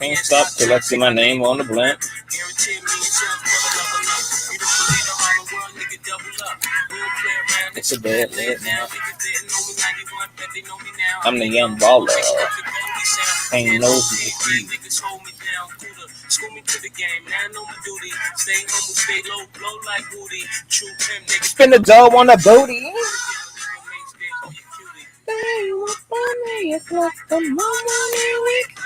Can't stop till I see my name on the blimp. It's a bad lit now. I'm the young baller. Ain't no defeat. Spin the dough on the booty. It's like the morning week.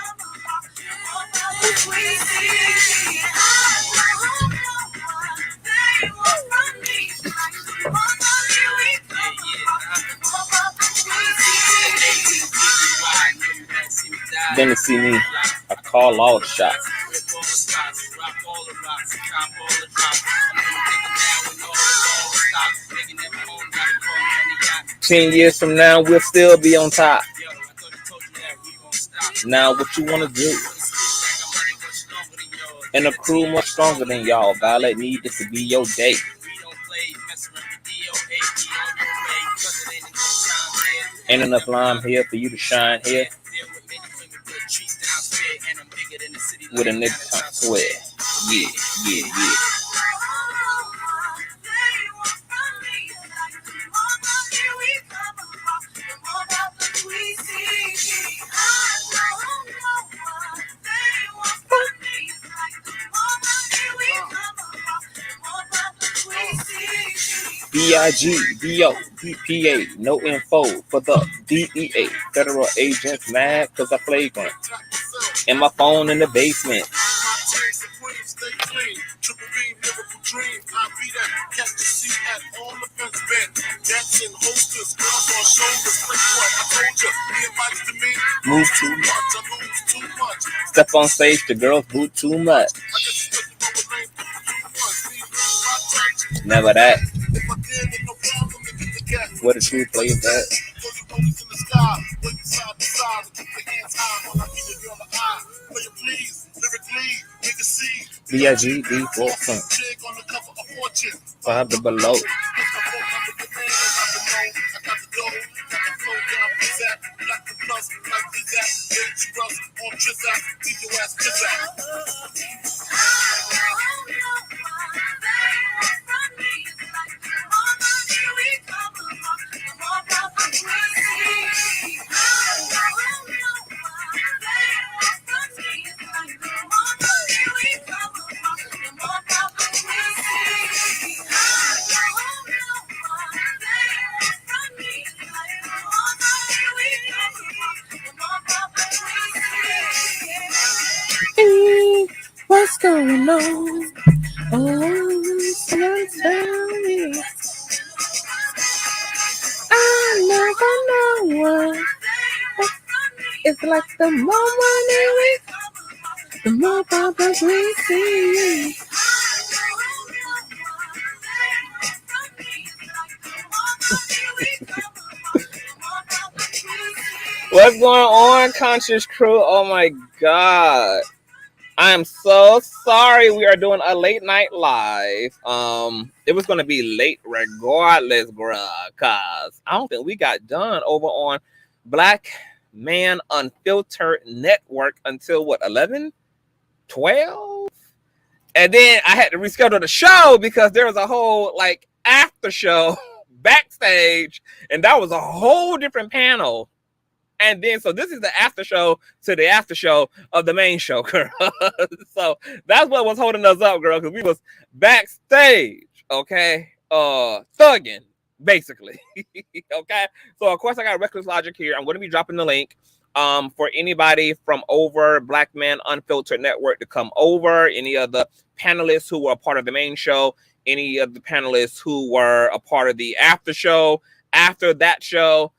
Then to see me, I call all the shots. 10 years from now, we'll still be on top. Now, what you want to do? And a crew much stronger than y'all. Violate me, this to be your day. Ain't enough lime here for you to shine here. With a nigga tongue swear. Yeah, yeah, yeah. B-I-G-B-O-B-P-A, no info for the DEA. Federal agents mad because I flagrant. And my phone in the basement. Move too much. Step on stage, the girls boot too much. Never that. What a true play is that? B-I-G-B 4 5 to below. What's going on? Oh, someone tell me. I never know what. It's like the more money we, the more problems we see. What's going on, Conscious crew? Oh my God. I am so sorry we are doing a late night live. It was going to be late regardless, bruh, cause I don't think we got done over on Black Man Unfiltered Network until what, 11, 12? And then I had to reschedule the show because there was a whole like after show backstage, and that was a whole different panel. And then, so this is the after show to the after show of the main show, girl. So that's what was holding us up, girl, because we was backstage, okay? Thugging, basically. Okay? So, of course, I got Reckless Logicc here. I'm going to be dropping the link for anybody from over Black Man Unfiltered Network to come over, any of the panelists who were a part of the main show, any of the panelists who were a part of the after show. After that show,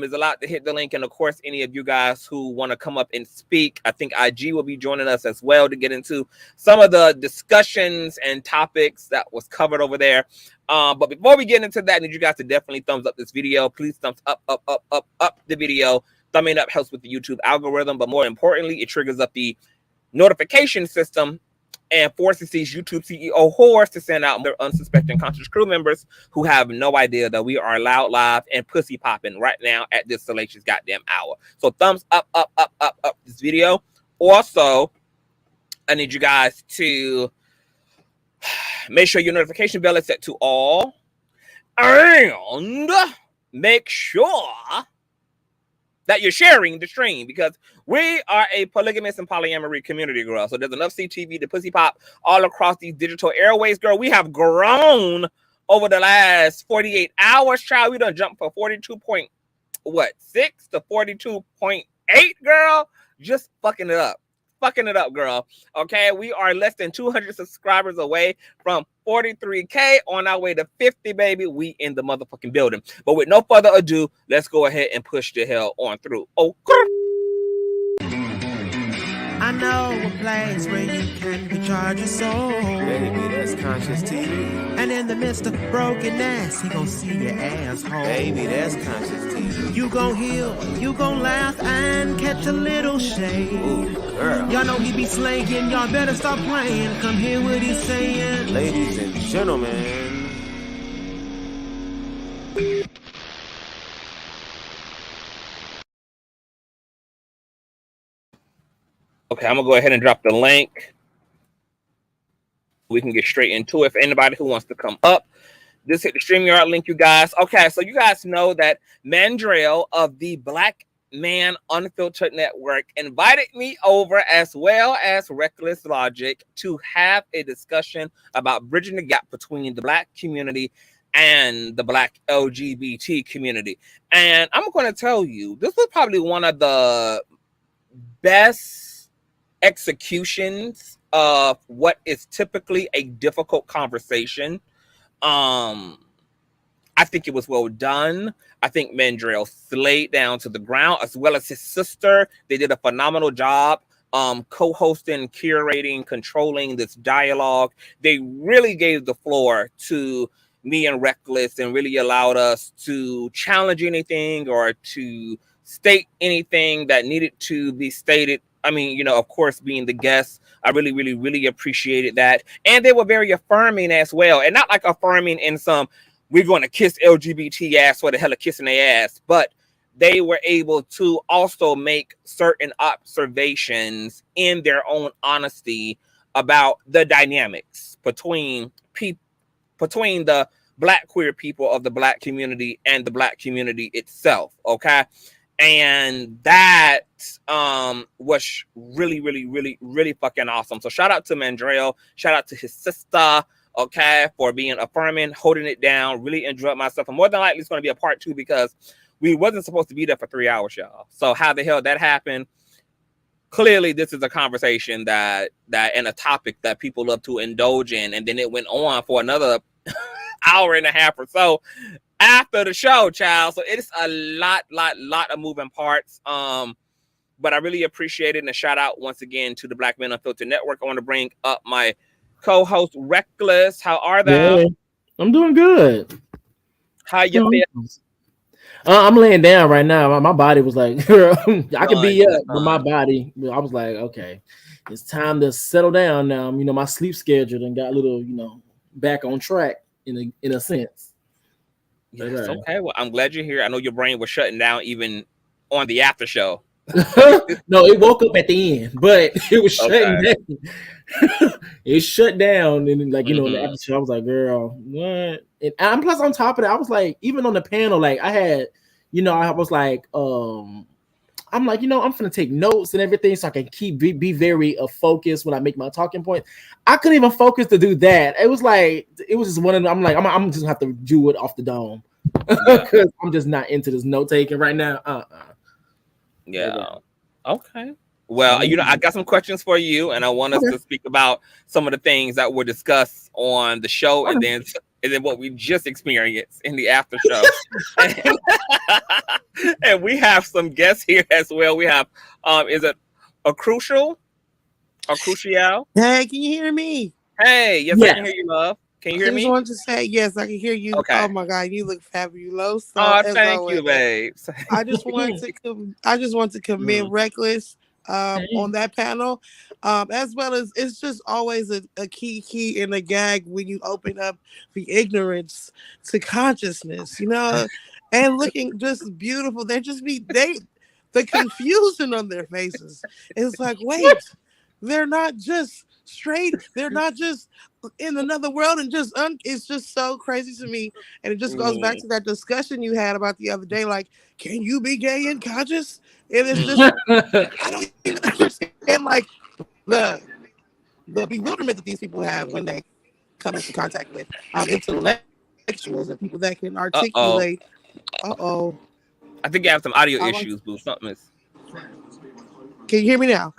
is allowed to hit the link. And of course, any of you guys who want to come up and speak, I think IG will be joining us as well to get into some of the discussions and topics that was covered over there. But before we get into that, I need you guys to definitely thumbs up this video. Please thumbs up the video. Thumbing up helps with the YouTube algorithm, but more importantly, it triggers up the notification system and forces these YouTube CEO whores to send out their unsuspecting conscious crew members who have no idea that we are loud, live, and pussy popping right now at this salacious goddamn hour. So thumbs up this video. Also, I need you guys to make sure your notification bell is set to all. And make sure that you're sharing the stream, because we are a polygamous and polyamory community, girl. So there's enough CTV to pussy pop all across these digital airways, girl. We have grown over the last 48 hours, child. We done jumped from 42.6 to 42.8, girl. Just fucking it up. Fucking it up, girl. Okay, we are less than 200 subscribers away from 43K, on our way to 50, baby. We in the motherfucking building. But with no further ado, let's go ahead and push the hell on through. Okay. I know a place where you can recharge your soul. Baby, that's Consciouztv. And in the midst of brokenness, he gon' see your asshole. Baby, that's Consciouztv. You gon' heal, you gon' laugh and catch a little shade. Ooh, girl. Y'all know he be slaying, y'all better stop playing. Come hear what he's saying. Ladies and gentlemen. Okay, I'm gonna go ahead and drop the link. We can get straight into it. For anybody who wants to come up, just hit the StreamYard link, you guys. Okay, so you guys know that Mandrell of the Black Man Unfiltered Network invited me over, as well as Reckless Logicc, to have a discussion about bridging the gap between the Black community and the Black LGBT community. And I'm going to tell you, this was probably one of the best executions of what is typically a difficult conversation. I think it was well done. I think Mandrell slayed down to the ground, as well as his sister. They did a phenomenal job co-hosting, curating, controlling this dialogue. They really gave the floor to me and Reckless and really allowed us to challenge anything or to state anything that needed to be stated. I mean, you know, of course, being the guest, I really, really, really appreciated that. And they were very affirming as well. And not like affirming in some, we're going to kiss LGBT ass for the hell of kissing their ass. But they were able to also make certain observations in their own honesty about the dynamics between the Black queer people of the Black community and the Black community itself. Okay. And that was really, really, really, really fucking awesome. So shout out to Mandrell. Shout out to his sister, okay, for being affirming, holding it down. Really enjoyed myself. And more than likely, it's going to be a part 2 because we wasn't supposed to be there for 3 hours, y'all. So how the hell that happened? Clearly, this is a conversation that and a topic that people love to indulge in. And then it went on for another hour and a half or so after the show, child. So it's a lot of moving parts. But I really appreciate it. And a shout out once again to the Black Men Unfiltered Network. I want to bring up my co-host Reckless. How are they? Yeah, I'm doing good. How you feel? I'm laying down right now. My body was like, girl, I can be up, but my body, I was like, okay, it's time to settle down now. You know, my sleep schedule and got a little, you know, back on track in a sense. Yes, okay. Well, I'm glad you're here. I know your brain was shutting down even on the after show. No, it woke up at the end, but it was shutting down. It shut down, and like, you know, in the after show, I was like, girl, what? And plus on top of that, I was like, even on the panel, like I had, you know, I was like, I'm like, you know, I'm gonna take notes and everything so I can be very focused when I make my talking points. I couldn't even focus to do that. It was like, it was just one of them. I'm like, I'm just gonna have to do it off the dome because I'm just not into this note taking right now. Yeah. Okay. Well, you know, I got some questions for you, and I want us to speak about some of the things that were discussed on the show, and then what we just experienced in the after show. And we have some guests here as well. We have, is it a crucial? Hey, can you hear me? Hey, yes, I can hear you, love. Can you hear me? I just wanted to say, yes, I can hear you. Okay. Oh my God, you look fabulous. Oh, thank you, babes. I just want to commend Reckless on that panel, as well as it's just always a key and a gag when you open up the ignorance to consciousness, you know, and looking just beautiful. The confusion on their faces. It's like, wait, they're not just straight. They're not just in another world and just it's just so crazy to me. And it just goes back to that discussion you had about the other day. Like, can you be gay and conscious? And it's just I don't even understand like the bewilderment that these people have when they come into contact with intellectuals and people that can articulate. I think you have some audio issues, boo. Something is. Can you hear me now?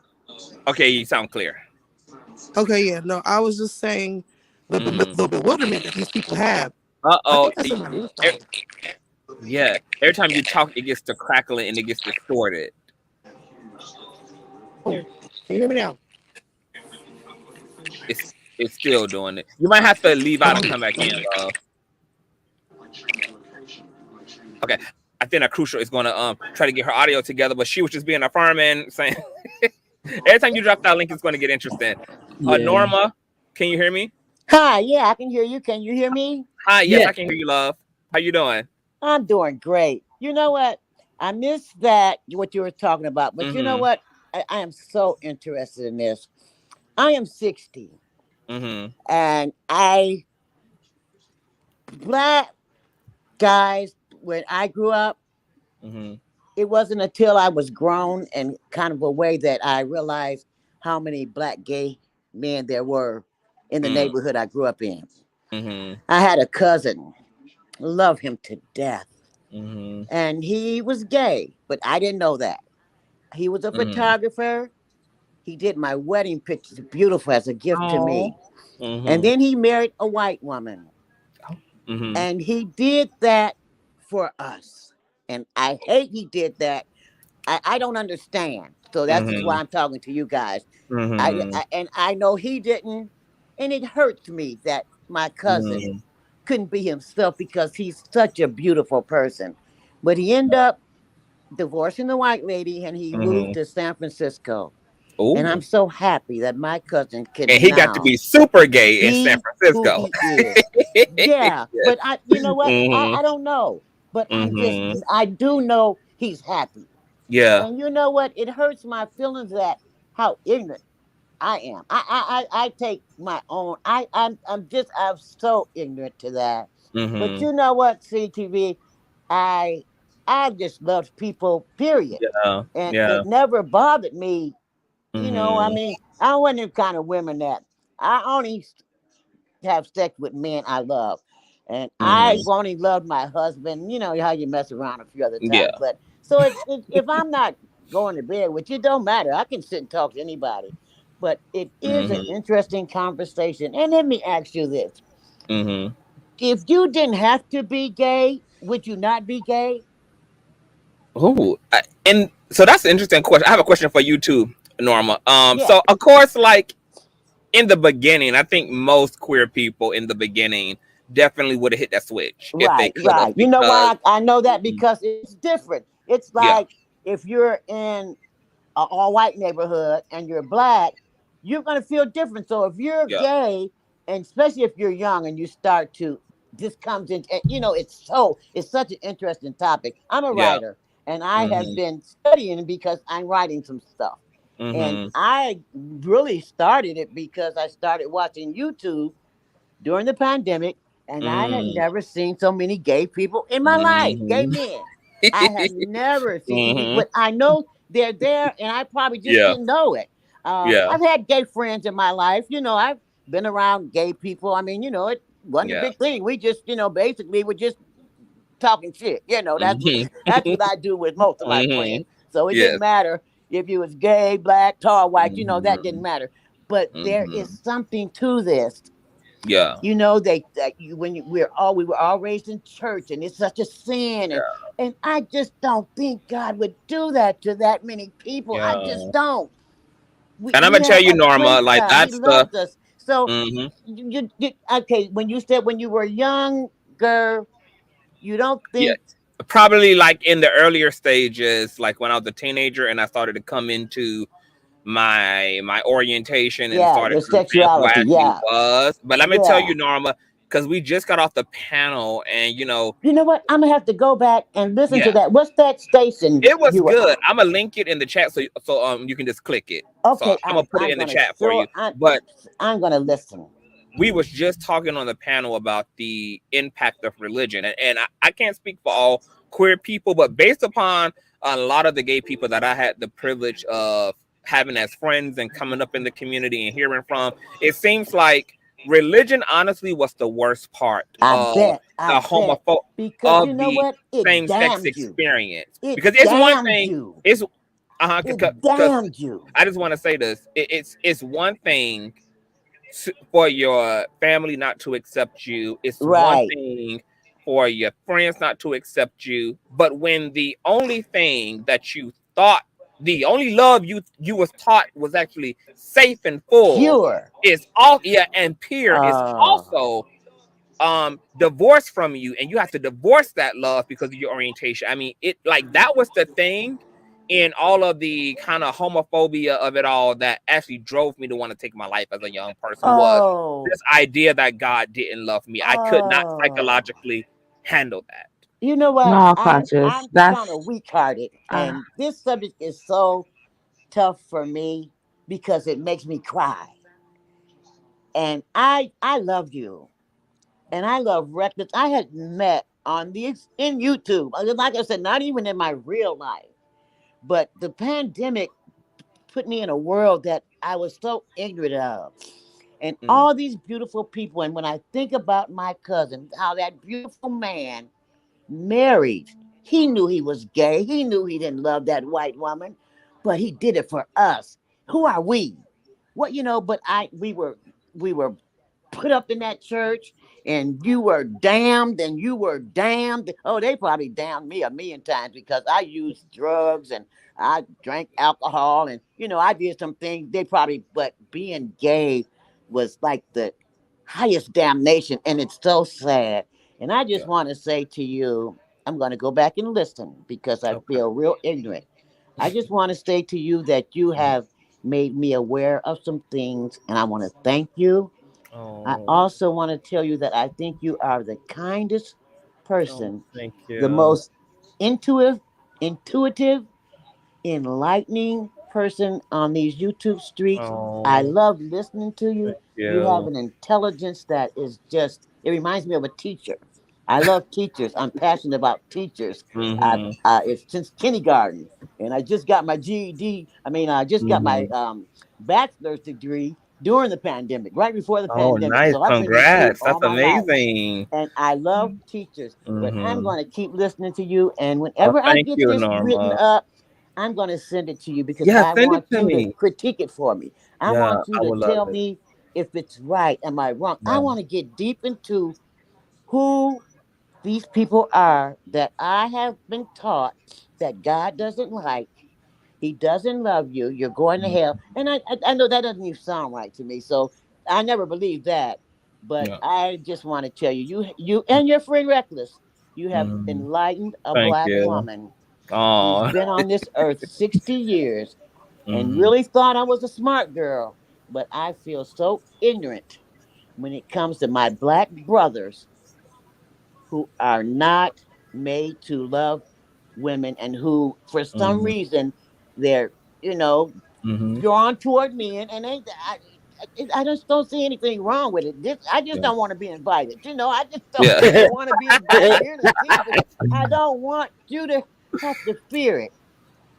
Okay, you sound clear. Okay, yeah. No, I was just saying the bewilderment that these people have. Yeah. Every time you talk, it gets to crackling and it gets distorted. Can you hear me now? It's still doing it. You might have to leave out and come back in. Okay. I think that Crucial is gonna try to get her audio together, but she was just being affirming, saying every time you drop that link, it's gonna get interesting. Norma, can you hear me? Hi, yeah, I can hear you. Can you hear me? Hi, yes, I can hear you, love. How you doing? I'm doing great. You know what? I missed that what you were talking about, but you know what? I am so interested in this. I am 60, and black guys, when I grew up, it wasn't until I was grown and kind of a way that I realized how many black gay men there were in the neighborhood I grew up in. I had a cousin, love him to death, and he was gay, but I didn't know that. He was a photographer. He did my wedding pictures, beautiful, as a gift to me. And then he married a white woman. And he did that for us. And I hate he did that. I don't understand. So that's why I'm talking to you guys. And I know he didn't. And it hurts me that my cousin couldn't be himself because he's such a beautiful person. But he ended up divorcing the white lady and he moved to San Francisco. Ooh. And I'm so happy that my cousin can. And he got to be super gay in San Francisco. Yeah, but you know what? I don't know, but I do know he's happy. Yeah. And you know what? It hurts my feelings that how ignorant I am. I take my own. I'm so ignorant to that. But you know what, CTV, I just loved people. Period. Yeah. And it never bothered me. You know, I mean, I wasn't the kind of women that I only have sex with men I love. And I only loved my husband. You know how you mess around a few other times. Yeah. But so if I'm not going to bed with you, it don't matter. I can sit and talk to anybody. But it is an interesting conversation. And let me ask you this. If you didn't have to be gay, would you not be gay? Oh, and so that's an interesting question. I have a question for you too, Norma. So of course, like in the beginning, I think most queer people in the beginning definitely would have hit that switch. Right. You know why I know that? Because it's different. It's like if you're in an all-white neighborhood and you're black, you're going to feel different. So if you're gay, and especially if you're young and you start to, this comes in, you know, it's such an interesting topic. I'm a writer and I have been studying because I'm writing some stuff. And I really started it because I started watching YouTube during the pandemic, and I had never seen so many gay people in my life, gay men. I have never seen, but I know they're there, and I probably just didn't know it. I've had gay friends in my life. You know, I've been around gay people. I mean, you know, it wasn't a big thing. We just, you know, basically we're just talking shit. You know, that's what I do with most of my friends. So it didn't matter if you was gay, black, tall, white. You know, that didn't matter. But there is something to this. Yeah. You know, we were all raised in church, and it's such a sin. And I just don't think God would do that to that many people. I just don't. And I'm gonna tell you, Norma, like that's the. So you okay? When you said when you were younger, you don't think. Probably like in the earlier stages, like when I was a teenager and I started to come into my orientation and started your sexuality, was. But let me tell you, Norma, because we just got off the panel, and You know what? I'm gonna have to go back and listen to that. What's that station? It was you were good. on? I'm gonna link it in the chat so you can just click it. Okay, So I'm gonna put it in the chat for you. But I'm gonna listen. We was just talking on the panel about the impact of religion, and I can't speak for all queer people, but based upon a lot of the gay people that I had the privilege of having as friends and coming up in the community and hearing from, it seems like religion honestly was the worst part of the homophobic because of the same-sex experience. It because it's one damned thing, you. it's It damned you. I just want to say this: it's one thing for your family not to accept you. It's one thing for your friends not to accept you. But when the only thing that you thought, the only love you was taught was actually safe and full, pure, is all and pure is also divorced from you, and you have to divorce that love because of your orientation. I mean, it like that was the thing in all of the kind of homophobia of it all that actually drove me to want to take my life as a young person was this idea that God didn't love me. I could not psychologically handle that. You know what? No, I'm Conscious. kind of weak-hearted, and this subject is so tough for me because it makes me cry. And I love you, and I love Reckless. I had met on in YouTube. Like I said, not even in my real life, but the pandemic put me in a world that I was so ignorant of. And all these beautiful people. And when I think about my cousin, how that beautiful man married, he knew he was gay. He knew he didn't love that white woman, but he did it for us. Who are we? What, but we were put up in that church, and you were damned, and you were damned. Oh, they probably damned me a million times because I used drugs and I drank alcohol, and I did some things. But being gay was like the highest damnation, and it's so sad. And I just want to say to you, I'm going to go back and listen because I feel real ignorant. I just want to say to you that you have made me aware of some things, and I want to thank you. I also want to tell you that I think you are the kindest person, Thank you. the most intuitive, enlightening person on these YouTube streets. I love listening to you. You have an intelligence that is just, it reminds me of a teacher. I love teachers. I'm passionate about teachers. It's since kindergarten, and I just got my GED. I just got my bachelor's degree during the pandemic, right before the pandemic. Nice. So I've been in school all my amazing. life, and I love teachers. But I'm going to keep listening to you, and whenever I get this written up, I'm going to send it to you because I want you to critique it for me. I want you to tell me if it's right. Am I wrong? I want to get deep into who these people are that I have been taught that God doesn't like. He doesn't love you. You're going to hell. And I know that doesn't even sound right to me. So I never believed that. But I just want to tell you, you and your friend Reckless, you have enlightened a black woman. She's been on this earth 60 years and really thought I was a smart girl. But I feel so ignorant when it comes to my black brothers who are not made to love women and who, for some reason, they're, drawn toward men. And I just don't see anything wrong with it. I just don't want to be invited. I just don't want to be invited here to see it. I don't want you to have to fear it.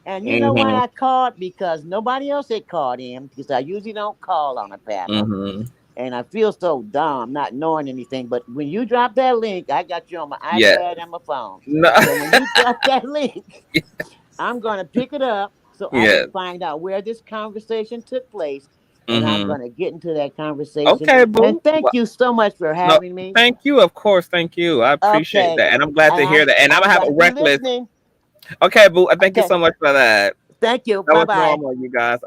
And you know why I called? Because nobody else had called in, because I usually don't call on a panel. And I feel so dumb not knowing anything. But when you drop that link, I got you on my iPad and my phone. No. So when you drop that link, I'm going to pick it up so I can find out where this conversation took place. And I'm going to get into that conversation. Okay, boo. And thank you so much for having me. Thank you. Of course. Thank you. I appreciate that. And I'm glad to hear that. And I'm going to have a Reckless. Okay, boo. Thank you so much for that. Thank you. That Bye-bye. was normal, you guys.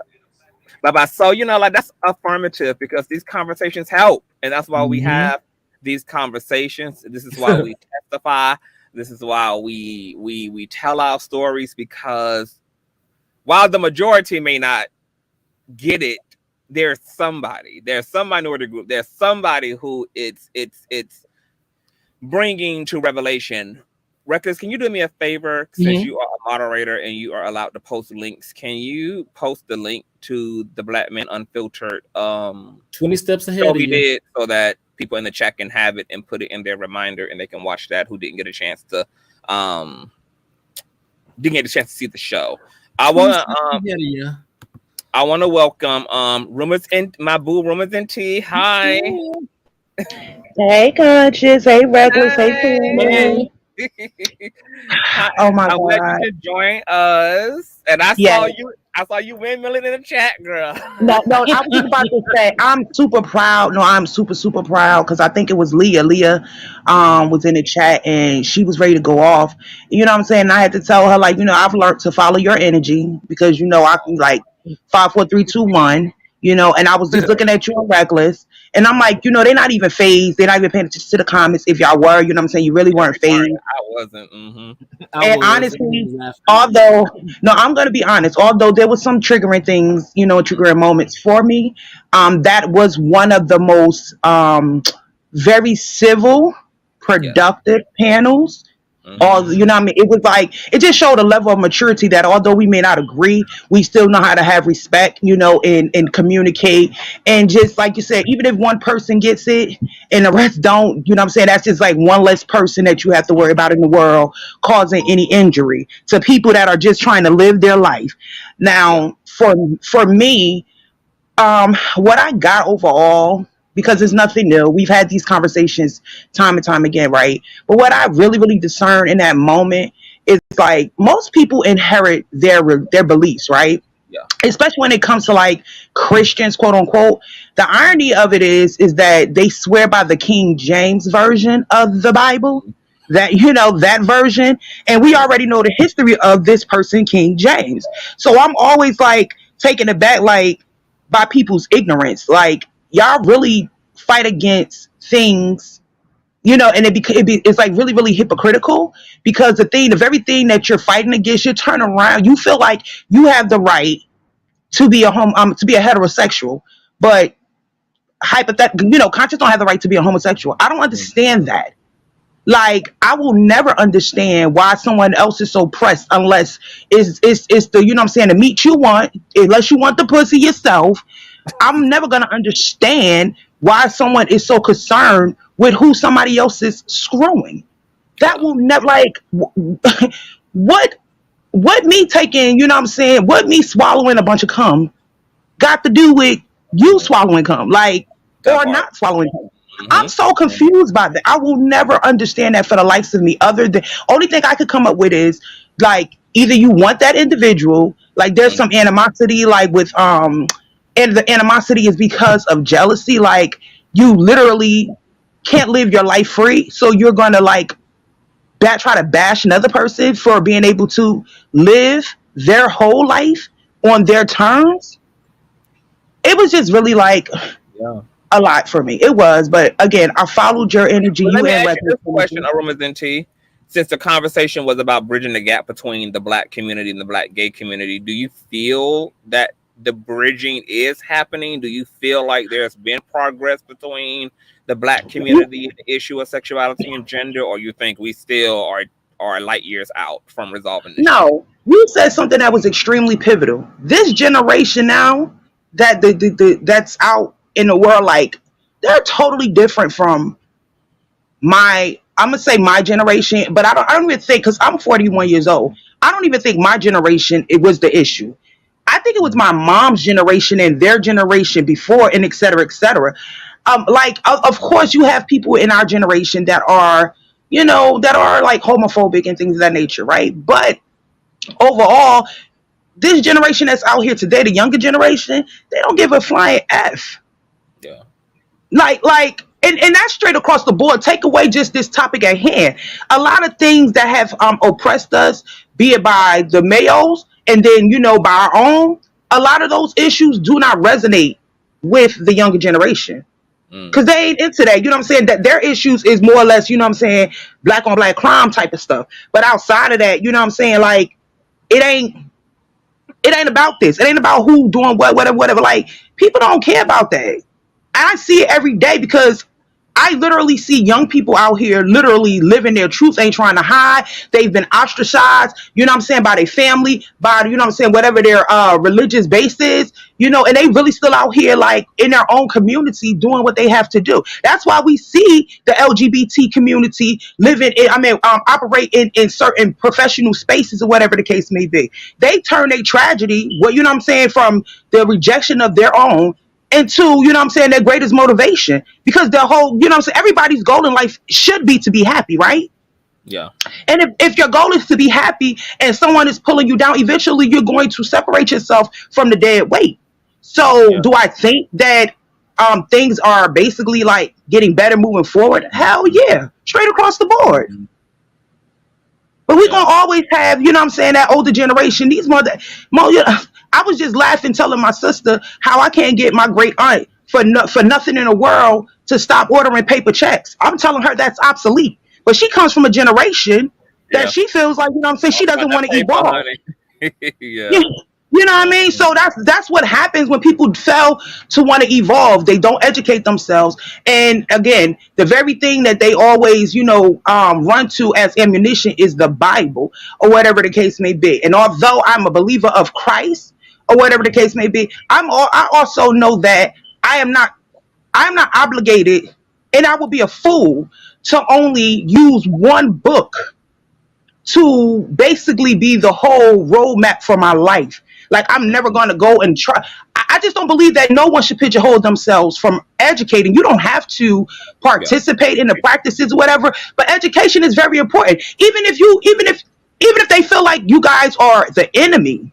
Bye-bye. So, that's affirmative because these conversations help. And that's why we have these conversations. This is why we testify. This is why we tell our stories, because while the majority may not get it, there's some minority group. There's somebody who it's bringing to revelation. Reckless, can you do me a favor? Since you are a moderator and you are allowed to post links, can you post the link to the Black Man Unfiltered 20 steps ahead of you did, so that people in the chat can have it and put it in their reminder and they can watch that who didn't get a chance to see the show. I want to welcome Rumors and my boo Rumors and T. Hi. Hey Conscious, hey Reckless, hey. Oh my God! I'm glad you could join us, and I saw you windmilling in the chat, girl. No, I was just about to say I'm super proud. No, I'm super proud because I think it was Leah. Leah was in the chat and she was ready to go off. You know what I'm saying? I had to tell her, like, I've learned to follow your energy because I can, like, 5, 4, 3, 2, 1. And I was just looking at you on Reckless. And I'm like, they're not even phased. They're not even paying attention to the comments. If y'all were, you know what I'm saying? You really weren't phased. I wasn't. And honestly, although, no, I'm going to be honest. Although there was some triggering things, triggering moments for me, that was one of the most very civil, productive panels. It was like, it just showed a level of maturity that although we may not agree, we still know how to have respect, and communicate. And just like you said, even if one person gets it and the rest don't, that's just like one less person that you have to worry about in the world causing any injury to people that are just trying to live their life. Now, for me, what I got overall, because it's nothing new. We've had these conversations time and time again, right? But what I really discern in that moment is, like, most people inherit their beliefs, right? Yeah. Especially when it comes to, like, Christians, quote unquote. The irony of it is that they swear by the King James version of the Bible, that that version, and we already know the history of this person, King James. So I'm always, like, taken aback, like, by people's ignorance, like, y'all really fight against things, and it's like really hypocritical, because the very thing that you're fighting against, you turn around, you feel like you have the right to be a heterosexual, but hypothetically, conscious don't have the right to be a homosexual. I don't understand that. Like, I will never understand why someone else is so pressed unless it's the, the meat you want, unless you want the pussy yourself. I'm never going to understand why someone is so concerned with who somebody else is screwing. That will never, like, what me taking, what me swallowing a bunch of cum got to do with you swallowing cum, like, or not swallowing cum. I'm so confused by that. I will never understand that for the likes of me. Other than, only thing I could come up with is, like, either you want that individual, like, there's some animosity, like, with and the animosity is because of jealousy. Like, you literally can't live your life free, so you're gonna, like, try to bash another person for being able to live their whole life on their terms. It was just really, like, a lot for me. It was, but again, I followed your energy. Let me ask you this question, Aromas T. Since the conversation was about bridging the gap between the Black community and the Black gay community, do you feel that the bridging is happening? Do you feel like there's been progress between the Black community and the issue of sexuality and gender, or you think we still are light years out from resolving this? No, you said something that was extremely pivotal. This generation now that that's out in the world, like, they're totally different from I'm gonna say my generation, but I don't even think, because I'm 41 years old, I don't even think my generation, it was the issue. I think it was my mom's generation and their generation before, and et cetera, et cetera. Like, of course, you have people in our generation that are, like, homophobic and things of that nature, right? But overall, this generation that's out here today, the younger generation, they don't give a flying F. Yeah. Like, and that's straight across the board. Take away just this topic at hand. A lot of things that have oppressed us, be it by the males, and then, by our own, a lot of those issues do not resonate with the younger generation. Because they ain't into that. You know what I'm saying? That their issues is more or less, black on black crime type of stuff. But outside of that, like, it ain't about this. It ain't about who doing what, whatever. Like, people don't care about that. I see it every day because I literally see young people out here literally living their truth, ain't trying to hide. They've been ostracized, you know what I'm saying, by their family, by, you know what I'm saying, whatever their religious base is, you know, and they really still out here like in their own community doing what they have to do. That's why we see the LGBT community living in, operate in certain professional spaces or whatever the case may be. They turn a tragedy, well, you know what I'm saying, from the rejection of their own into, you know what I'm saying, their greatest motivation, because the whole, you know what I'm saying, everybody's goal in life should be to be happy, right? Yeah. And if your goal is to be happy and someone is pulling you down, eventually you're going to separate yourself from the dead weight. So do I think that things are basically like getting better moving forward? Hell yeah, straight across the board. But we're gonna always have, you know what I'm saying, that older generation, these I was just laughing telling my sister how I can't get my great aunt for nothing in the world to stop ordering paper checks. I'm telling her that's obsolete. But she comes from a generation that she feels like, you know what I'm saying, she doesn't want to evolve. You know what I mean? So that's what happens when people fail to want to evolve. They don't educate themselves. And again, the very thing that they always, you know, run to as ammunition is the Bible or whatever the case may be. And although I'm a believer of Christ or whatever the case may be, I also know that I'm not obligated, and I would be a fool to only use one book to basically be the whole roadmap for my life. Like, I'm never going to go and try. I just don't believe that no one should pigeonhole themselves from educating. You don't have to participate in the practices or whatever, but education is very important. Even if they feel like you guys are the enemy,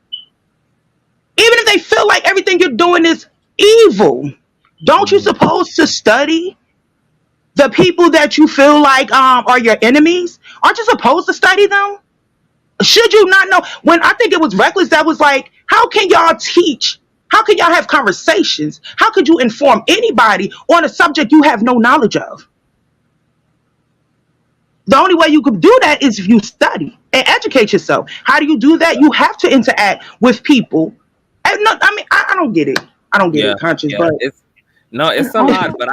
even if they feel like everything you're doing is evil, don't you supposed to study the people that you feel like are your enemies? Aren't you supposed to study them? Should you not know? When I think it was Reckless that was like, how can y'all teach? How can y'all have conversations? How could you inform anybody on a subject you have no knowledge of? The only way you could do that is if you study and educate yourself. How do you do that? You have to interact with people. And no, I mean, I don't get it. I don't get it, Conscious. But it's a lot. But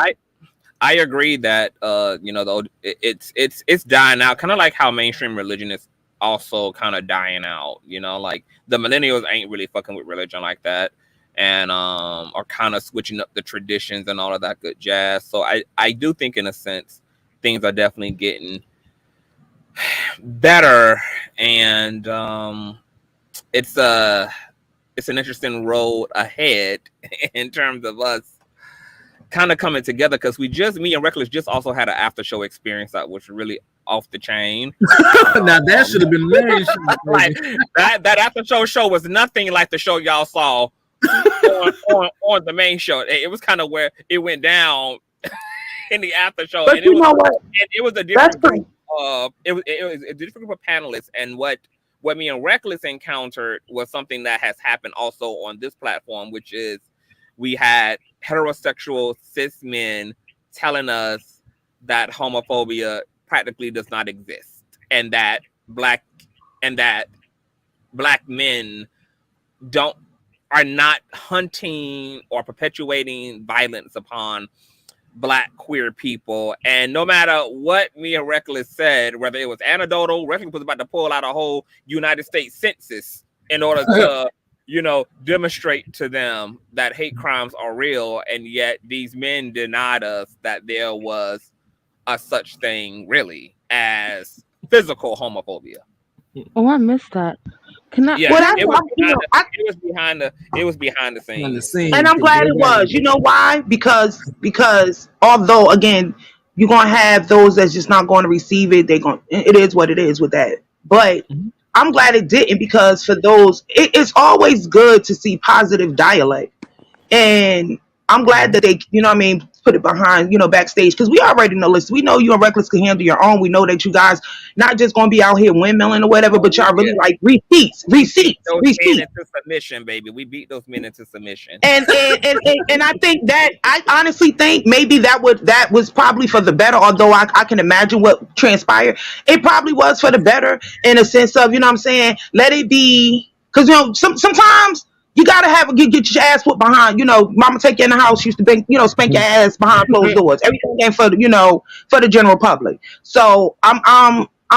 I agree that you know, it's dying out, kind of like how mainstream religion is also kind of dying out. You know, like the millennials ain't really fucking with religion like that, and are kind of switching up the traditions and all of that good jazz. So I do think in a sense things are definitely getting better, and it's an interesting road ahead in terms of us kind of coming together, because me and Reckless just also had an after show experience that was really off the chain. Now that should have been hilarious. Like that after show was nothing like the show y'all saw on the main show. It was kind of where it went down in the after show, but and you know what? it was a different group of it was a different group of panelists, and what me and Reckless encountered was something that has happened also on this platform, which is we had heterosexual cis men telling us that homophobia practically does not exist, and that black men are not hunting or perpetuating violence upon Black queer people. And no matter what me and Reckless said, whether it was anecdotal, Reckless was about to pull out a whole United States census in order to you know, demonstrate to them that hate crimes are real, and yet these men denied us that there was a such thing really as physical homophobia. Oh, I missed that. Can I? Yeah, Well, it was behind the scenes. And I'm glad it was. You know why? Because although again, you're gonna have those that's just not going to receive it. It is what it is with that. But I'm glad it didn't, because for those, it's always good to see positive dialect. And I'm glad that they, you know what I mean, put it behind, you know, backstage, because we already know, listen, we know you and Reckless can handle your own. We know that you guys not just going to be out here windmilling or whatever, but y'all really like receipts. Men into submission, baby. We beat those men into submission. And I think that, I honestly think maybe that was probably for the better, although I can imagine what transpired. It probably was for the better in a sense of, you know what I'm saying, let it be, because, you know, sometimes You gotta get your ass put behind. Mama take you in the house, used to spank your ass behind closed doors. Everything came for for the general public. So I'm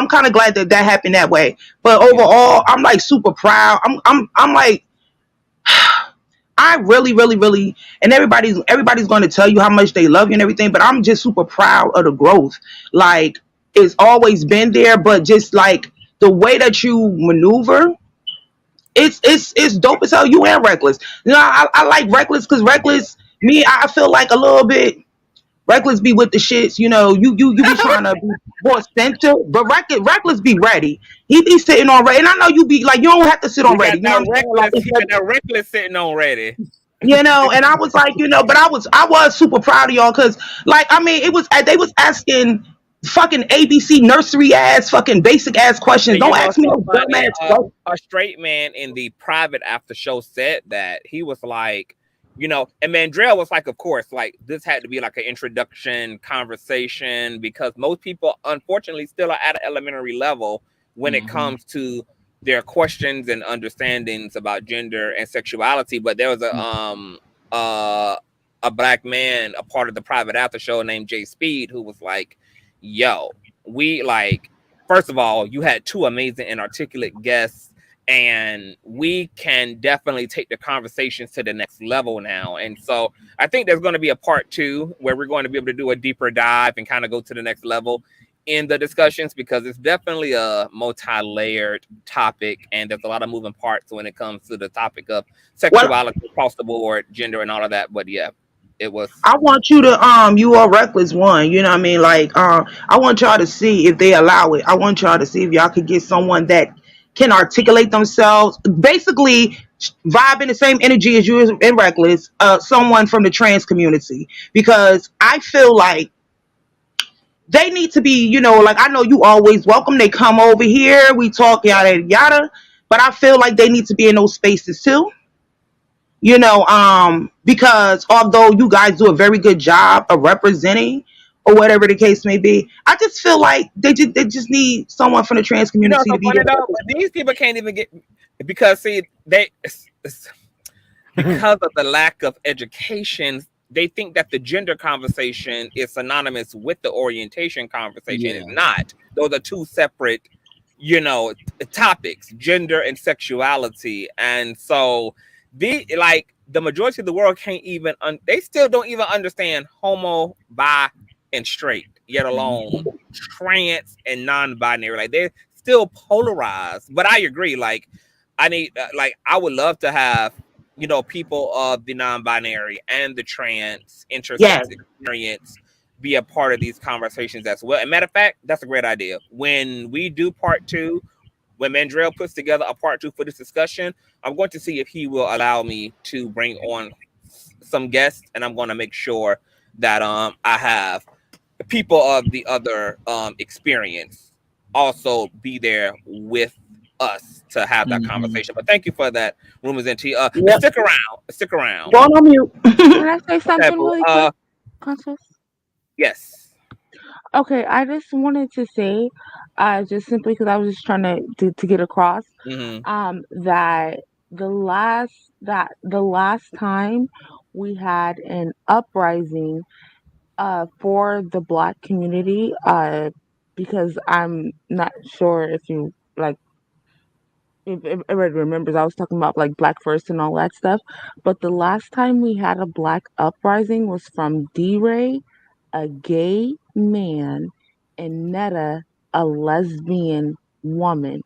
kind of glad that that happened that way. But overall, I'm like super proud. I'm like I really, really, really, and everybody's going to tell you how much they love you and everything. But I'm just super proud of the growth. Like it's always been there, but just like the way that you maneuver, it's dope as hell. You and Reckless. I like Reckless because Reckless, me, I feel like a little bit Reckless be with the shits. You be trying to be more center, but Reckless be ready. He be sitting on ready, and I know you be like you don't have to sit on We got ready. You know that what I'm saying? reckless. Like, He got that reckless sitting on ready. and I was like, but I was super proud of y'all because, like, I mean, it was they was asking fucking ABC nursery ass fucking basic ass questions. And you Don't know, ask it's me so no dumb funny. ass questions. A straight man in the private after show said that he was like, and Mandrell was like, of course, like this had to be like an introduction conversation because most people, unfortunately, still are at an elementary level when it comes to their questions and understandings about gender and sexuality. But there was a black man, a part of the private after show named Jay Speed, who was like, "Yo, we like." First of all, you had two amazing and articulate guests, and we can definitely take the conversations to the next level now. And so I think there's going to be a part 2 where we're going to be able to do a deeper dive and kind of go to the next level in the discussions because it's definitely a multi-layered topic and there's a lot of moving parts when it comes to the topic of Well, sexuality across the board, gender, and all of that. But yeah, it was. I want you to you are Reckless one. You know what I mean? Like I want y'all to see if they allow it. I want y'all to see if y'all could get someone that can articulate themselves, basically vibe in the same energy as you in Reckless. Someone from the trans community because I feel like they need to be, like I know you always welcome. They come over here, we talk yada yada, but I feel like they need to be in those spaces too. Because although you guys do a very good job of representing or whatever the case may be, I just feel like they just need someone from the trans community So to be funny there. though, but these people can't even get because see because of the lack of education, they think that the gender conversation is synonymous with the orientation conversation. It's not. Those are two separate, topics, gender and sexuality. And so the majority of the world can't even they still don't even understand homo, bi, and straight, yet alone trans and non-binary. Like they're still polarized. But I agree. Like I need I would love to have people of the non-binary and the trans intersex Yes, experience be a part of these conversations as well. And matter of fact, that's a great idea. When we do part 2, when Mandrell puts together a part 2 for this discussion, I'm going to see if he will allow me to bring on some guests, and I'm going to make sure that I have people of the other experience also be there with us to have that conversation. But thank you for that, Rumors and Tea. yep. Stick around. Stick around. Go on mute. Can I say Okay, something really quick, Conscious? yes. Okay, I just wanted to say, just simply because I was just trying to get across, that the last time we had an uprising, for the Black community, because I'm not sure if you like if everybody remembers, I was talking about like Black First and all that stuff. But the last time we had a Black uprising was from D-Ray, a gay man, and Netta, a lesbian woman.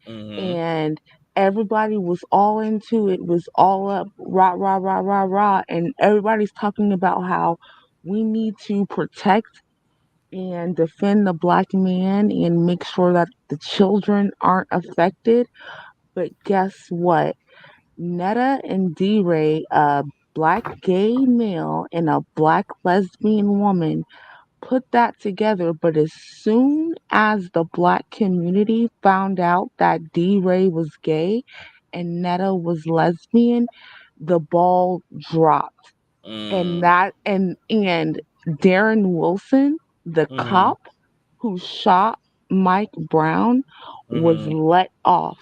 And everybody was all into it, was all up, rah, rah, rah, rah, rah. And everybody's talking about how we need to protect and defend the Black man and make sure that the children aren't affected. But guess what? Netta and D-Ray, a Black gay male and a Black lesbian woman, put that together. But as soon as the Black community found out that D-Ray was gay and Netta was lesbian, the ball dropped. And Darren Wilson, the cop who shot Mike Brown, was let off.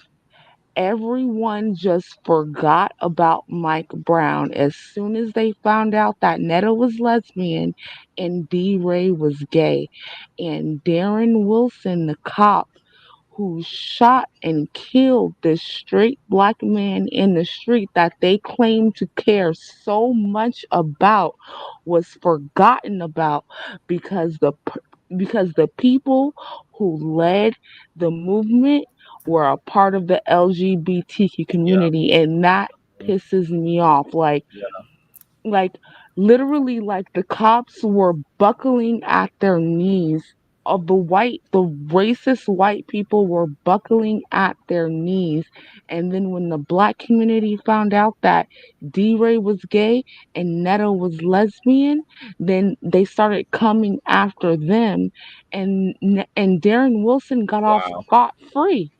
everyone just forgot about Mike Brown as soon as they found out that Netta was lesbian and D Ray was gay. And Darren Wilson, the cop who shot and killed this straight black man in the street that they claim to care so much about, was forgotten about because the people who led the movement were a part of the LGBTQ community, and that pisses me off. Like literally, like the cops were buckling at their knees. The racist white people were buckling at their knees. And then when the black community found out that D-Ray was gay and Netta was lesbian, then they started coming after them, and Darren Wilson got off Wow. scot free.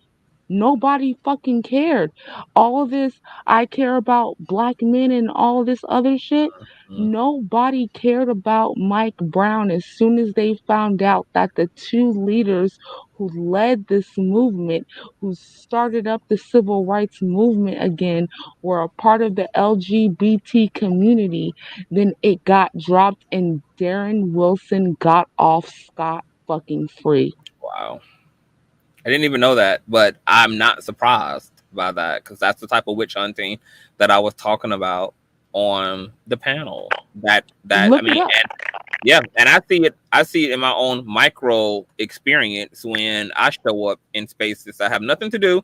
Nobody fucking cared. All of this, I care about black men and all this other shit. Nobody cared about Mike Brown as soon as they found out that the two leaders who led this movement, who started up the civil rights movement again, were a part of the LGBT community. Then it got dropped and Darren Wilson got off scot fucking free. Wow. I didn't even know that, but I'm not surprised by that because that's the type of witch hunting that I was talking about on the panel. And I see it in my own micro experience when I show up in spaces that have nothing to do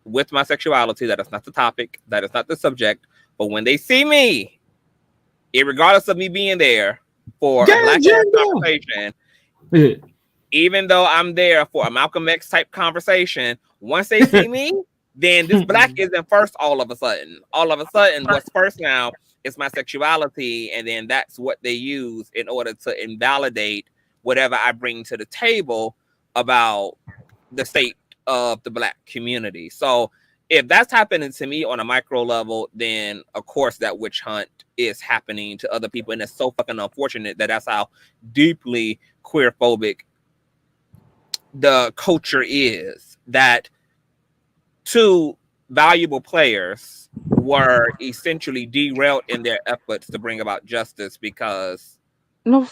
with my sexuality. That is not the topic. That is not the subject. But when they see me, regardless of me being there for a black conversation, even though I'm there for a Malcolm X type conversation, once they see me, then this black isn't first all of a sudden. All of a sudden, what's first now is my sexuality, and then that's what they use in order to invalidate whatever I bring to the table about the state of the black community. So if that's happening to me on a micro level, then of course that witch hunt is happening to other people, and it's so fucking unfortunate that that's how deeply queer phobic the culture is, that two valuable players were essentially derailed in their efforts to bring about justice because no,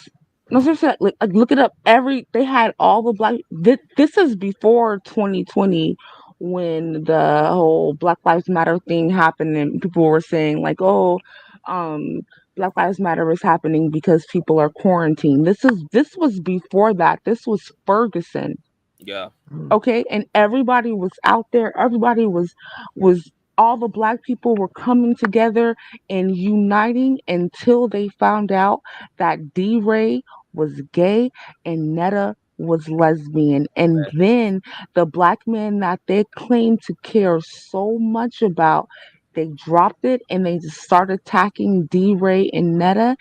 seriously, like look it up. They had all the black. This is before 2020, when the whole Black Lives Matter thing happened, and people were saying like, "Oh, Black Lives Matter is happening because people are quarantined." This was before that. This was Ferguson. Yeah. Okay, and everybody was out there. Everybody was all the black people were coming together and uniting until they found out that D-Ray was gay and Netta was lesbian. And then the black men that they claim to care so much about, they dropped it and they just started attacking D-Ray and Netta,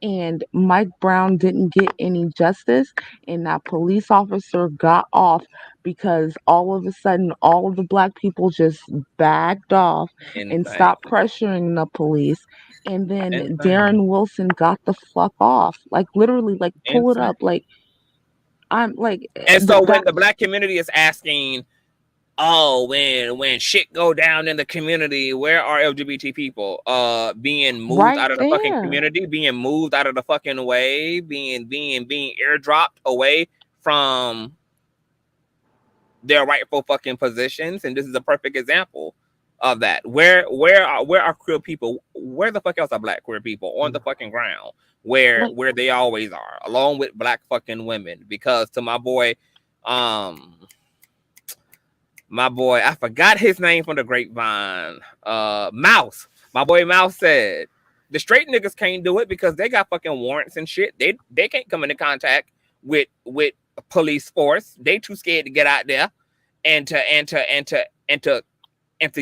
and Mike Brown didn't get any justice, and that police officer got off because all of a sudden all of the black people just backed off and stopped pressuring the police, and then Darren Wilson got the fuck off. Like literally, like pull it up. Like I'm like, and so when the black community is asking, oh, when shit go down in the community, where are LGBT people? Being moved out of the fucking community, being moved out of the fucking way, being airdropped away from their rightful fucking positions. And this is a perfect example of that. Where are queer people? Where the fuck else are black queer people? On the fucking ground, where they always are, along with black fucking women. Because to my boy, I forgot his name from the grapevine. Mouse. My boy Mouse said the straight niggas can't do it because they got fucking warrants and shit. They can't come into contact with police force. They too scared to get out there and to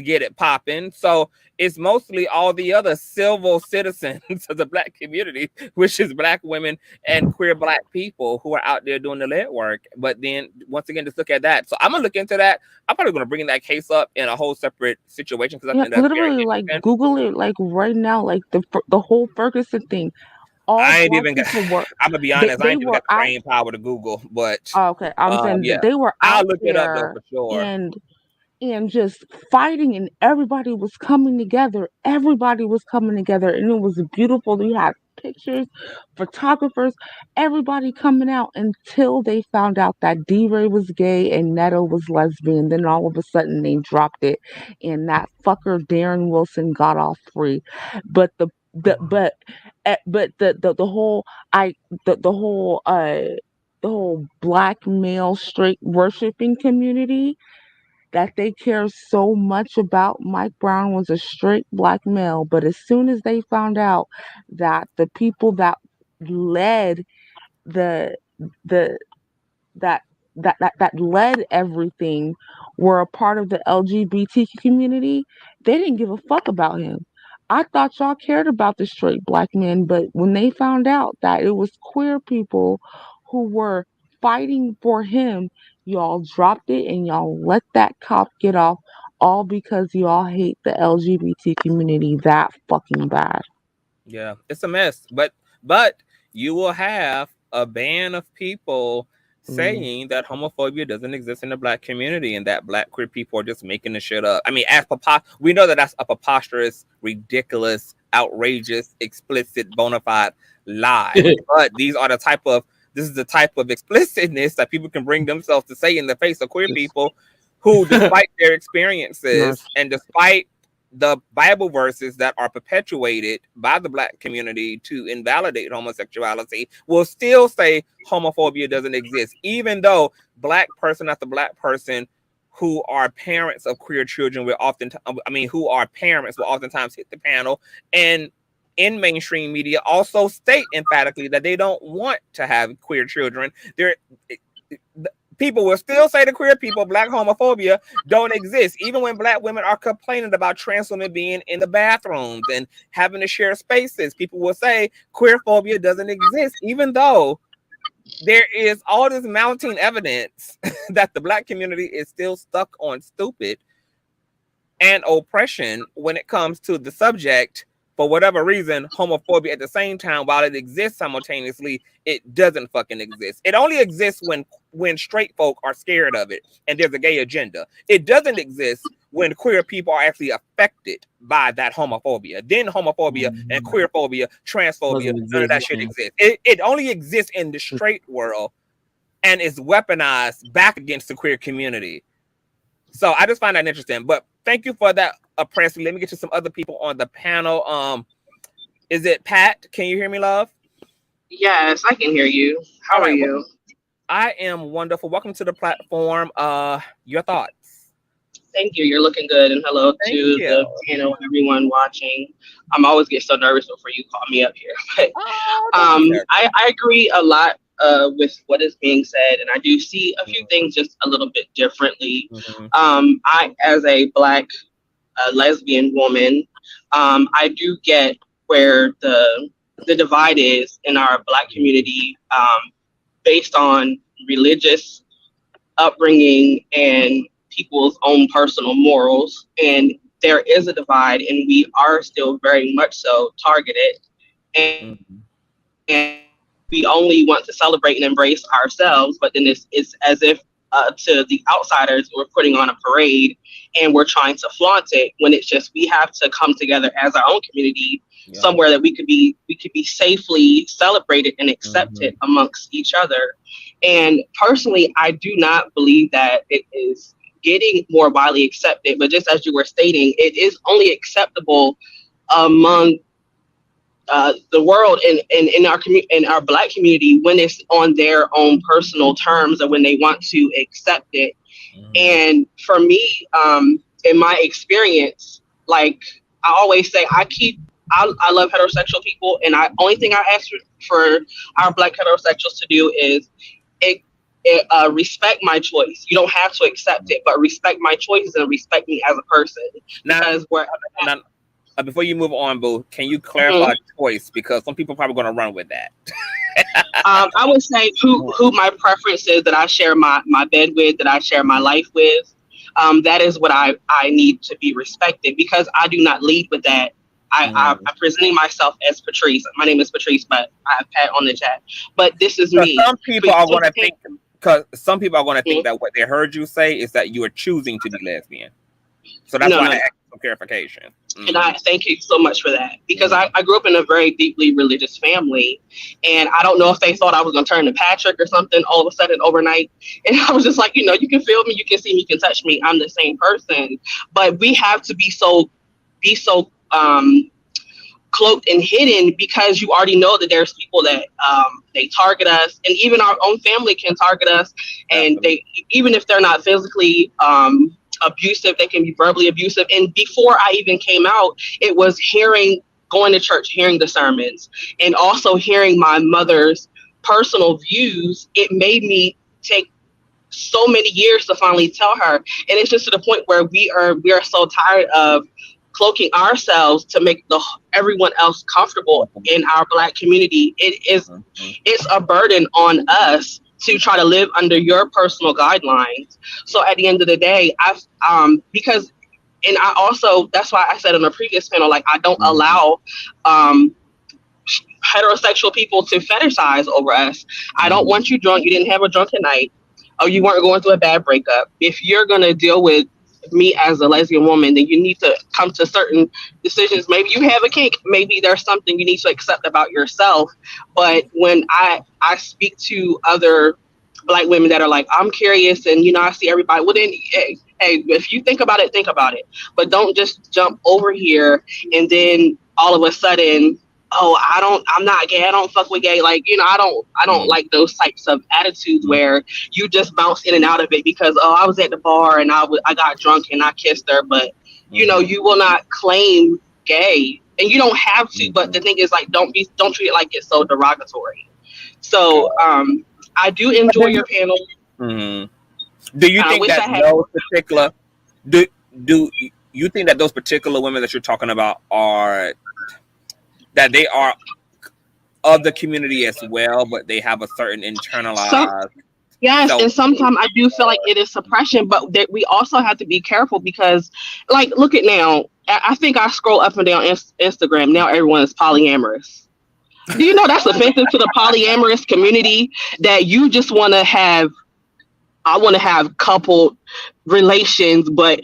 get it popping. So it's mostly all the other civil citizens of the black community, which is black women and queer black people, who are out there doing the lead work. But then once again, just look at that. So I'm gonna look into that. I'm probably gonna bring that case up in a whole separate situation because I think that's literally like Google it like right now, like the whole Ferguson thing. I ain't even got. I'm gonna be honest. I ain't even got the brain power to Google, but okay, I'm saying they were out I'll look there, it up though for sure. and just fighting, and everybody was coming together. Everybody was coming together, and it was beautiful. You had pictures, photographers, everybody coming out until they found out that D-Ray was gay and Neto was lesbian. Then all of a sudden they dropped it, and that fucker Darren Wilson got off free. But the but but the whole the whole black male straight worshiping community, that they care so much about Mike Brown was a straight black male. But as soon as they found out that the people that led the the that led everything were a part of the LGBT community, they didn't give a fuck about him. I thought y'all cared about the straight black men, but when they found out that it was queer people who were fighting for him, y'all dropped it and y'all let that cop get off, all because y'all hate the LGBT community that fucking bad. Yeah, it's a mess. But you will have a band of people saying that homophobia doesn't exist in the black community and that black queer people are just making the shit up. I mean, we know that that's a preposterous, ridiculous, outrageous, explicit, bona fide lie. But this is the type of explicitness that people can bring themselves to say in the face of queer people who, despite their experiences and despite the Bible verses that are perpetuated by the black community to invalidate homosexuality, will still say homophobia doesn't exist, even though black person after black person who are parents of queer children will who are parents will oftentimes hit the panel and in mainstream media also state emphatically that they don't want to have queer children. People will still say to queer people, black homophobia don't exist. Even when black women are complaining about trans women being in the bathrooms and having to share spaces, people will say queer phobia doesn't exist, even though there is all this mounting evidence that the black community is still stuck on stupid and oppression when it comes to the subject. For whatever reason, homophobia at the same time, while it exists simultaneously, it doesn't fucking exist. It only exists when straight folk are scared of it and there's a gay agenda. It doesn't exist when queer people are actually affected by that homophobia. Then homophobia and queer phobia, transphobia, none of that shit exists. It only exists in the straight world and is weaponized back against the queer community. So I just find that interesting. But thank you for that, Presley. Let me get to some other people on the panel. Is it Pat? Can you hear me, love? Yes, I can hear you. How are you? I am wonderful. Welcome to the platform. Your thoughts? Thank you. You're looking good. And hello to the panel, everyone watching. I'm always get so nervous before you call me up here. But I agree a lot with what is being said, and I do see a few things just a little bit differently. I, as a black lesbian woman, I do get where the divide is in our black community based on religious upbringing and people's own personal morals. And there is a divide, and we are still very much so targeted. And we only want to celebrate and embrace ourselves, but then it's as if to the outsiders, we're putting on a parade and we're trying to flaunt it, when it's just we have to come together as our own community, somewhere that we could be safely celebrated and accepted amongst each other. And personally, I do not believe that it is getting more widely accepted, but just as you were stating, it is only acceptable among the world and in our black community when it's on their own personal terms and when they want to accept it. And for me, in my experience, like I always say, I love heterosexual people, and only thing I ask for our black heterosexuals to do is respect my choice. You don't have to accept it, but respect my choices and respect me as a person. Before you move on, Boo, can you clarify choice? Because some people are probably going to run with that. I would say who my preference is, that I share my bed with, that I share my life with. That is what I need to be respected, because I do not lead with that. I'm presenting myself as Patrice. My name is Patrice, but I have Pat on the chat. But this is me. Some people are going to think, because some people are going to think that what they heard you say is that you are choosing to be lesbian. So that's why I asked for clarification. And I thank you so much for that, because I grew up in a very deeply religious family, and I don't know if they thought I was going to turn to Patrick or something all of a sudden overnight. And I was just like, you know, you can feel me, you can see me, you can touch me. I'm the same person. But we have to be so cloaked and hidden, because you already know that there's people that they target us, and even our own family can target us. And they, even if they're not physically abusive, they can be verbally abusive. And before I even came out, it was going to church, hearing the sermons, and also hearing my mother's personal views. It made me take so many years to finally tell her. And it's just to the point where we are so tired of cloaking ourselves to make everyone else comfortable in our Black community. It's a burden on us to try to live under your personal guidelines. So at the end of the day, because I also, that's why I said on a previous panel, like, I don't allow heterosexual people to fetishize over us. I don't want you drunk. You didn't have a drunken night, or you weren't going through a bad breakup. If you're going to deal with me as a lesbian woman, then you need to come to certain decisions. Maybe you have a kink. Maybe there's something you need to accept about yourself. But when I speak to other Black women that are like, I'm curious, and, you know, I see everybody, well then, hey, if you think about it, but don't just jump over here and then all of a sudden, oh, I'm not gay, I don't fuck with gay. Like, you know, I don't like those types of attitudes where you just bounce in and out of it because, oh, I was at the bar and I got drunk and I kissed her, but you know, you will not claim gay, and you don't have to. But the thing is, like, don't treat it like it's so derogatory. So I do enjoy your panel. Do you think that those particular do you think that those particular women that you're talking about are of the community as well, but they have a certain internalized? Yes, and sometimes I do feel like it is suppression, but that we also have to be careful because, like, look at now. I think I scroll up and down Instagram. Now everyone is polyamorous. Do you know that's offensive to the polyamorous community, that you just want to have? I want to have coupled relations, but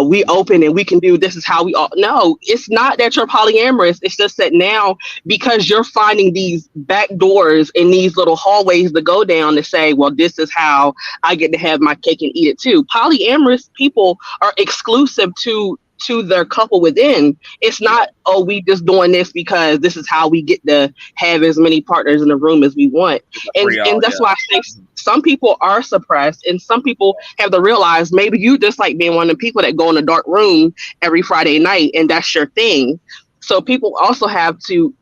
we open and we can do, this is how we all. No, it's not that you're polyamorous. It's just that now, because you're finding these back doors in these little hallways to go down to say, well, this is how I get to have my cake and eat it too. Polyamorous people are exclusive to their couple within. It's not, oh, we just doing this because this is how we get to have as many partners in the room as we want. And that's why I say some people are suppressed, and some people have to realize maybe you just like being one of the people that go in a dark room every Friday night and that's your thing. So people also have to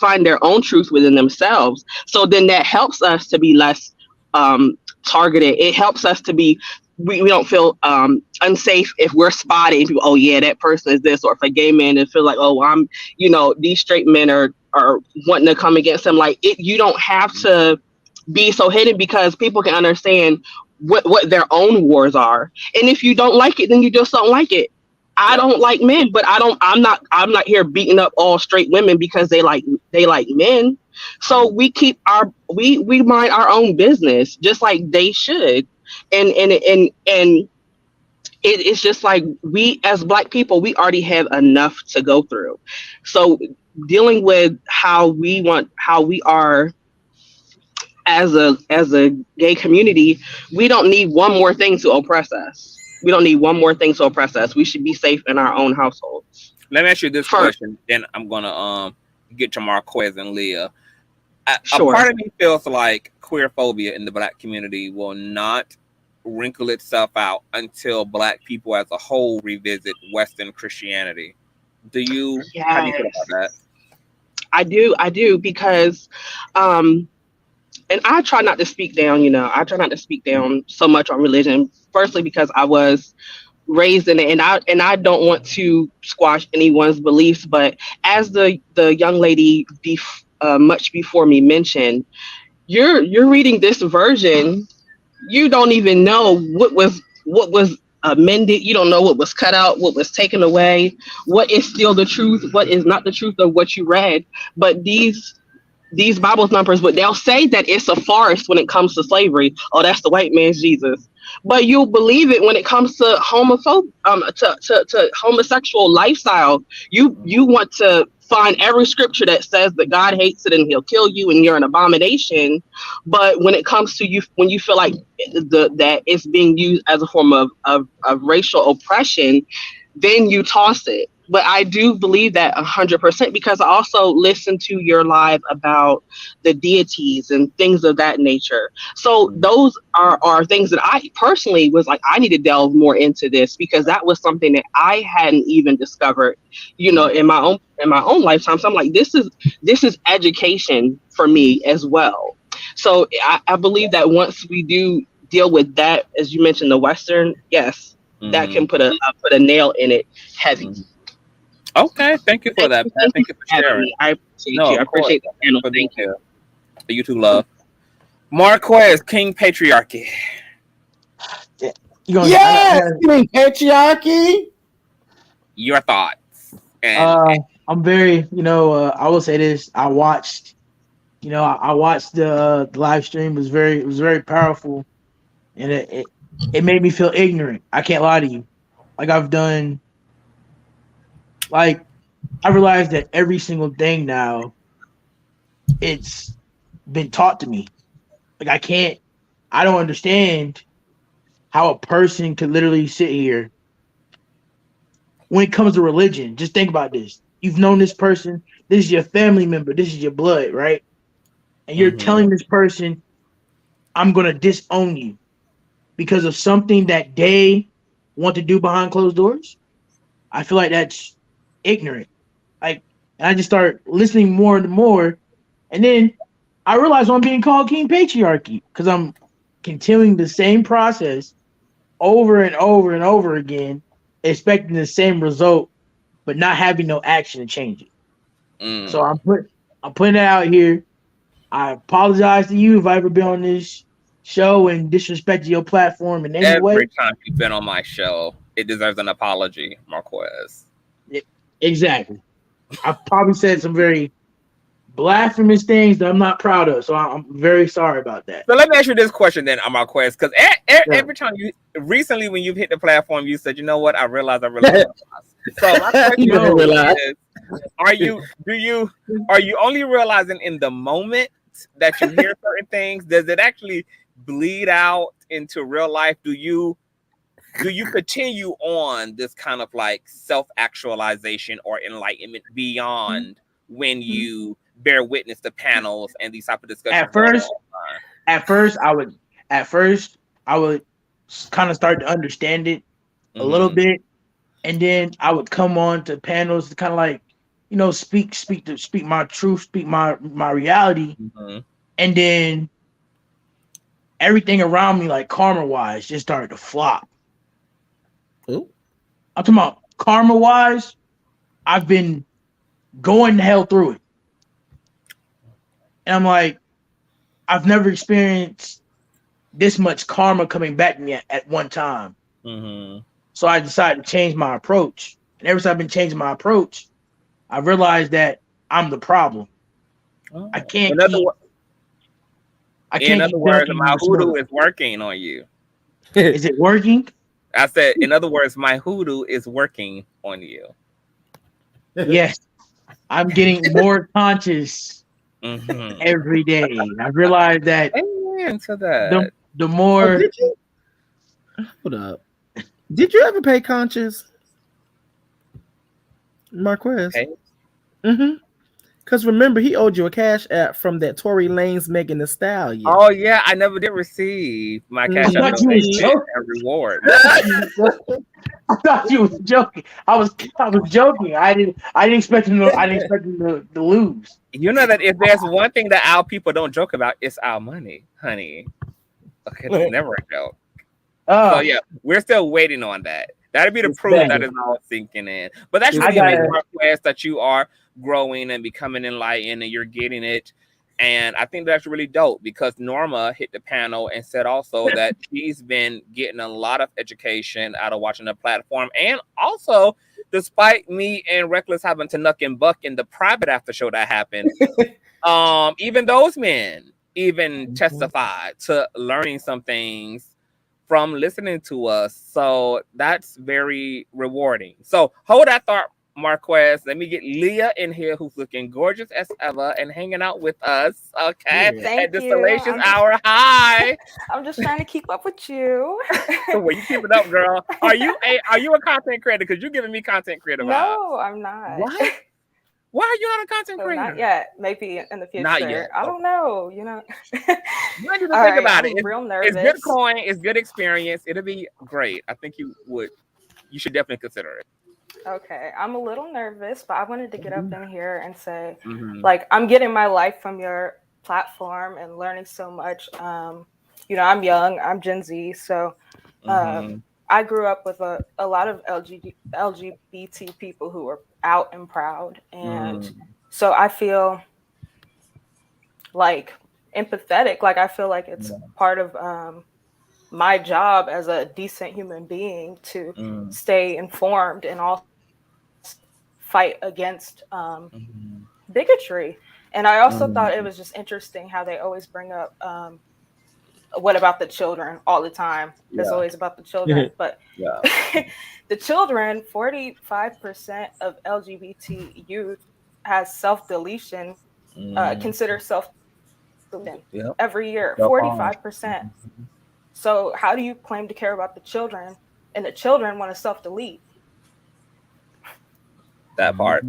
find their own truth within themselves. So then that helps us to be less targeted. It helps us to be, we don't feel unsafe if we're spotted. People, oh yeah, that person is this. Or if a gay man and feel like, oh, I'm, you know, these straight men are wanting to come against them. Like, you don't have to be so hidden, because people can understand what their own wars are. And if you don't like it, then you just don't like it. I don't like men, but I'm not here beating up all straight women because they like men. So we we mind our own business just like they should. And it's just like, we as Black people, we already have enough to go through. So dealing with how we are as a gay community, we don't need one more thing to oppress us. We don't need one more thing to oppress us. We should be safe in our own households. Let me ask you this question, then I'm gonna get to Marquez and Leah. Sure. A part of me feels like queerphobia in the Black community will not wrinkle itself out until Black people as a whole revisit Western Christianity. How do you feel about that? I do, because and I try not to speak down, I try not to speak down so much on religion. Firstly, because I was raised in it, and I don't want to squash anyone's beliefs. But as the young lady much before me mentioned, you're reading this version, you don't even know what was amended. You don't know what was cut out, what was taken away, what is still the truth, what is not the truth of what you read. But these these Bible thumpers, but they'll say that it's a farce when it comes to slavery. Oh, that's the white man's Jesus. But you'll believe it when it comes to to homosexual lifestyle. You want to find every scripture that says that God hates it and he'll kill you and you're an abomination. But when it comes to you, when you feel like that it's being used as a form of racial oppression, then you toss it. But I do believe that 100% because I also listen to your live about the deities and things of that nature. So those are things that I personally was like, I need to delve more into this because that was something that I hadn't even discovered, you know, in my own lifetime. So I'm like, this is education for me as well. So I believe that once we do deal with that, as you mentioned, the Western, yes, that can put a nail in it heavy. Okay, thank you for that. Thank you for sharing. I appreciate you. I appreciate the panel. Thank you. You too, love. Marquez, King Patriarchy. Yes, King Patriarchy. Your thoughts? I'm very, I will say this. I watched the live stream. It was very powerful, and it made me feel ignorant. I can't lie to you. I realized that every single thing now, it's been taught to me. I don't understand how a person could literally sit here. When it comes to religion, just think about this. You've known this person. This is your family member. This is your blood, right? And you're telling this person, I'm going to disown you because of something that they want to do behind closed doors. I feel like that's ignorant. And I just start listening more and more. And then I realize I'm being called King Patriarchy because I'm continuing the same process over and over and over again, expecting the same result, but not having no action to change it. So I'm putting it out here. I apologize to you if I ever been on this show and disrespected your platform in any way. Every time you've been on my show, it deserves an apology, Marquez. Exactly. I've probably said some very blasphemous things that I'm not proud of, so I'm very sorry about that. So let me ask you this question then, Marquez, because every time recently when you've hit the platform, you said, you know what, I realized. So my question is, are you only realizing in the moment that you hear certain things? Does it actually bleed out into real life? Do you continue on this kind of like self-actualization or enlightenment beyond when you bear witness to panels and these type of discussions? At first I would kind of start to understand it a little bit, and then I would come on to panels to kind of like, speak my truth, speak my reality, and then everything around me, like karma wise, just started to flop. I'm talking about karma wise. I've been going to hell through it. And I'm like, I've never experienced this much karma coming back to me at one time. So I decided to change my approach. And ever since I've been changing my approach, I realized that I'm the problem. I can't In other words, my hoodoo is working on you. Is it working? I said, in other words, my hoodoo is working on you. Yes. I'm getting more conscious every day. I realized that. Amen to that. The more. Hold up. Did you ever pay Conscious, Marquez? Okay. Because remember, he owed you a cash app from that Tory Lanez Megan Thee Stallion. Oh yeah, I never did receive my cash app reward. I thought you was joking. I was joking. I didn't expect him to lose. You know that if there's one thing that our people don't joke about, it's our money, honey. Okay, it's never a joke. So yeah, we're still waiting on that. That'll be the proof that is all sinking in. But that's really Marquez, that you are growing and becoming enlightened and you're getting it. And I think that's really dope because Norma hit the panel and said also that she's been getting a lot of education out of watching the platform. And also, despite me and Reckless having to nuck and buck in the private after show that happened, even those men even testified to learning some things from listening to us. So that's very rewarding. So hold that thought, Marquez. Let me get Leah in here, who's looking gorgeous as ever and hanging out with us. Okay. Thank At the you. Salacious Hour. Hi. I'm just trying to keep up with you. Well, you keep it up, girl. Are you a content creator? Because you're giving me content creator vibes. No, I'm not. What? Why are you not a content creator? Not yet. Maybe in the future. Not yet. I don't know. You know. You need to think about it. I'm real nervous. It's good coin. It's good experience. It'll be great. I think you should definitely consider it. Okay, I'm a little nervous, but I wanted to get up in here and say, like, I'm getting my life from your platform and learning so much. You know, I'm young. I'm Gen Z, so I grew up with a lot of LGBT people who were out and proud, and so I feel like empathetic. Like I feel like it's part of my job as a decent human being to stay informed and also fight against bigotry. And I also thought it was just interesting how they always bring up what about the children all the time. It's always about the children, but the children, 45% of LGBT youth has self-deletion, consider self-deletion every year, 45%. So how do you claim to care about the children and the children want to self-delete? That part.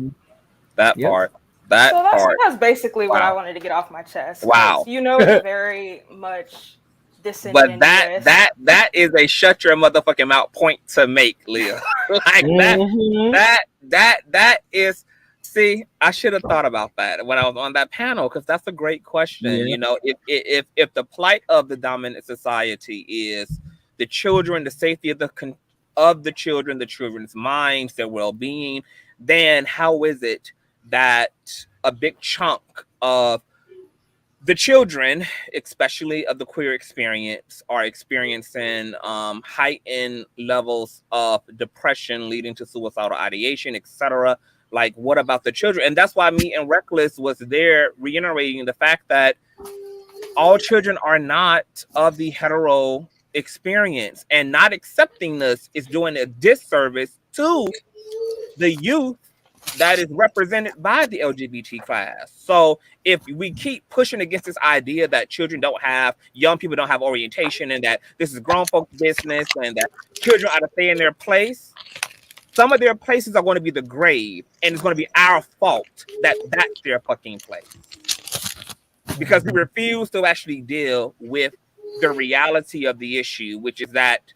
That part. That's basically what I wanted to get off my chest. Wow. You know, it's very much disingenuous. But that is a shut your motherfucking mouth point to make, Leah. Like that is. See, I should have thought about that when I was on that panel, because that's a great question. You know, if the plight of the dominant society is the children, the safety of the children, the children's minds, their well-being, then how is it that a big chunk of the children, especially of the queer experience, are experiencing heightened levels of depression leading to suicidal ideation, etc.? Like, what about the children? And that's why me and Reckless was there reiterating the fact that all children are not of the hetero experience, and not accepting this is doing a disservice to the youth that is represented by the LGBT class. So if we keep pushing against this idea that young people don't have orientation, and that this is grown folks' business, and that children ought to stay in their place, some of their places are going to be the grave, and it's going to be our fault that that's their fucking place. Because we refuse to actually deal with the reality of the issue, which is that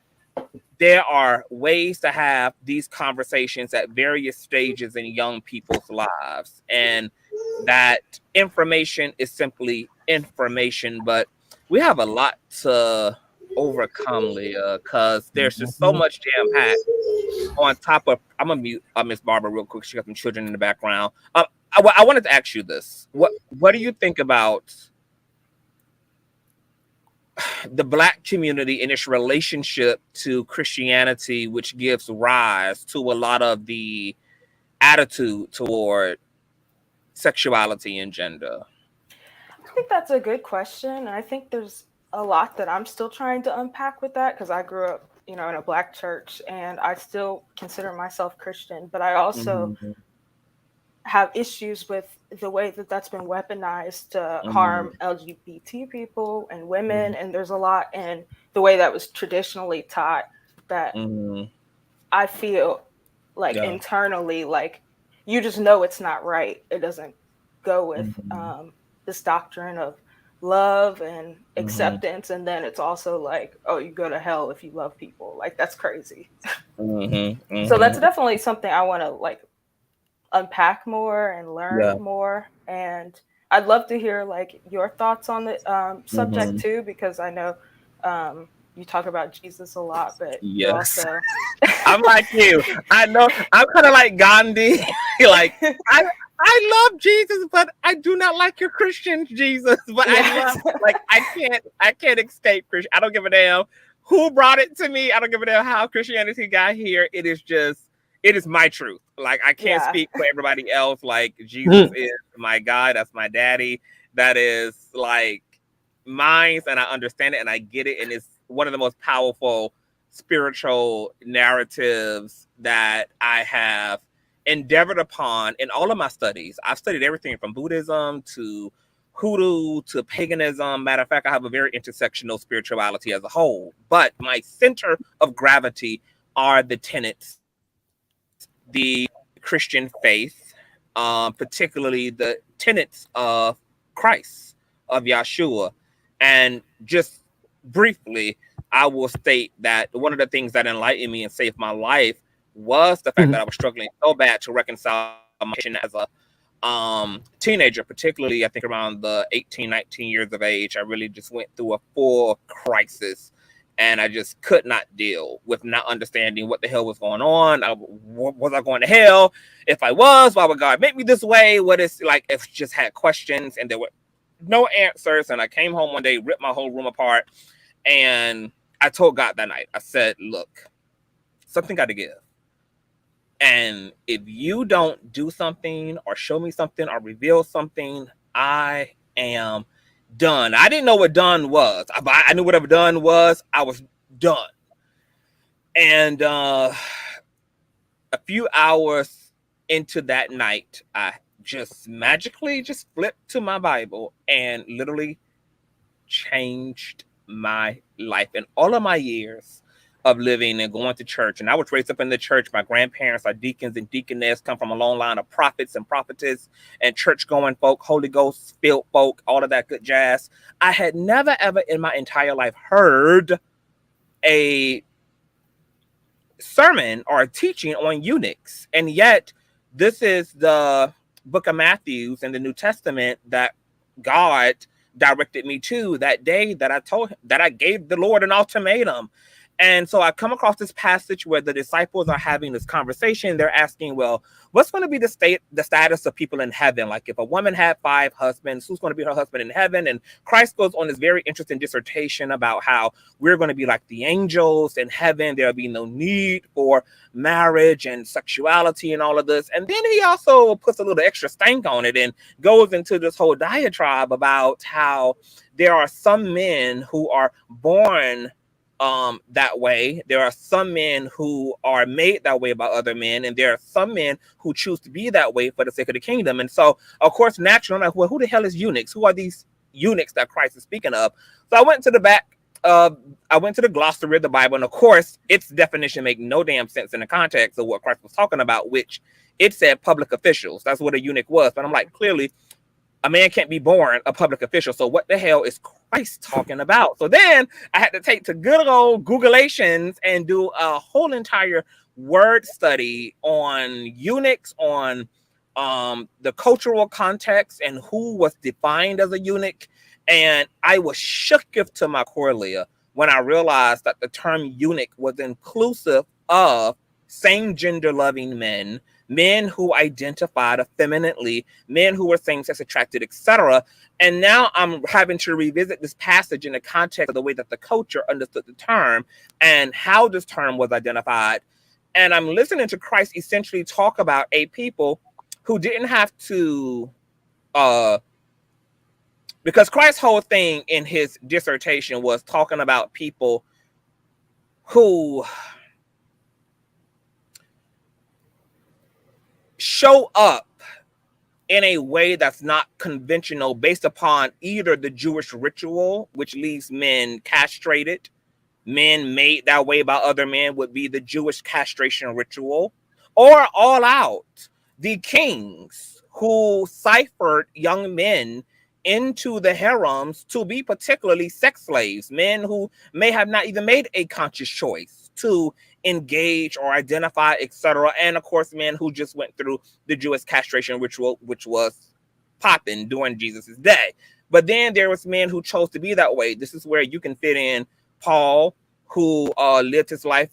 there are ways to have these conversations at various stages in young people's lives, and that information is simply information. But we have a lot to overcome, Leah, because there's just so much jam packed. On top of, I'm gonna mute Miss Barbara real quick. She got some children in the background. I wanted to ask you this: what do you think about the Black community and its relationship to Christianity, which gives rise to a lot of the attitude toward sexuality and gender? I think that's a good question. And I think there's a lot that I'm still trying to unpack with that, because I grew up, you know, in a Black church, and I still consider myself Christian, but I also have issues with the way that that's been weaponized to harm LGBT people and women. And there's a lot in the way that was traditionally taught that I feel like internally, like, you just know it's not right. It doesn't go with this doctrine of love and acceptance. And then it's also like, oh, you go to hell if you love people. Like, that's crazy. So that's definitely something I want to like unpack more and learn more. And I'd love to hear like your thoughts on the subject too, because I know you talk about Jesus a lot, but you also I'm like you. I know I'm kind of like Gandhi. Like I love Jesus, but I do not like your Christian Jesus. But I love, like, I can't escape Christian. I don't give a damn who brought it to me. I don't give a damn how Christianity got here. It it is my truth. Like, I can't Yeah. speak for everybody else. Like, Jesus is my God. That's my daddy. That is like mine, and I understand it and I get it. And it's one of the most powerful spiritual narratives that I have endeavored upon in all of my studies. I've studied everything from Buddhism to hoodoo to paganism. Matter of fact, I have a very intersectional spirituality as a whole. But my center of gravity are the tenets, the Christian faith, particularly the tenets of Christ, of Yahshua. And just briefly, I will state that one of the things that enlightened me and saved my life was the fact that I was struggling so bad to reconcile my mission as a teenager, particularly I think around the 18, 19 years of age. I really just went through a full crisis, and I just could not deal with not understanding what the hell was going on. Was I going to hell? If I was, why would God make me this way? What is, like, if just had questions and there were no answers. And I came home one day, ripped my whole room apart, and I told God that night, I said, look, something got to give. And if you don't do something or show me something or reveal something, I am done. I didn't know what done was. I knew whatever done was, I was done. And a few hours into that night, I just magically just flipped to my Bible and literally changed my life. In all of my years of living and going to church, and I was raised up in the church. My grandparents are deacons and deaconess, come from a long line of prophets and prophetess and church-going folk, Holy Ghost-filled folk, all of that good jazz. I had never, ever in my entire life heard a sermon or a teaching on eunuchs. And yet, this is the book of Matthew in the New Testament that God directed me to that day that I gave the Lord an ultimatum. And so I come across this passage where the disciples are having this conversation. They're asking, well, what's going to be the status of people in heaven? Like, if a woman had 5 husbands, who's going to be her husband in heaven? And Christ goes on this very interesting dissertation about how we're going to be like the angels in heaven. There'll be no need for marriage and sexuality and all of this. And then he also puts a little extra stank on it and goes into this whole diatribe about how there are some men who are born that way. There are some men who are made that way by other men, and there are some men who choose to be that way for the sake of the kingdom. And so, of course, naturally, I'm like, well, who the hell is eunuchs? Who are these eunuchs that Christ is speaking of? So I went to the back I went to the glossary of the Bible, and of course, its definition made no damn sense in the context of what Christ was talking about, which it said public officials. That's what a eunuch was. But I'm like, clearly, a man can't be born a public official. So what the hell is Christ talking about? So then I had to take to good old Googleations and do a whole entire word study on eunuchs, on the cultural context and who was defined as a eunuch. And I was shooketh to my core, Leah, when I realized that the term eunuch was inclusive of same gender loving men, men who identified effeminately, men who were same-sex attracted, etc. And now I'm having to revisit this passage in the context of the way that the culture understood the term and how this term was identified. And I'm listening to Christ essentially talk about a people who didn't have to, because Christ's whole thing in his dissertation was talking about people who show up in a way that's not conventional based upon either the Jewish ritual, which leaves men castrated, men made that way by other men would be the Jewish castration ritual, or all out, the kings who ciphered young men into the harems to be particularly sex slaves, men who may have not even made a conscious choice to engage or identify, etc. And of course, men who just went through the Jewish castration ritual, which was popping during Jesus's day. But then there was men who chose to be that way. This is where you can fit in Paul, who lived his life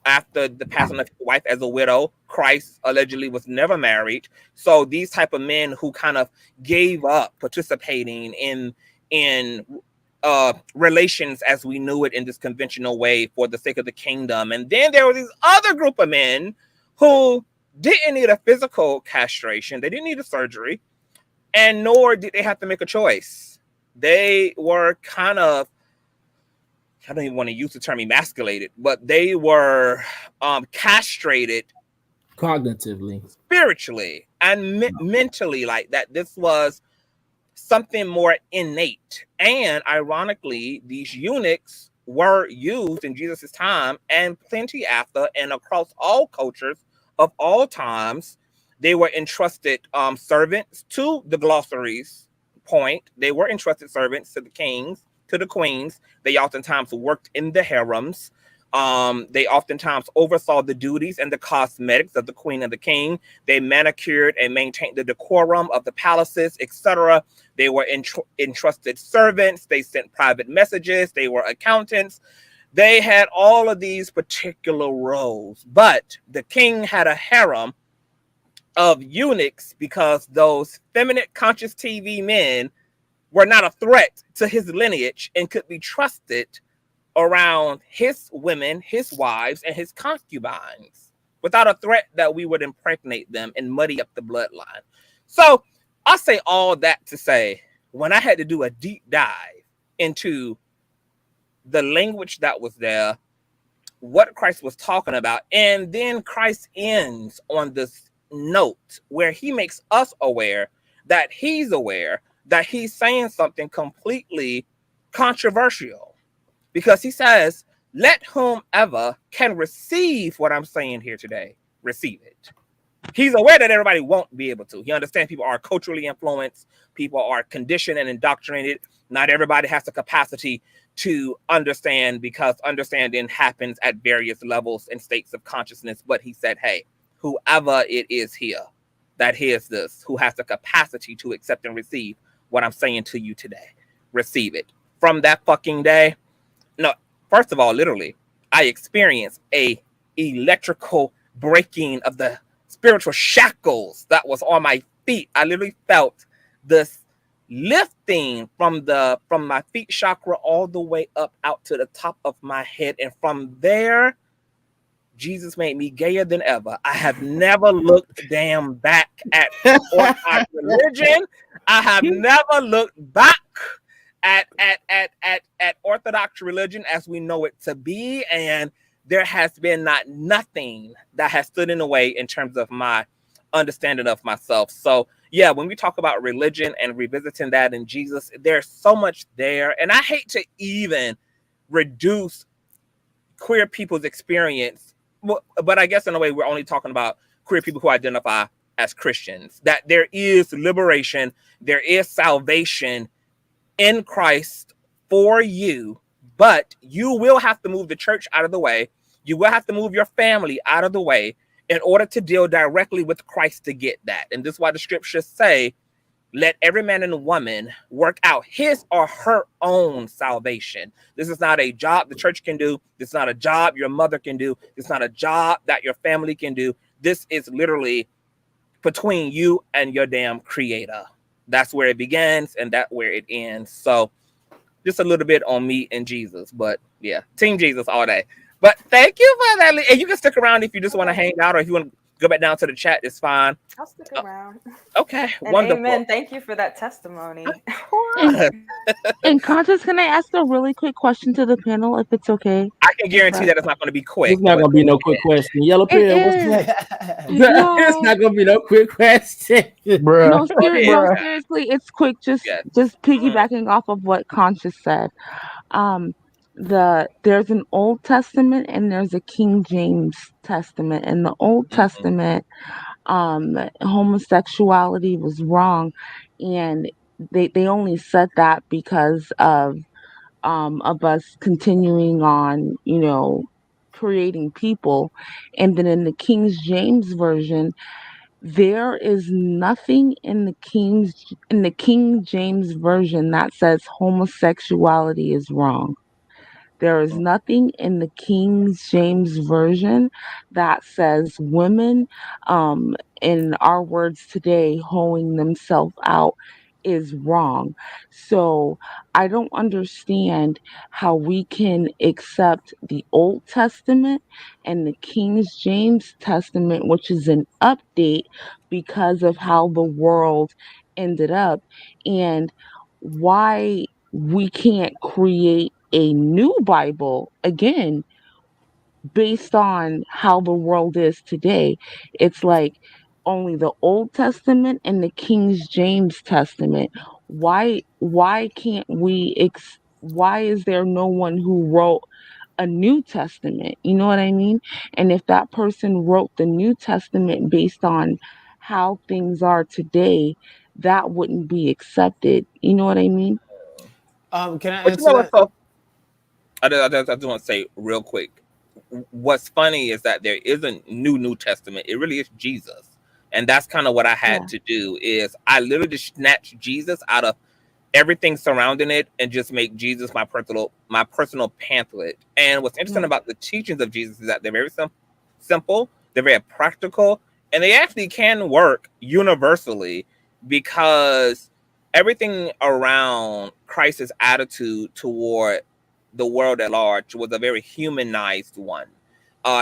after the passing of his wife as a widow. Christ allegedly was never married. So these type of men who kind of gave up participating in relations as we knew it in this conventional way for the sake of the kingdom. And then there was this other group of men who didn't need a physical castration. They didn't need a surgery, and nor did they have to make a choice. They were kind of, I don't even want to use the term emasculated, but they were castrated cognitively, spiritually, and mentally, like that. This was something more innate. And ironically, these eunuchs were used in Jesus' time and plenty after, and across all cultures of all times. They were entrusted servants to the glossaries point. They were entrusted servants to the kings, to the queens. They oftentimes worked in the harems. They oftentimes oversaw the duties and the cosmetics of the queen and the king. They manicured and maintained the decorum of the palaces, etc. They were entrusted servants. They sent private messages. They were accountants. They had all of these particular roles. But the king had a harem of eunuchs because those feminine Consciouztv men were not a threat to his lineage and could be trusted around his women, his wives, and his concubines without a threat that we would impregnate them and muddy up the bloodline. So I say all that to say, when I had to do a deep dive into the language that was there, what Christ was talking about, and then Christ ends on this note where he makes us aware that he's saying something completely controversial, because he says, let whomever can receive what I'm saying here today, receive it. He's aware that everybody won't be able to. He understands people are culturally influenced, people are conditioned and indoctrinated. Not everybody has the capacity to understand, because understanding happens at various levels and states of consciousness. But he said, hey, whoever it is here that hears this, who has the capacity to accept and receive what I'm saying to you today, receive it. From that fucking day, no, first of all, literally, I experienced a electrical breaking of the spiritual shackles that was on my feet. I literally felt this lifting from my feet chakra all the way up out to the top of my head. And from there, Jesus made me gayer than ever. I have never looked damn back at Orthodox religion. I have never looked back at Orthodox religion as we know it to be. And there has been nothing that has stood in the way in terms of my understanding of myself. So yeah, when we talk about religion and revisiting that in Jesus, there's so much there. And I hate to even reduce queer people's experience, but I guess in a way we're only talking about queer people who identify as Christians, that there is liberation, there is salvation in Christ for you, but you will have to move the church out of the way. You will have to move your family out of the way in order to deal directly with Christ to get that. And this is why the scriptures say, let every man and woman work out his or her own salvation. This is not a job the church can do. This is not a job your mother can do. It's not a job that your family can do. This is literally between you and your damn creator. That's where it begins and that's where it ends. So just a little bit on me and Jesus, but yeah, Team Jesus all day. But thank you for that. And you can stick around if you just want to hang out, or if you want to go back down to the chat, it's fine. I'll stick around. Okay, and wonderful. Amen. Thank you for that testimony. And Conscious, can I ask a really quick question to the panel, if it's okay? I can guarantee that it's not going to be quick. It's not going to be no quick question. Yellow Pill, it's not going to be no quick question, bro. No, seriously, it's quick. Just piggybacking off of what Conscious said. There's an Old Testament and there's a King James Testament. In the Old Testament, homosexuality was wrong, and they only said that because of us continuing on, creating people. And then in the King James version, there is nothing in the King James version that says homosexuality is wrong. There is nothing in the King James version that says women, in our words today, hoeing themselves out is wrong. So I don't understand how we can accept the Old Testament and the King James Testament, which is an update because of how the world ended up, and why we can't create a new Bible again based on how the world is today. It's like only the Old Testament and the King James Testament. Why can't we why is there no one who wrote a New Testament? You know what I mean? And if that person wrote the New Testament based on how things are today, that wouldn't be accepted. You know what I mean? Can I But you answer know what's that? so I just want to say real quick. What's funny is that there isn't New Testament. It really is Jesus, and that's kind of what I had to do. Is I literally just snatched Jesus out of everything surrounding it and just make Jesus my personal pamphlet. And what's interesting about the teachings of Jesus is that they're very simple, they're very practical, and they actually can work universally because everything around Christ's attitude toward the world at large was a very humanized one.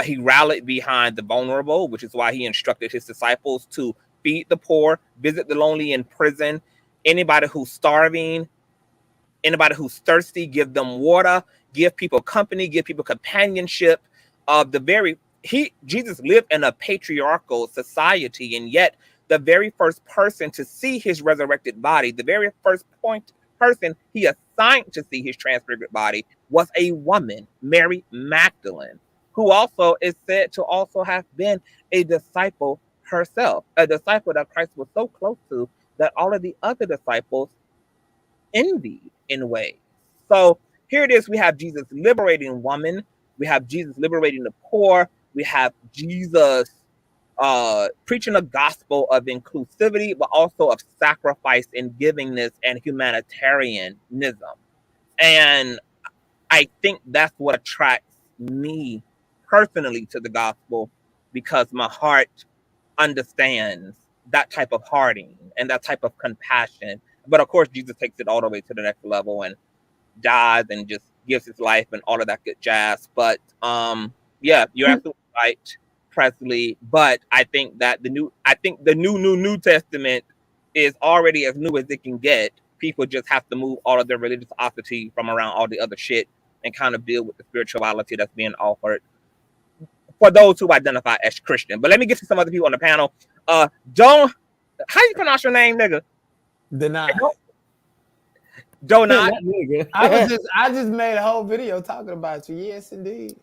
He rallied behind the vulnerable, which is why he instructed his disciples to feed the poor, visit the lonely in prison, anybody who's starving, anybody who's thirsty, give them water, give people company, give people companionship. Jesus lived in a patriarchal society, and yet the very first person to see his resurrected body, the very first person he assigned to see his transfigured body was a woman, Mary Magdalene, who also is said to also have been a disciple herself, a disciple that Christ was so close to that all of the other disciples envied in ways. So here it is. We have Jesus liberating woman. We have Jesus liberating the poor. We have Jesus preaching a gospel of inclusivity, but also of sacrifice and givingness and humanitarianism. And I think that's what attracts me personally to the gospel, because my heart understands that type of hearting and that type of compassion. But of course, Jesus takes it all the way to the next level and dies and just gives his life and all of that good jazz. But yeah, you're absolutely right, Presley. But I think that the New Testament is already as new as it can get. People just have to move all of their religiosity from around all the other shit and kind of deal with the spirituality that's being offered for those who identify as Christian. But let me get to some other people on the panel. Don't, how you pronounce your name, nigga? Deny. Donut. I just made a whole video talking about you. Yes, indeed.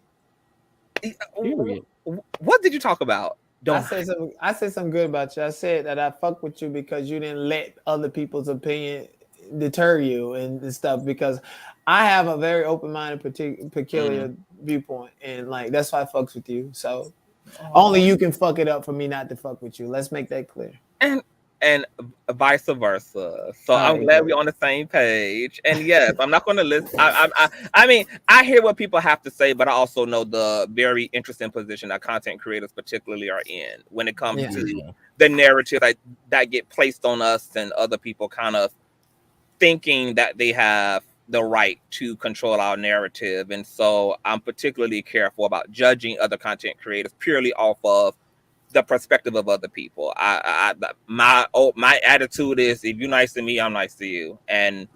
What did you talk about? I said something good about you. I said that I fuck with you because you didn't let other people's opinion deter you and stuff, because I have a very open-minded, peculiar viewpoint, and like that's why I fucks with you. So only you can fuck it up for me not to fuck with you. Let's make that clear. And vice versa. So I'm glad we're on the same page. And yes, I'm not going to listen. I mean, I hear what people have to say, but I also know the very interesting position that content creators particularly are in when it comes to the narrative that get placed on us and other people kind of thinking that they have the right to control our narrative. And so I'm particularly careful about judging other content creators purely off of the perspective of other people. My attitude is, if you're nice to me, I'm nice to you, and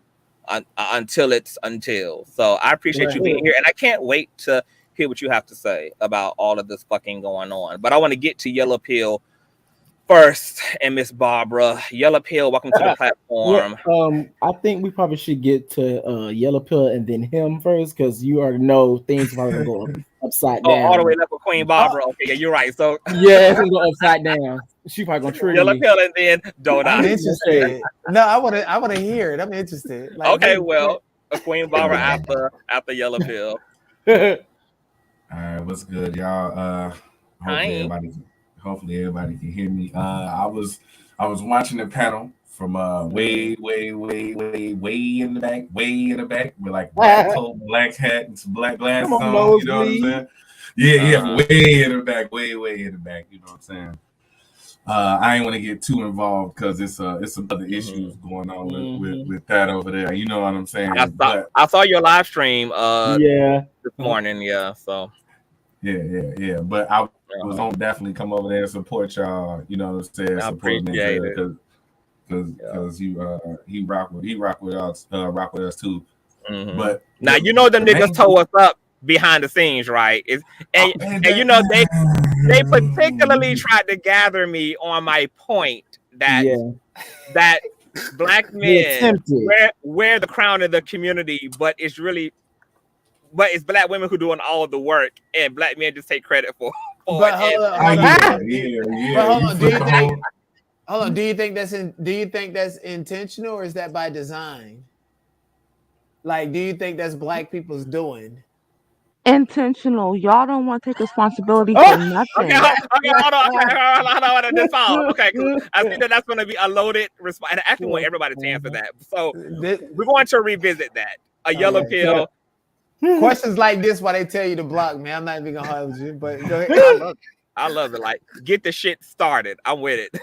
until. So I appreciate you being here, and I can't wait to hear what you have to say about all of this fucking going on. But I want to get to Yellow Pill first, and Miss Barbara. Yellow Pill, welcome to the platform. I think we probably should get to Yellow Pill and then him first, because you already know things are gonna go upside down. All the way left with Queen Barbara. Okay, yeah, you're right. So yeah, it's gonna go upside down. She probably gonna trigger Yellow me. Pill and then Donut. I'm interested. No, I want to hear it. I'm interested. Like, okay, well, Queen Barbara after Yellow Pill. All right, what's good, y'all? Hopefully everybody can hear me. I was watching the panel from way in the back with like black coat, black hat, and some black glasses on. You know what I'm saying? Yeah, way in the back, way in the back. You know what I'm saying? I ain't want to get too involved because it's some other issues going on with that over there. You know what I'm saying? I saw your live stream yeah this morning. Yeah, so yeah. But I was gonna definitely come over there and support y'all. You know what I'm saying? I Support appreciate it because he rock with us too. But now you know them niggas told us up behind the scenes, right? And you know they particularly tried to gather me on my point that black men wear the crown of the community, but it's black women who doing all of the work, and black men just take credit for but it. Hold on. Do you think that's intentional, or is that by design? Like, do you think that's black people's doing? Intentional. Y'all don't want to take responsibility for nothing. Okay, hold on. This all. Okay, cool. I think that's going to be a loaded response, and I actually want everybody to answer that. So we're going to revisit that. A yellow pill. Questions like this, why they tell you to block me. I'm not even gonna hold you, but go ahead. I love it. Like, get the shit started. I'm with it.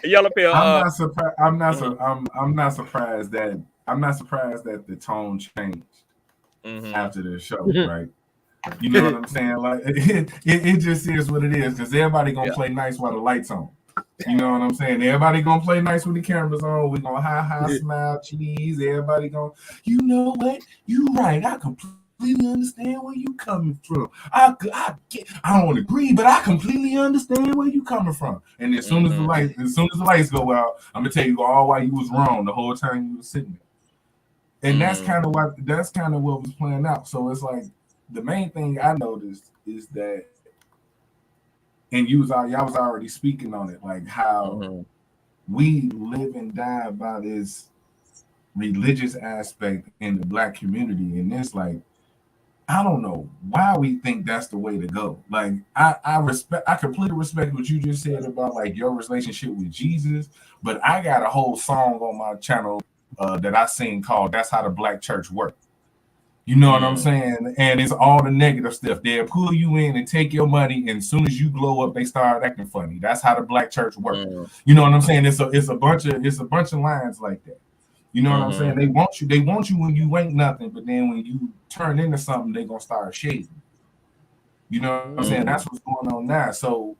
Yellow pill. I'm not surprised that the tone changed after the show, right? You know what I'm saying? Like it just is what it is, because everybody gonna play nice while the lights on. You know what I'm saying? Everybody gonna play nice with the cameras on. We gonna hi smile, cheese. Everybody gonna, you know what? You right. I completely understand where you coming from. I don't agree, but I completely understand where you coming from. And as soon as the lights go out, I'm gonna tell you all why you was wrong the whole time you was sitting there. And that's kind of what was playing out. So it's like the main thing I noticed is that, and y'all was already speaking on it, like how we live and die by this religious aspect in the black community, and it's like, I don't know why we think that's the way to go. Like I completely respect what you just said about like your relationship with Jesus, but I got a whole song on my channel that I sing called "That's How the Black Church Works." You know what I'm saying? And it's all the negative stuff. They'll pull you in and take your money, and as soon as you blow up, they start acting funny. That's how the black church works. You know what I'm saying? It's a bunch of lines like that. You know what I'm saying? They want you when you ain't nothing, but then when you turn into something, they gonna start shading. You know what I'm saying? That's what's going on now. So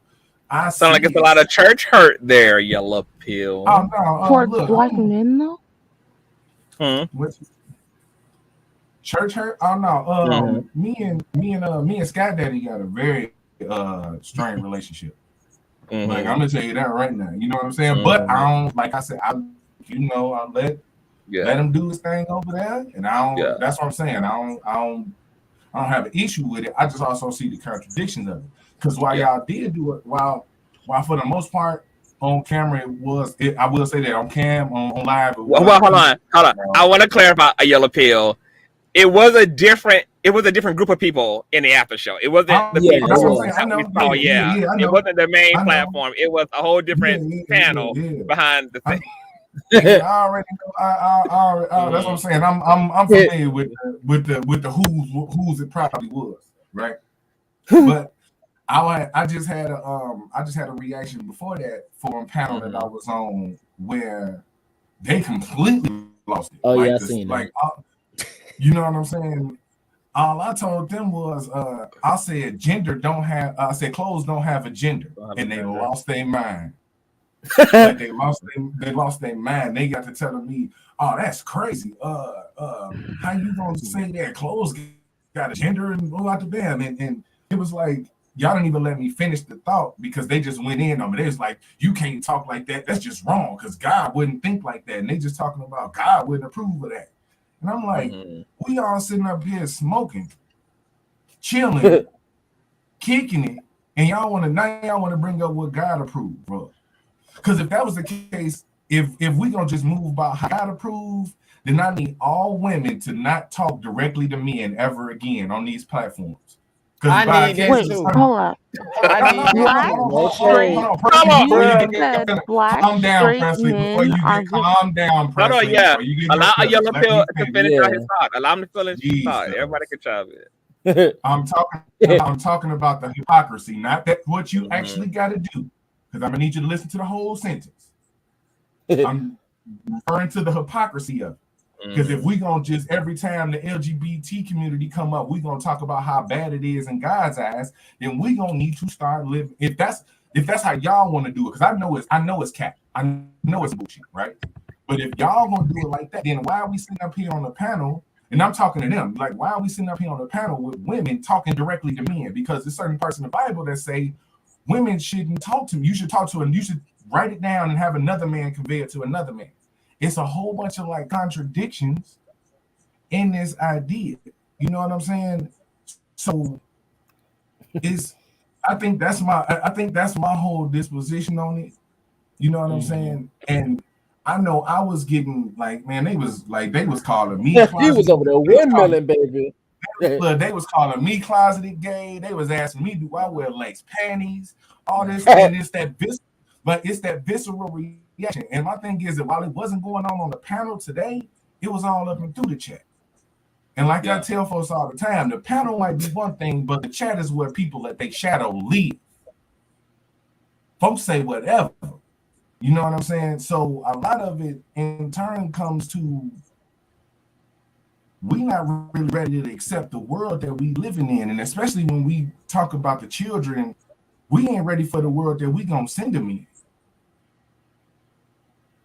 I sound like it's a lot of church hurt there, yellow pill. Oh no, for black men though. Church hurt? Oh no. Me and Scott Daddy got a very strained relationship. Like, I'm gonna tell you that right now. You know what I'm saying? But I don't, like I said, I let him do his thing over there, and I don't. That's what I'm saying. I don't have an issue with it. I just also see the contradiction of it. Because while y'all did do it, while for the most part on camera I will say that on live. Well, hold on. I want to clarify a yellow pill. It was a different group of people in the after show. It wasn't the people we saw. It wasn't the main platform. It was a whole different panel behind the thing. I already know. That's what I'm saying. I'm familiar with the who's it probably was, right? But I just had a reaction before that for a panel that I was on where they completely lost it. Oh yeah, I seen that. You know what I'm saying? All I told them was, I said clothes don't have a gender, and they lost their mind. Like they lost their mind. They got to telling me, "Oh, that's crazy. How you gonna say that clothes got a gender and go out the damn?" And it was like, y'all didn't even let me finish the thought because they just went in on it. It was like, you can't talk like that. That's just wrong because God wouldn't think like that. And they just talking about God wouldn't approve of that. And I'm like, we all sitting up here smoking, chilling, kicking it, and y'all want to bring up what God approved, bro. Because if that was the case, if we gonna just move by how God approved, then I need all women to not talk directly to men ever again on these platforms. I need wait, hold up. Calm down, Presley, before you get calm down, Presley. Allow a yellow pill to finish out his thought. Allow him to finish his thought. Everybody can chime in. I'm talking about the hypocrisy, not that what you actually got to do. because I'm gonna need you to listen to the whole sentence. I'm referring to the hypocrisy of it. Because if we gonna just every time the LGBT community come up, we gonna talk about how bad it is in God's eyes, then we gonna need to start living. If that's how y'all want to do it, because I know it's cap, I know it's bullshit, right? But if y'all gonna do it like that, then why are we sitting up here on the panel? And I'm talking to them, like, why are we sitting up here on the panel with women talking directly to men? Because there's certain parts in the Bible that say women shouldn't talk to me. You should talk to them. You should write it down and have another man convey it to another man. It's a whole bunch of like contradictions in this idea. You know what I'm saying? So I think that's my whole disposition on it. You know what I'm saying? And I know I was getting like, man, they was calling me he was over there windmilling, baby. Look, they was calling me closeted gay. They was asking me, do I wear lace panties? All this, and it's that visceral reaction. And my thing is that while it wasn't going on the panel today, it was all up and through the chat. And like I tell folks all the time, the panel might be one thing, but the chat is where people let their shadow live. Folks say whatever. You know what I'm saying? So a lot of it in turn comes to we not really ready to accept the world that we living in. And especially when we talk about the children, we ain't ready for the world that we gonna send them in.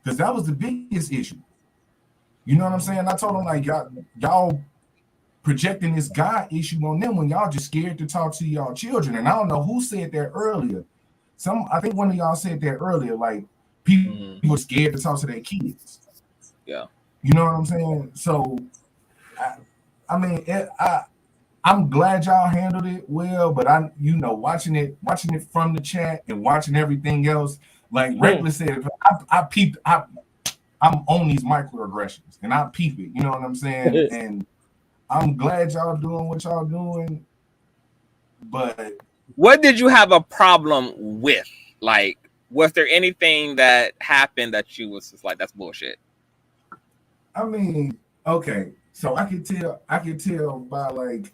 Because that was the biggest issue. You know what I'm saying? I told them, like, y'all projecting this God issue on them when y'all just scared to talk to y'all children. And I don't know who said that earlier. I think one of y'all said that earlier, like people were scared to talk to their kids. Yeah. You know what I'm saying? So I mean, I'm glad y'all handled it well, but watching it from the chat and watching everything else, like Reckless said, I'm on these microaggressions and I peep it. You know what I'm saying? And I'm glad y'all doing what y'all doing. But what did you have a problem with? Like, was there anything that happened that you was just like, that's bullshit? I mean, okay, so I could tell by like,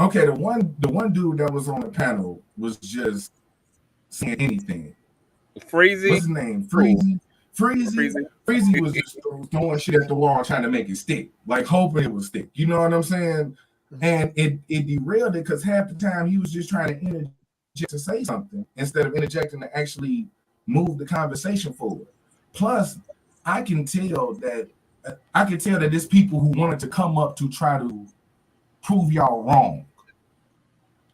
okay, the one dude that was on the panel was just saying anything. Freezy? What's his name? Freezy. Freezy was just throwing shit at the wall trying to make it stick, like hoping it would stick. You know what I'm saying? And it derailed it because half the time he was just trying to interject to say something instead of interjecting to actually move the conversation forward. Plus, I can tell that there's people who wanted to come up to try to prove y'all wrong.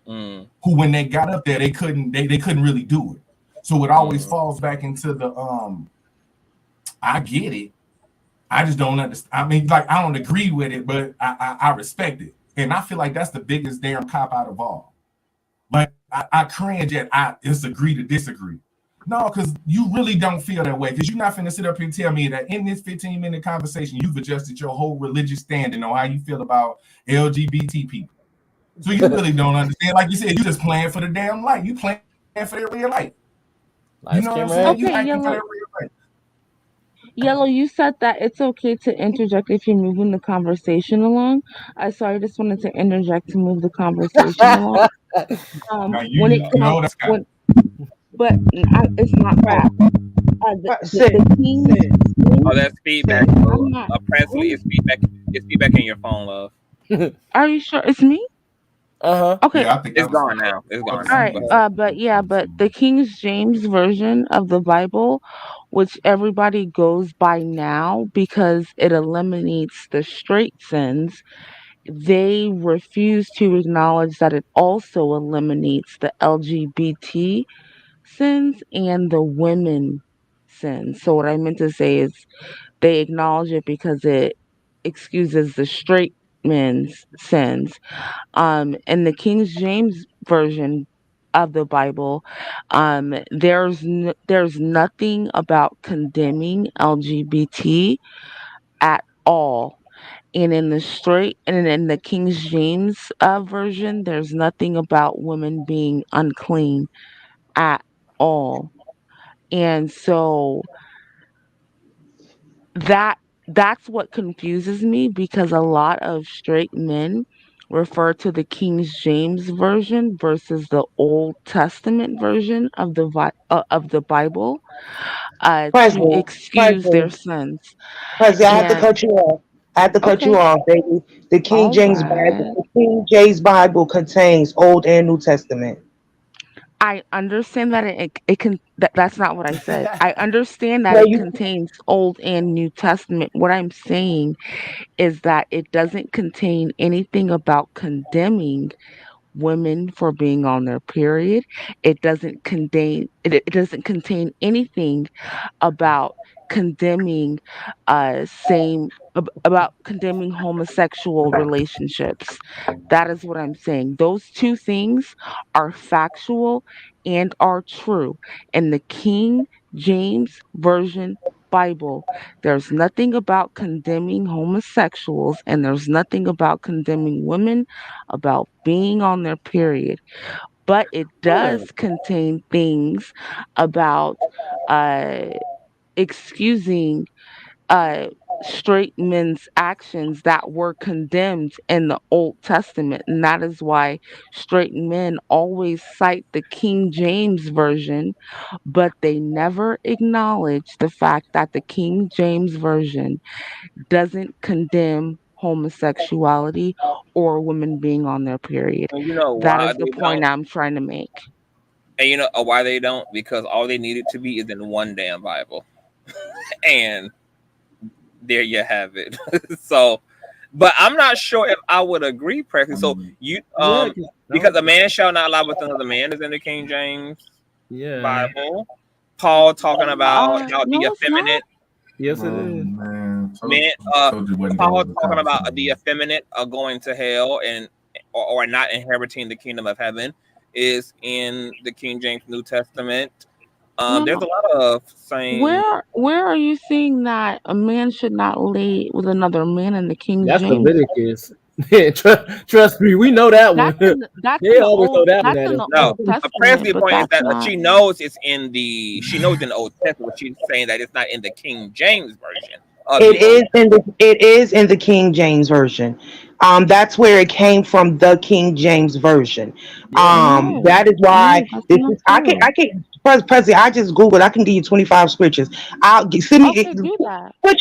Who, when they got up there, they couldn't really do it. So it always falls back into the I get it. I just don't understand. I mean, like, I don't agree with it, but I respect it. And I feel like that's the biggest damn cop out of all. Like, I cringe at it's agree to disagree. No, because you really don't feel that way. Because you're not finna sit up here and tell me that in this 15-minute conversation, you've adjusted your whole religious standing on how you feel about LGBT people. So you really don't understand. Like you said, you just playing for the damn light. You playing for the real light. You know what I'm saying? You acting for that real light. Yellow, you said that it's okay to interject if you're moving the conversation along. I just wanted to interject to move the conversation along. When it comes, but it's not rap. The King. Oh, that's feedback. Presley, it's feedback. It's feedback in your phone, love. Are you sure it's me? Okay. Yeah, I think it's gone now. It's gone. All right. But the King James version of the Bible, which everybody goes by now because it eliminates the straight sins, they refuse to acknowledge that it also eliminates the LGBT sins and the women sins. So what I meant to say is they acknowledge it because it excuses the straight men's sins. In the King James version of the Bible, there's nothing about condemning LGBT at all. And in the King James version, there's nothing about women being unclean at all. And so that's what confuses me, because a lot of straight men refer to the King James version versus the Old Testament version of the Bible to President, excuse their President, sins. President, I have to And cut you off. I have to cut you okay, off, baby. The King all James Bible, right. the King James Bible contains Old and New Testament. I understand that it can that's not what I said. I understand that Well, it you contains Old and New Testament. What I'm saying is that it doesn't contain anything about condemning women for being on their period. It doesn't contain anything about condemning about condemning homosexual relationships. That is what I'm saying. Those two things are factual and are true. In the King James Version Bible, there's nothing about condemning homosexuals and there's nothing about condemning women about being on their period. But it does contain things about uh, excusing uh, straight men's actions that were condemned in the Old Testament. And that is why straight men always cite the King James Version, but they never acknowledge the fact that the King James Version doesn't condemn homosexuality or women being on their period. And you know That why is the they point don't? I'm trying to make. And you know why they don't? Because all they need it to be is in one damn Bible. And there you have it. So, but I'm not sure if I would agree, practically. So you Yeah, because a man shall not lie with another man is in the King James yeah. Bible. Paul talking about how the No, it's not. effeminate Yes, it is. Man, men told you wasn't going Paul with the talking about conversation. the effeminate are going to hell and or not inheriting the kingdom of heaven is in the King James New Testament. No, There's no. a lot of saying Where are you seeing that a man should not lay with another man in the King That's James? Leviticus. Trust me, we know that one. They always throw that one That's at in us. the no. Old Testament, Presley's but point is that's that not. she knows in the Old Testament, but she's saying that it's not in the King James version of It the Old is in the King James version. That's where it came from, the King James version. Yeah. That is why No, that's this not is. true. I can President. I just googled. I can give you 25 scriptures. Send me. Okay, do that. Put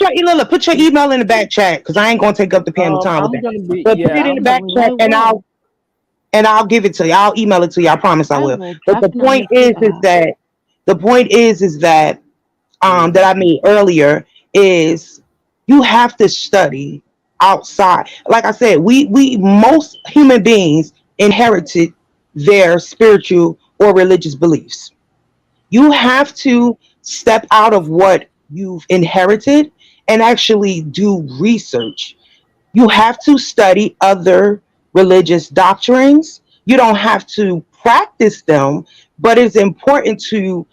your email in the back chat because I ain't gonna take up the panel time with I'm that. gonna be But put it yeah. in the I'm back Definitely, chat I will. and I'll give it to you. I'll email it to you. I promise I I will. will But definitely do that. the point is that that I made earlier is you have to study outside. Like I said, we most human beings inherited their spiritual or religious beliefs. You have to step out of what you've inherited and actually do research. You have to study other religious doctrines. You don't have to practice them, but it's important to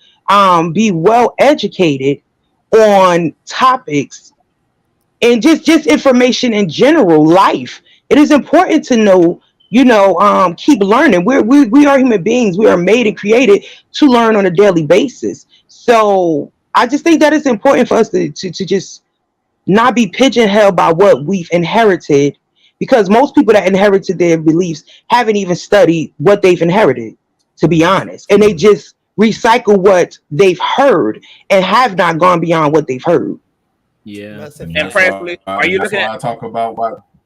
be well educated on topics and just information in general, life. It is important to know, keep learning. We are human beings. We are made and created to learn on a daily basis. So I just think that it's important for us to just not be pigeonholed by what we've inherited, because most people that inherited their beliefs haven't even studied what they've inherited, to be honest, and they just recycle what they've heard and have not gone beyond what they've heard. Yeah. And Presley, are you That's looking why at? I talk about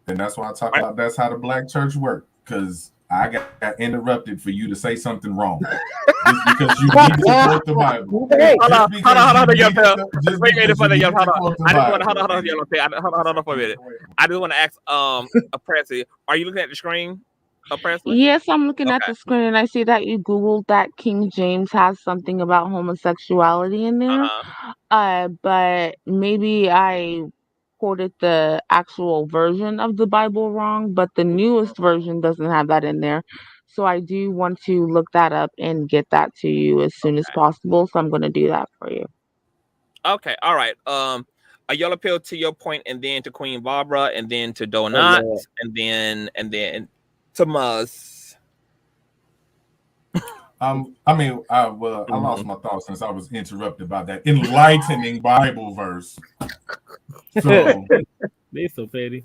that's why I talk about that's how the black church work. Because I got interrupted for you to say something wrong. Just because you need to quote the Bible. Hold on, young fella. Just Wait because for you the need young. Hold to on. quote the I just want to Bible. hold on, young. Hold on for a minute. I just want to ask a Presley. Are you looking at the screen, Presley? Yes, I'm looking at Okay. the screen and I see that you Googled that King James has something about homosexuality in there. But maybe I quoted the actual version of the Bible wrong, but the newest version doesn't have that in there. So I do want to look that up and get that to you as soon as possible. So I'm going to do that for you. Okay. All right. A yellow pill to your point, and then to Queen Barbara, and then to Donut, and then to Muzz. I lost my thoughts since I was interrupted by that enlightening Bible verse. So they so petty.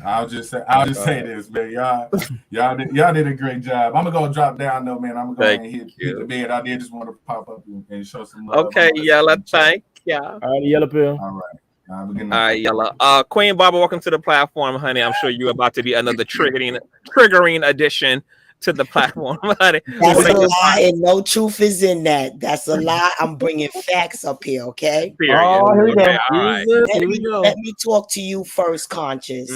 I'll just say this, man. Y'all did a great job. I'm gonna go drop down though, man. I'm gonna go and hit the bed. I did just want to pop up and show some love. Okay, Yella, thank you. All right, Yellow Pill. All right. All right, Yella. Queen Barbara, welcome to the platform, honey. I'm sure you're about to be another triggering addition to the platform, honey. That's a lie, and no truth is in that. That's a lie. I'm bringing facts up here, okay? Oh, here we go. Right. Let me talk to you first, Conscious.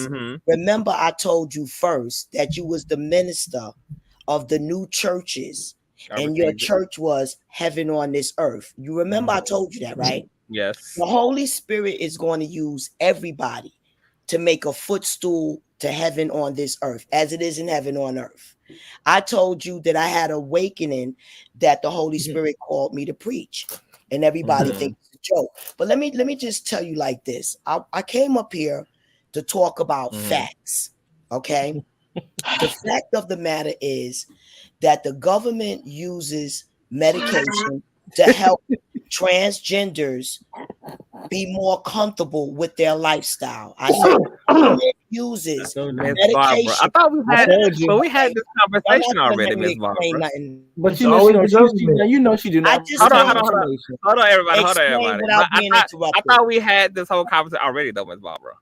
Remember, I told you first that you was the minister of the new churches, and your church was heaven on this earth. You remember I told you that, right? Yes. The Holy Spirit is going to use everybody to make a footstool to heaven on this earth, as it is in heaven on earth. I told you that I had awakening that the Holy Spirit called me to preach, and everybody thinks it's a joke. But let me just tell you like this. I came up here to talk about facts, okay? The fact of the matter is that the government uses medication to help transgenders be more comfortable with their lifestyle. I said it uses medication. I thought we had this conversation already, Miss Barbara. But you know she do not. Hold on, everybody. I thought we had this whole conversation already, though, Miss Barbara.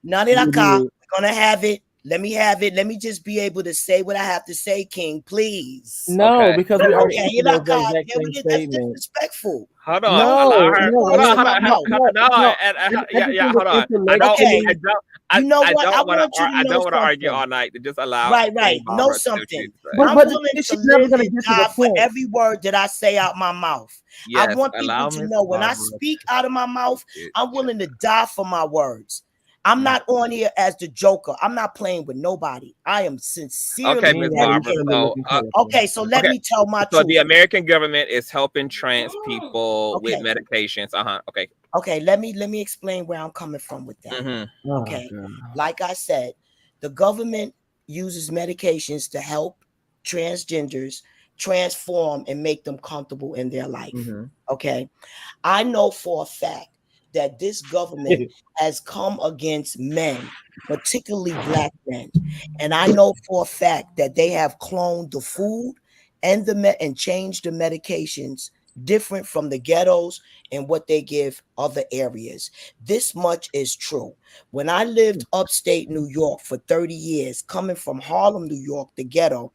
None of that. We're gonna have it. Let me have it. Let me just be able to say what I have to say, King, please. No, because we already you're not that's disrespectful. Hold on. Hold on. I don't want to argue all night. To just allow. Right. Know something. I'm willing to live and die for every word that I say out my mouth. I want people to know when I speak out of my mouth, I'm willing to die for my words. I'm not on here as the Joker. I'm not playing with nobody. I am sincerely. Okay, Ms. Barbara. So let me tell my truth. So the American government is helping trans people with medications. Okay. Okay. Let me explain where I'm coming from with that. Okay. Like I said, the government uses medications to help transgenders transform and make them comfortable in their life. Okay. I know for a fact that this government has come against men, particularly black men. And I know for a fact that they have cloned the food and and changed the medications different from the ghettos and what they give other areas. This much is true. When I lived upstate New York for 30 years, coming from Harlem, New York, the ghetto,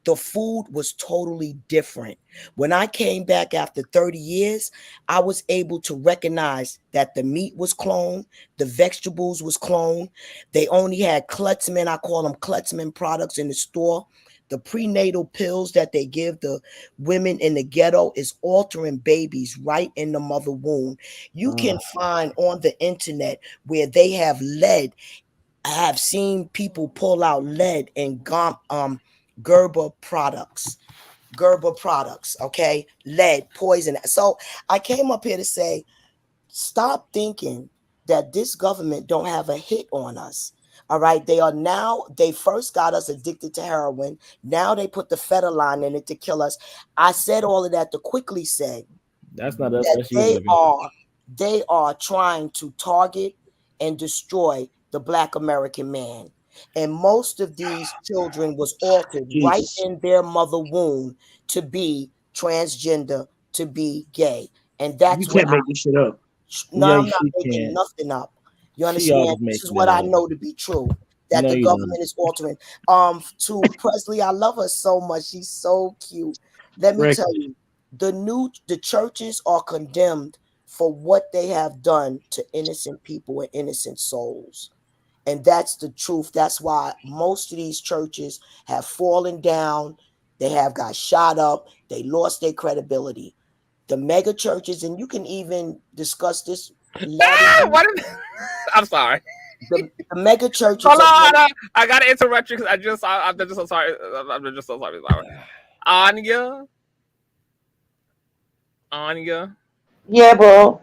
the food was totally different. When I came back after 30 years, I was able to recognize that the meat was cloned, the vegetables was cloned. They only had Klutzman, I call them Klutzman products in the store. The prenatal pills that they give the women in the ghetto is altering babies right in the mother womb. You can find on the internet where they have lead. I have seen people pull out lead and Gerber products, okay? Lead, poison. So I came up here to say, stop thinking that this government don't have a hit on us. All right. They first got us addicted to heroin. Now they put the Federline in it to kill us. I said all of that to quickly say that's not us. That they are trying to target and destroy the Black American man. And most of these children was altered right in their mother womb to be transgender, to be gay. And that's you can't make this shit up. No, I'm not making nothing up. You understand? This is what I know to be true. That the government is altering. To Presley, I love her so much. She's so cute. Let me tell you, the churches are condemned for what they have done to innocent people and innocent souls. And that's the truth. That's why most of these churches have fallen down. They have got shot up. They lost their credibility. The mega churches, and you can even discuss this. I'm sorry. The mega churches. Hold on. I gotta interrupt you because I'm just so sorry. I'm just so sorry. Anya. Yeah, bro.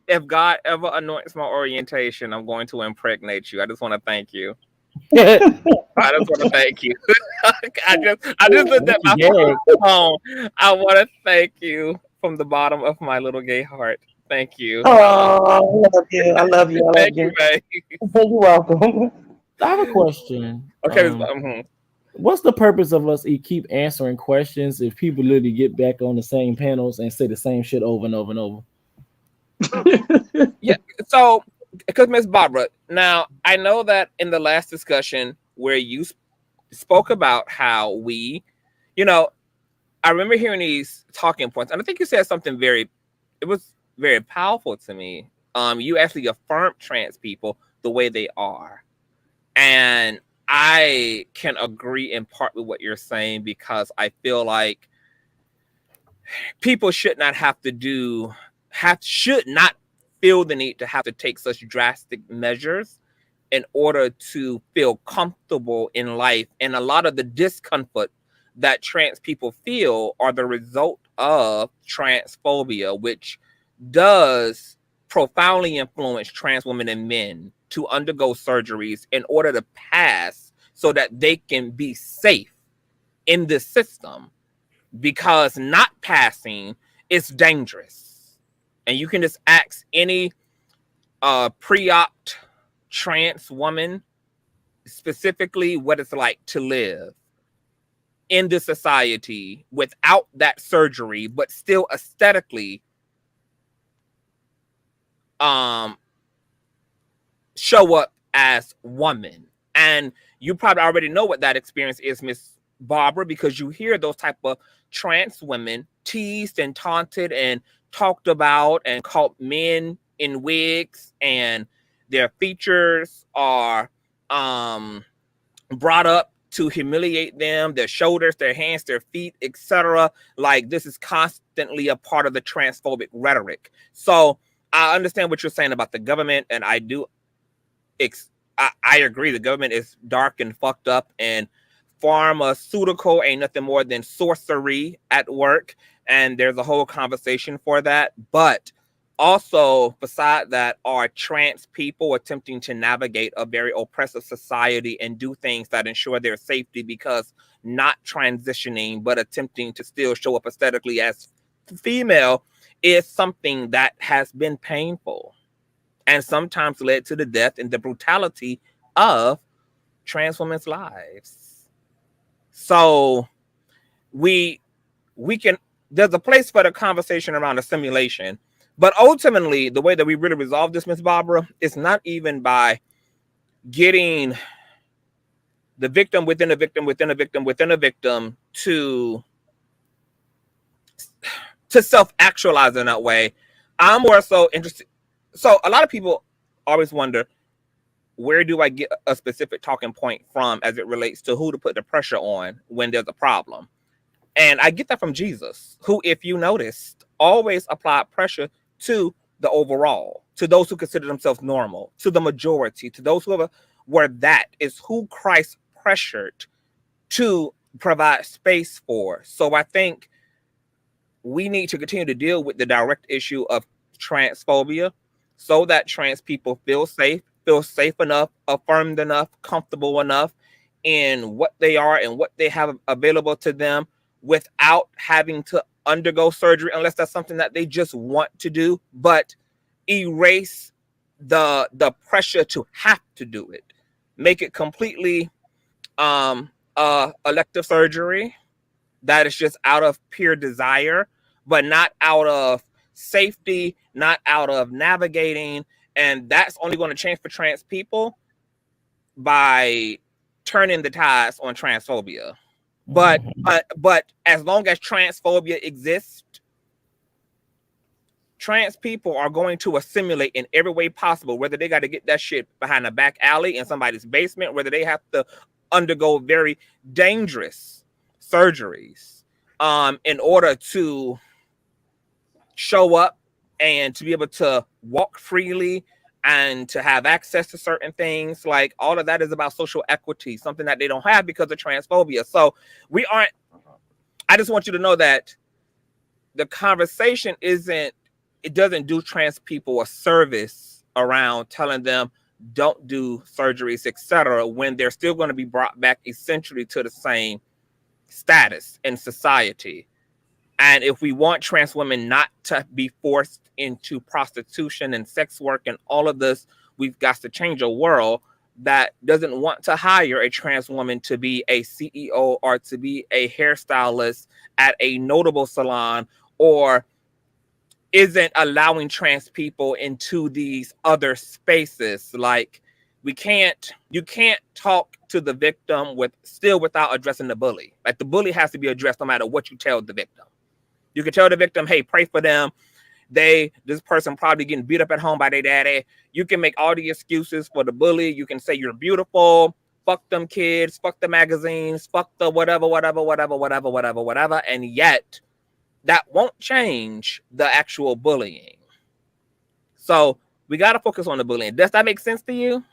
If God ever anoints my orientation, I'm going to impregnate you. I just want to thank you. I just want to thank you. I just looked at my phone. I want to thank you from the bottom of my little gay heart. Thank you. Oh, I love you. I love you. I love Thank you. you, babe. You're welcome. I have a question. Okay. What's the purpose of us keep answering questions if people literally get back on the same panels and say the same shit over and over and over? Yeah. So, because Miss Barbara, now I know that in the last discussion where you spoke about how we, I remember hearing these talking points, and I think you said something it was very powerful to me. You actually affirmed trans people the way they are. And I can agree in part with what you're saying, because I feel like people should not should not feel the need to have to take such drastic measures in order to feel comfortable in life. And a lot of the discomfort that trans people feel are the result of transphobia, which does profoundly influence trans women and men to undergo surgeries in order to pass so that they can be safe in this system, because not passing is dangerous. And you can just ask any pre-op trans woman specifically what it's like to live in this society without that surgery, but still aesthetically show up as woman. And you probably already know what that experience is, Miss Barbara, because you hear those type of trans women teased and taunted and talked about and called men in wigs, and their features are brought up to humiliate them, their shoulders, their hands, their feet, etc. Like, this is constantly a part of the transphobic rhetoric. So I understand what you're saying about the government, and I agree. The government is dark and fucked up, and pharmaceutical ain't nothing more than sorcery at work. And there's a whole conversation for that. But also, beside that, are trans people attempting to navigate a very oppressive society and do things that ensure their safety, because not transitioning, but attempting to still show up aesthetically as female is something that has been painful and sometimes led to the death and the brutality of trans women's lives. So we can, there's a place for the conversation around assimilation, but ultimately the way that we really resolve this, Miss Barbara, is not even by getting the victim within a victim within a victim within a victim to self-actualize in that way. I'm more so interested. So a lot of people always wonder, where do I get a specific talking point from as it relates to who to put the pressure on when there's a problem? And I get that from Jesus, who, if you noticed, always applied pressure to the overall, to those who consider themselves normal, to the majority, to those who were that is who Christ pressured to provide space for. So I think we need to continue to deal with the direct issue of transphobia so that trans people feel safe enough, affirmed enough, comfortable enough in what they are and what they have available to them without having to undergo surgery, unless that's something that they just want to do, but erase the pressure to have to do it. Make it completely elective surgery that is just out of pure desire, but not out of safety, not out of navigating. And that's only going to change for trans people by turning the tides on transphobia. But as long as transphobia exists, trans people are going to assimilate in every way possible, whether they got to get that shit behind a back alley in somebody's basement, whether they have to undergo very dangerous surgeries in order to show up and to be able to walk freely and to have access to certain things. Like, all of that is about social equity, something that they don't have because of transphobia. So I just want you to know that the conversation doesn't do trans people a service around telling them don't do surgeries, etc., when they're still going to be brought back essentially to the same status in society. And if we want trans women not to be forced into prostitution and sex work and all of this, we've got to change a world that doesn't want to hire a trans woman to be a CEO or to be a hairstylist at a notable salon, or isn't allowing trans people into these other spaces. Like, you can't talk to the victim without addressing the bully. Like, the bully has to be addressed no matter what you tell the victim. You can tell the victim, hey, pray for them. This person probably getting beat up at home by their daddy. You can make all the excuses for the bully. You can say you're beautiful. Fuck them kids. Fuck the magazines. Fuck the whatever. And yet, that won't change the actual bullying. So we got to focus on the bullying. Does that make sense to you?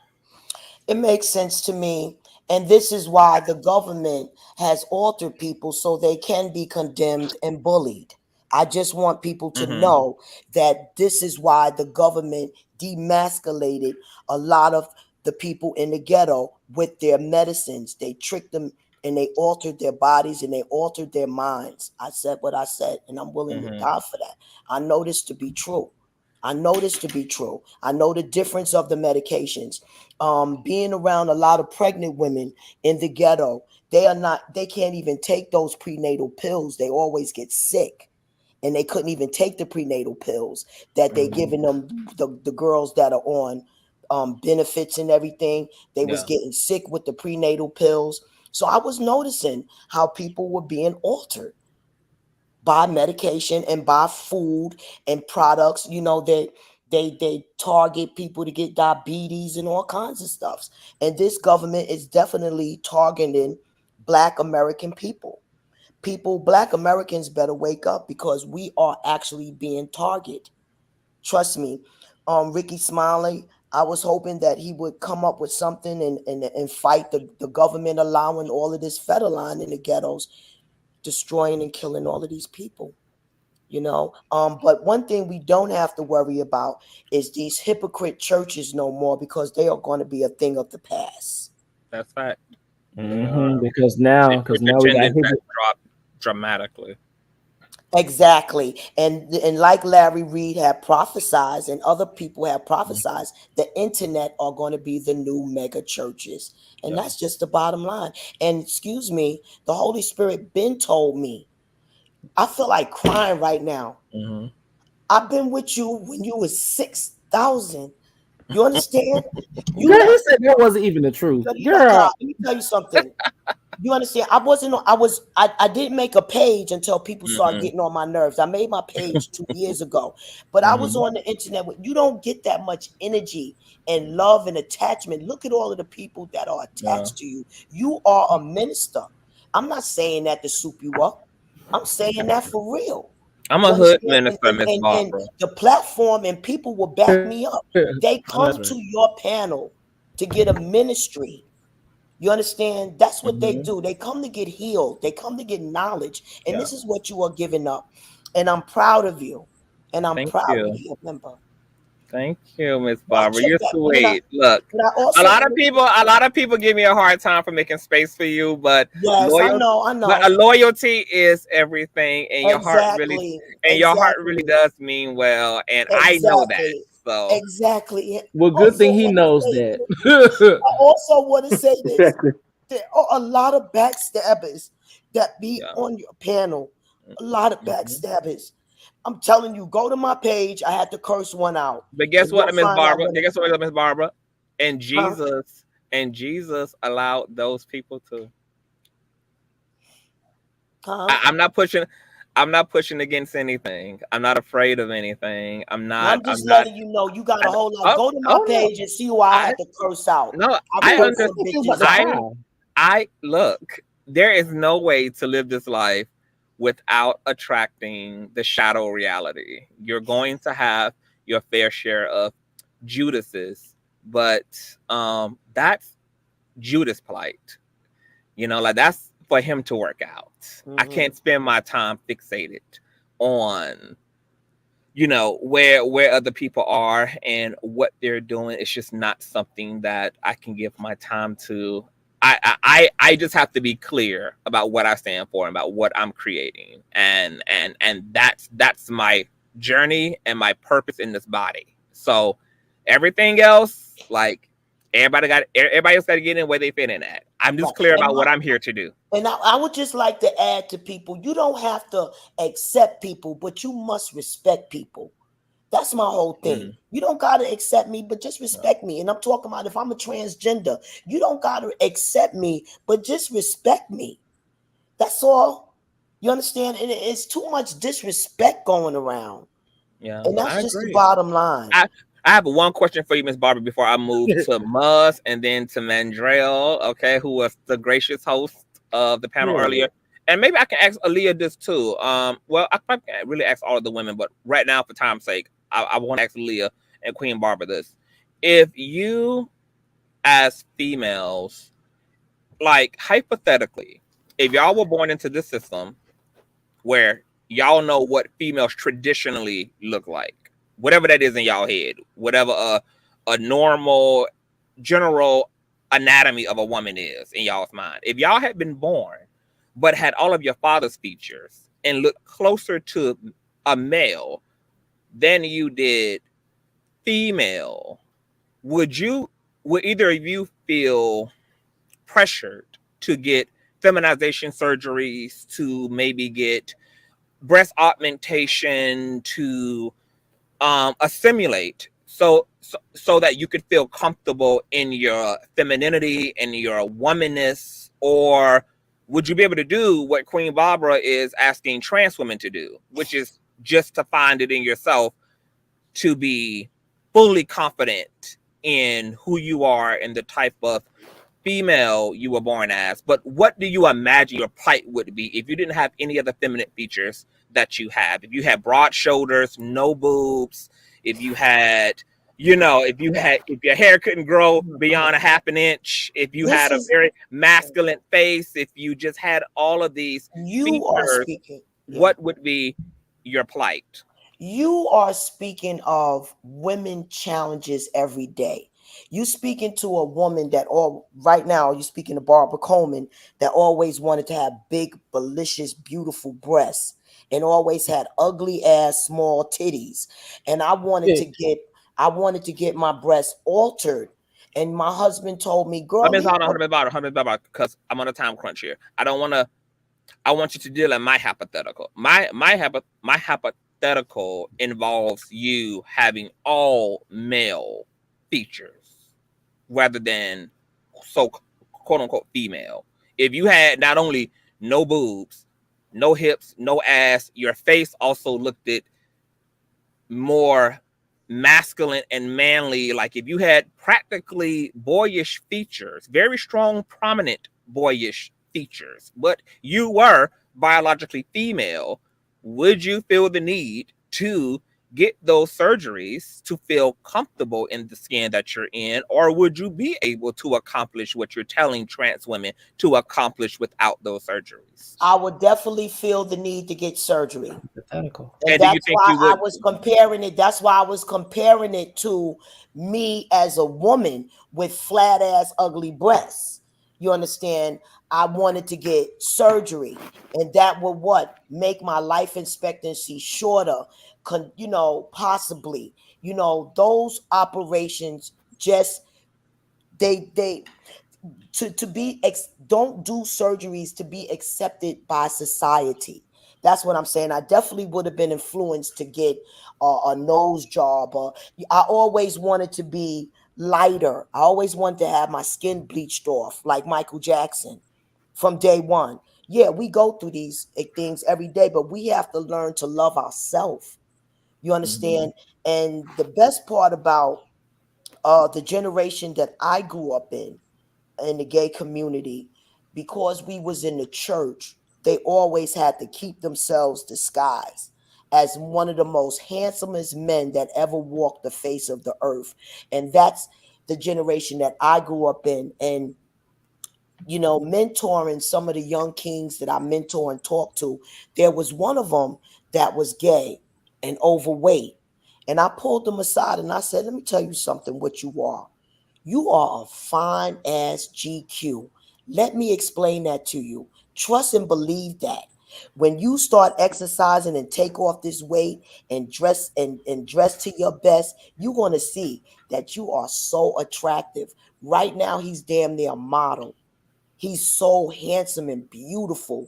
It makes sense to me. And this is why the government has altered people so they can be condemned and bullied. I just want people to know that this is why the government demasculated a lot of the people in the ghetto with their medicines. They tricked them and they altered their bodies and they altered their minds. I said what I said, and I'm willing to die for that. I know this to be true. I know the difference of the medications. Being around a lot of pregnant women in the ghetto, they can't even take those prenatal pills. They always get sick. And they couldn't even take the prenatal pills that they giving them, the girls that are on benefits and everything. They was getting sick with the prenatal pills. So I was noticing how people were being altered by medication and by food and products. You know, they target people to get diabetes and all kinds of stuff. And this government is definitely targeting Black American people. Black Americans better wake up, because we are actually being targeted. Trust me. Ricky Smiley, I was hoping that he would come up with something and fight the government allowing all of this federline in the ghettos, destroying and killing all of these people. You know, but one thing we don't have to worry about is these hypocrite churches no more, because they are going to be a thing of the past. That's right. Because now we got dropped dramatically. Exactly. And like Larry Reed had prophesied and other people have prophesied, the internet are going to be the new mega churches. And that's just the bottom line. And excuse me, the Holy Spirit been told me, I feel like crying right now. I've been with you when you was 6,000. You understand? He said that wasn't even the truth. Let me tell you something. You understand? I didn't make a page until people started getting on my nerves. I made my page 2 years ago, but I was on the internet. You don't get that much energy and love and attachment. Look at all of the people that are attached to you. You are a minister. I'm not saying that to soup you up. I'm saying that for real. I'm a hood minister, Miss Barbara. And the platform and people will back me up. They come to your panel to get a ministry. You understand? That's what they do. They come to get healed. They come to get knowledge. And this is what you are giving up. And I'm proud of you. And I'm proud to be a member. Thank you, Miss Barbara. You're sweet. Look, a lot of people give me a hard time for making space for you, but I know. But a loyalty is everything, and your heart really does mean well, and I know that. So exactly. Well, good thing he knows that. I also want to say this: there are a lot of backstabbers that be on your panel. A lot of backstabbers. I'm telling you, go to my page. I had to curse one out. But guess what, Miss Barbara? Miss Barbara? And Jesus allowed those people to. I'm not pushing against anything. I'm not afraid of anything. I'm just letting you know you got a whole lot. Go to my page and see who I had to curse out. No, I understand. I look. There is no way to live this life without attracting the shadow reality. You're going to have your fair share of Judases, but that's Judas' plight. You know, like that's for him to work out. I can't spend my time fixated on, you know, where other people are and what they're doing. It's just not something that I can give my time to I just have to be clear about what I stand for and about what I'm creating, and that's my journey and my purpose in this body. So everything else, like everybody else got to get in where they fit in at. I'm just clear about what I'm here to do. And I would just like to add to people, you don't have to accept people, but you must respect people. That's my whole thing. You don't got to accept me, but just respect me. And I'm talking about if I'm a transgender, you don't got to accept me, but just respect me. That's all. You understand? And it's too much disrespect going around. Yeah, and that's just the bottom line. I have one question for you, Miss Barbara, before I move to Muzz and then to Mandrell, okay, who was the gracious host of the panel earlier. And maybe I can ask Aaliyah this too. Well, I probably can't really ask all of the women, but right now, for time's sake, I want to ask Aaliyah and Queen Barbara this. If you, as females, like hypothetically, if y'all were born into this system where y'all know what females traditionally look like, whatever that is in y'all head, whatever a normal, general anatomy of a woman is in y'all's mind. If y'all had been born, but had all of your father's features and looked closer to a male than you did female, would either of you feel pressured to get feminization surgeries, to maybe get breast augmentation, to assimilate so that you could feel comfortable in your femininity and your womanness? Or would you be able to do what Queen Barbara is asking trans women to do, which is just to find it in yourself, to be fully confident in who you are and the type of female you were born as? But what do you imagine your plight would be if you didn't have any of the feminine features that you have? If you had broad shoulders, no boobs, if you had, if your hair couldn't grow beyond a half an inch, if you had a very masculine face, if you just had all of these features, what would be your plight? You are speaking of women challenges every day. You speaking to a woman that right now, you speaking to Barbara Coleman, that always wanted to have big, delicious, beautiful breasts and always had ugly ass small titties. And I wanted to get my breasts altered. And my husband told me, girl, because I'm on a time crunch here. I want you to deal in my hypothetical. My hypothetical involves you having all male features rather than so quote unquote female. If you had not only no boobs, no hips, no ass, your face also looked it more masculine and manly. Like if you had practically boyish features, very strong, prominent boyish features, but you were biologically female, would you feel the need to get those surgeries to feel comfortable in the skin that you're in? Or would you be able to accomplish what you're telling trans women to accomplish without those surgeries? I would definitely feel the need to get surgery. And that's why I was comparing it. That's why I was comparing it to me as a woman with flat ass, ugly breasts. You understand? I wanted to get surgery, and that would make my life expectancy shorter. Possibly, those operations just don't do surgeries to be accepted by society. That's what I'm saying. I definitely would have been influenced to get a nose job. I always wanted to be lighter. I always wanted to have my skin bleached off like Michael Jackson from day one. Yeah, we go through these things every day, but we have to learn to love ourselves. You understand? And the best part about the generation that I grew up in the gay community, because we was in the church, they always had to keep themselves disguised as one of the most handsomest men that ever walked the face of the earth. And that's the generation that I grew up in. And mentoring some of the young kings that I mentor and talk to, there was one of them that was gay and overweight. And I pulled them aside and I said, let me tell you something, what you are. You are a fine ass GQ. Let me explain that to you. Trust and believe that. When you start exercising and take off this weight and dress to your best, you're going to see that you are so attractive. Right now, he's damn near a model. He's so handsome and beautiful.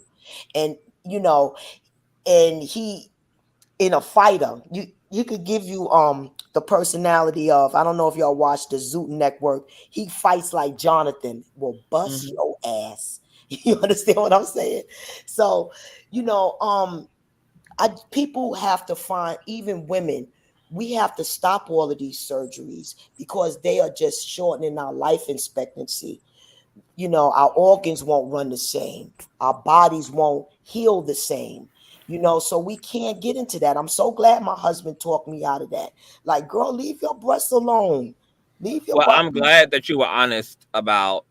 And, you know, and he, in a fighter, you could give you the personality of, I don't know if y'all watch the Zoot Network. He fights like Jonathan. Will bust your ass. You understand what I'm saying? So, you know, people have to find, even women, we have to stop all of these surgeries because they are just shortening our life expectancy. You know, our organs won't run the same. Our bodies won't heal the same. You know, so we can't get into that. I'm so glad my husband talked me out of that. Like, girl, leave your breasts alone. Leave your butt. I'm glad that you were honest about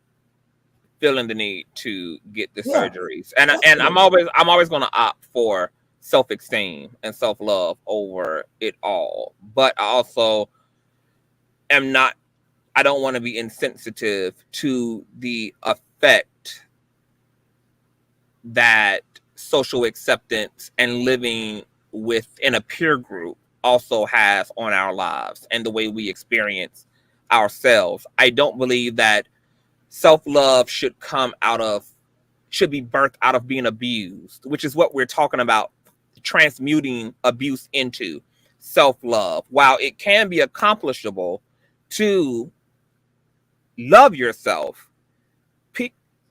feeling the need to get the surgeries. And I'm always going to opt for self-esteem and self-love over it all. But I also am not, I don't want to be insensitive to the effect that social acceptance and living within a peer group also has on our lives and the way we experience ourselves. I don't believe that self-love should be birthed out of being abused, which is what we're talking about, transmuting abuse into self-love. While it can be accomplishable to love yourself,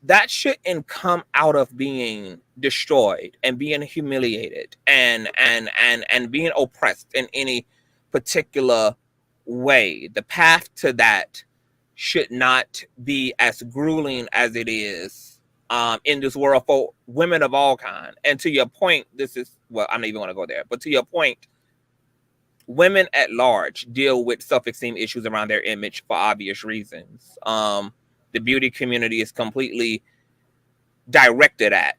that shouldn't come out of being destroyed and being humiliated and being oppressed in any particular way. The path to that should not be as grueling as it is in this world for women of all kind. And to your point, I'm not even going to go there, but to your point, women at large deal with self-esteem issues around their image for obvious reasons. The beauty community is completely directed at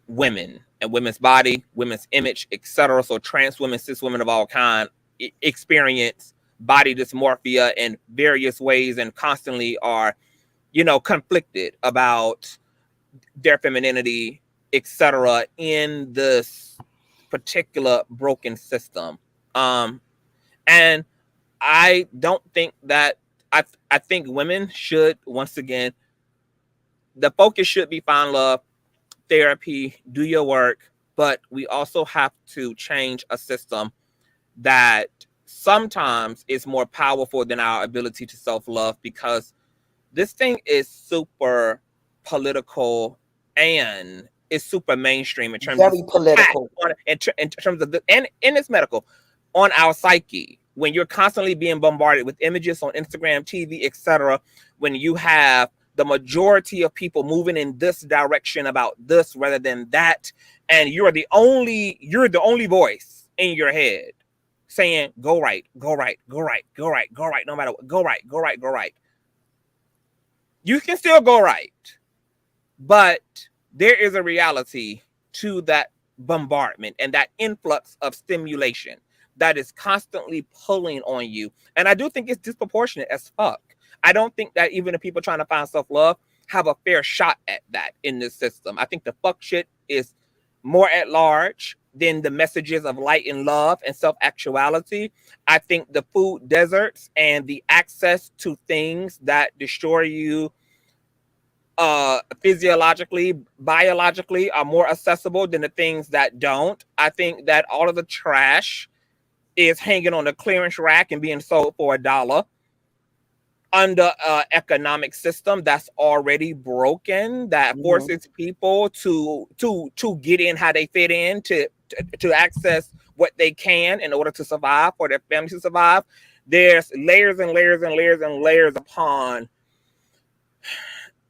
women and women's body, women's image, etc. So trans women, cis women of all kind experience body dysmorphia in various ways and constantly are, conflicted about their femininity, etc. in this particular broken system. And I don't think that, I think women should, once again, the focus should be find love, therapy, do your work, but we also have to change a system that sometimes is more powerful than our ability to self-love, because this thing is super political and it's super mainstream in terms very of political. In terms of and it's medical on our psyche. When you're constantly being bombarded with images on Instagram, TV, etc., when you have the majority of people moving in this direction about this rather than that, and you're the only voice in your head saying go right, go right, go right, go right, go right, no matter what, go right, go right, go right. You can still go right, but there is a reality to that bombardment and that influx of stimulation that is constantly pulling on you. And I do think it's disproportionate as fuck. I don't think that even the people trying to find self-love have a fair shot at that in this system. I think the fuck shit is more at large than the messages of light and love and self-actuality. I think the food deserts and the access to things that destroy you physiologically, biologically are more accessible than the things that don't. I think that all of the trash is hanging on the clearance rack and being sold for $1 under an economic system that's already broken, that forces people to get in how they fit in, to access what they can in order to survive, for their families to survive. There's layers and layers and layers and layers upon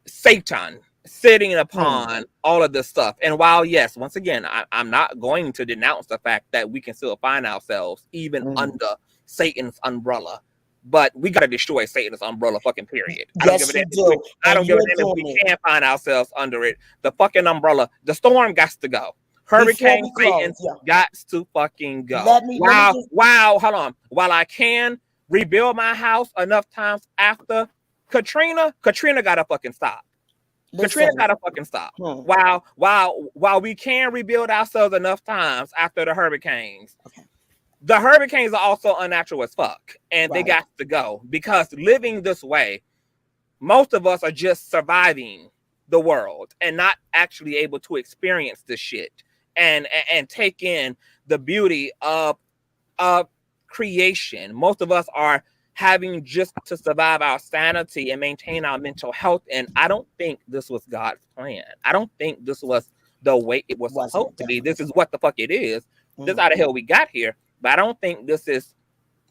Satan sitting upon all of this stuff. And while, yes, once again, I'm not going to denounce the fact that we can still find ourselves even under Satan's umbrella, but we got to destroy Satan's umbrella, fucking period. I don't give a damn if we can't find ourselves under it. The fucking umbrella, the storm got to go. Hurricane Satan got to fucking go. Hold on. While I can rebuild my house enough times after Katrina got to fucking stop. Katrina gotta fucking stop. While we can rebuild ourselves enough times after the hurricanes, the hurricanes are also unnatural as fuck, and they got to go, because living this way, most of us are just surviving the world and not actually able to experience this shit and take in the beauty of creation. Most of us are having just to survive our sanity and maintain our mental health. And I don't think this was God's plan. I don't think this was the way it was supposed to be. This is what the fuck it is. This is how the hell we got here. But I don't think this is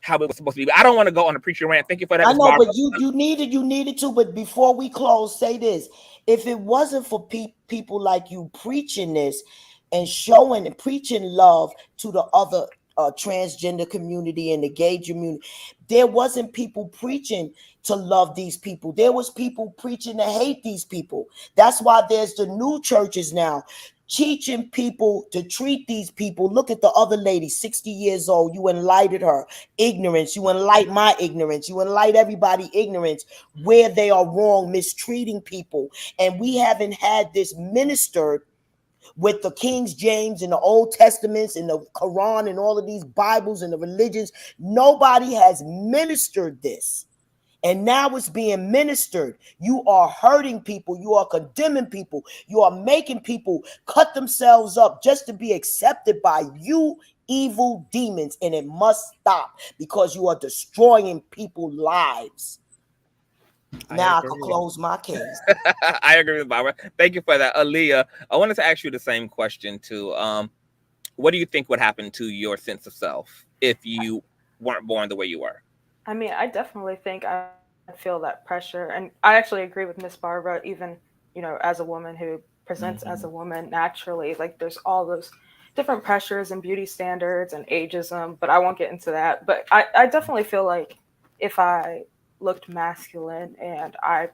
how it was supposed to be. I don't want to go on a preacher rant. Thank you for that. I know, Barbara. But you needed to. But before we close, say this: if it wasn't for people like you preaching this and showing and preaching love to the other transgender community and the gay community, there wasn't people preaching to love these people. There was people preaching to hate these people. That's why there's the new churches now teaching people to treat these people. Look at the other lady, 60 years old. You enlightened her ignorance. You enlighten my ignorance. You enlighten everybody ignorance where they are wrong, mistreating people. And we haven't had this ministered with the King James and the Old Testaments and the Quran and all of these Bibles and the religions. Nobody has ministered this. And now it's being ministered. You are hurting people. You are condemning people. You are making people cut themselves up just to be accepted by you, evil demons. And it must stop, because you are destroying people's lives. Now I can close my case. I agree with Barbara. Thank you for that. Aaliyah, I wanted to ask you the same question too. What do you think would happen to your sense of self if you weren't born the way you were? I mean, I definitely think I feel that pressure. And I actually agree with Miss Barbara, even, you know, as a woman who presents as a woman naturally, like there's all those different pressures and beauty standards and ageism, but I won't get into that. But I definitely feel like if I looked masculine and I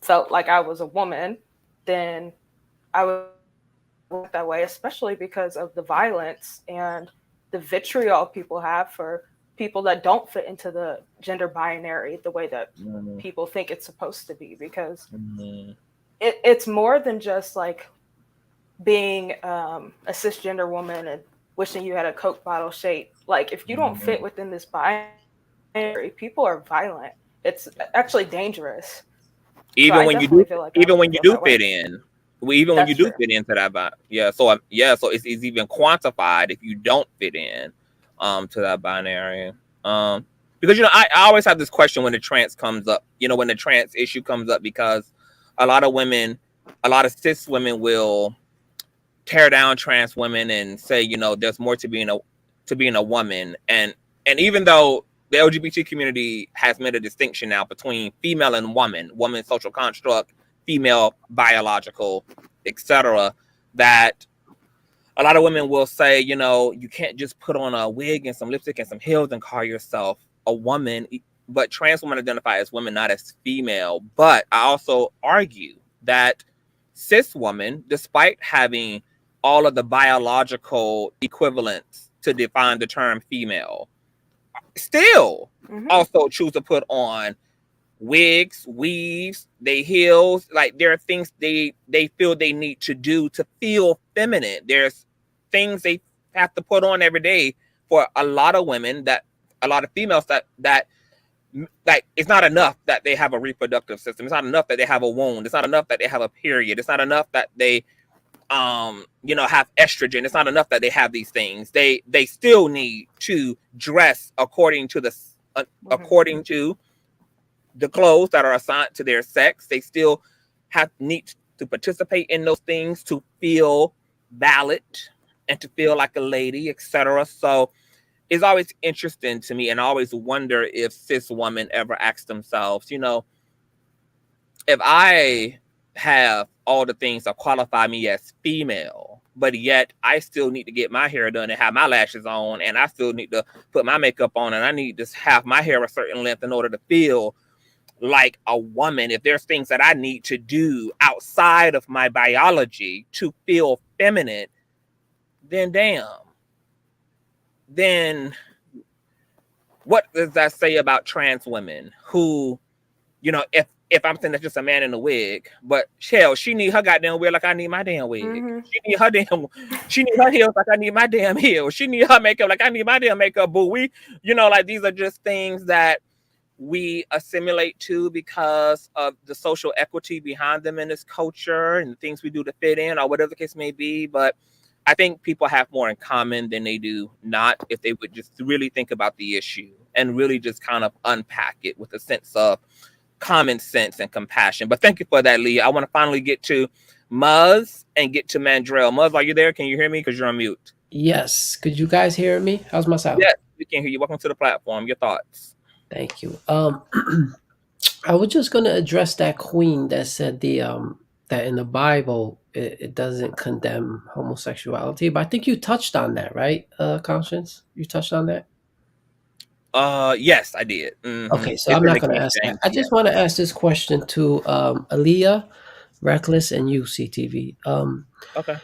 felt like I was a woman, then I would look that way, especially because of the violence and the vitriol people have for people that don't fit into the gender binary the way that people think it's supposed to be, because it's more than just like being a cisgender woman and wishing you had a Coke bottle shape. Like if you don't fit within this binary, people are violent. It's actually dangerous. Even when you do, even when you do fit in, even when you do fit into that, so it's even quantified if you don't fit in to that binary. Because you know, I always have this question when the trans comes up. You know, when the trans issue comes up, because a lot of women, a lot of cis women will tear down trans women and say, you know, there's more to being a woman, and even though the LGBT community has made a distinction now between female and woman social construct, female biological, etc., that a lot of women will say, you know, you can't just put on a wig and some lipstick and some heels and call yourself a woman. But trans women identify as women, not as female. But I also argue that cis women, despite having all of the biological equivalents to define the term female, still also choose to put on wigs, weaves, they heels. Like there are things they feel they need to do to feel feminine. There's things they have to put on every day for a lot of women, that a lot of females that like it's not enough that they have a reproductive system. It's not enough that they have a wound. It's not enough that they have a period. It's not enough that they you know, have estrogen. It's not enough that they have these things. They still need to dress according to the according to the clothes that are assigned to their sex. They still need to participate in those things to feel valid and to feel like a lady, etc. So it's always interesting to me, and I always wonder if cis women ever ask themselves, you know, if I have all the things that qualify me as female, but yet I still need to get my hair done and have my lashes on, and I still need to put my makeup on, and I need to have my hair a certain length in order to feel like a woman. If there's things that I need to do outside of my biology to feel feminine, then damn. Then what does that say about trans women who, you know, if I'm saying that's just a man in a wig, but hell, she need her goddamn wig like I need my damn wig. She need her heels like I need my damn heels. She need her makeup like I need my damn makeup. But we, like these are just things that we assimilate to because of the social equity behind them in this culture and the things we do to fit in or whatever the case may be. But I think people have more in common than they do not if they would just really think about the issue and really just kind of unpack it with a sense of common sense and compassion. But thank you for that, Leah. I want to finally get to Muzz and get to Mandrell. Muzz, are you there? Can you hear me? Because you're on mute. Yes. Could you guys hear me? How's my sound? Yes, we can hear you. Welcome to the platform. Your thoughts. Thank you. I was just going to address that queen that said that in the Bible it doesn't condemn homosexuality, but I think you touched on that, right, Conscience? You touched on that? Yes, I did. Mm-hmm. Okay, so I'm not going to ask that. I just want to ask this question to Aaliyah, Reckless, and you, CTV. Okay.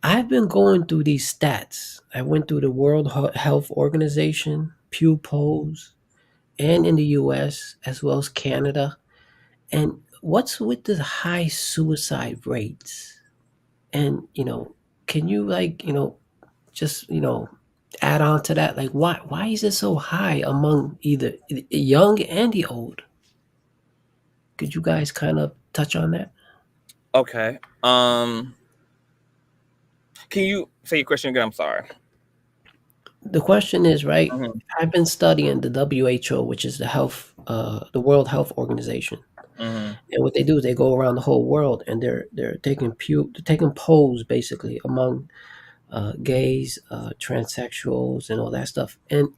I've been going through these stats. I went through the World Health Organization, Pew polls, and in the US as well as Canada. And what's with the high suicide rates? And can you just add on to that? Like why is it so high among either the young and the old? Could you guys kind of touch on that? Okay. Can you say your question again? I'm sorry. The question is, right, I've been studying the WHO, which is the World Health Organization. And what they do is they go around the whole world and they're taking polls basically among gays, transsexuals, and all that stuff. And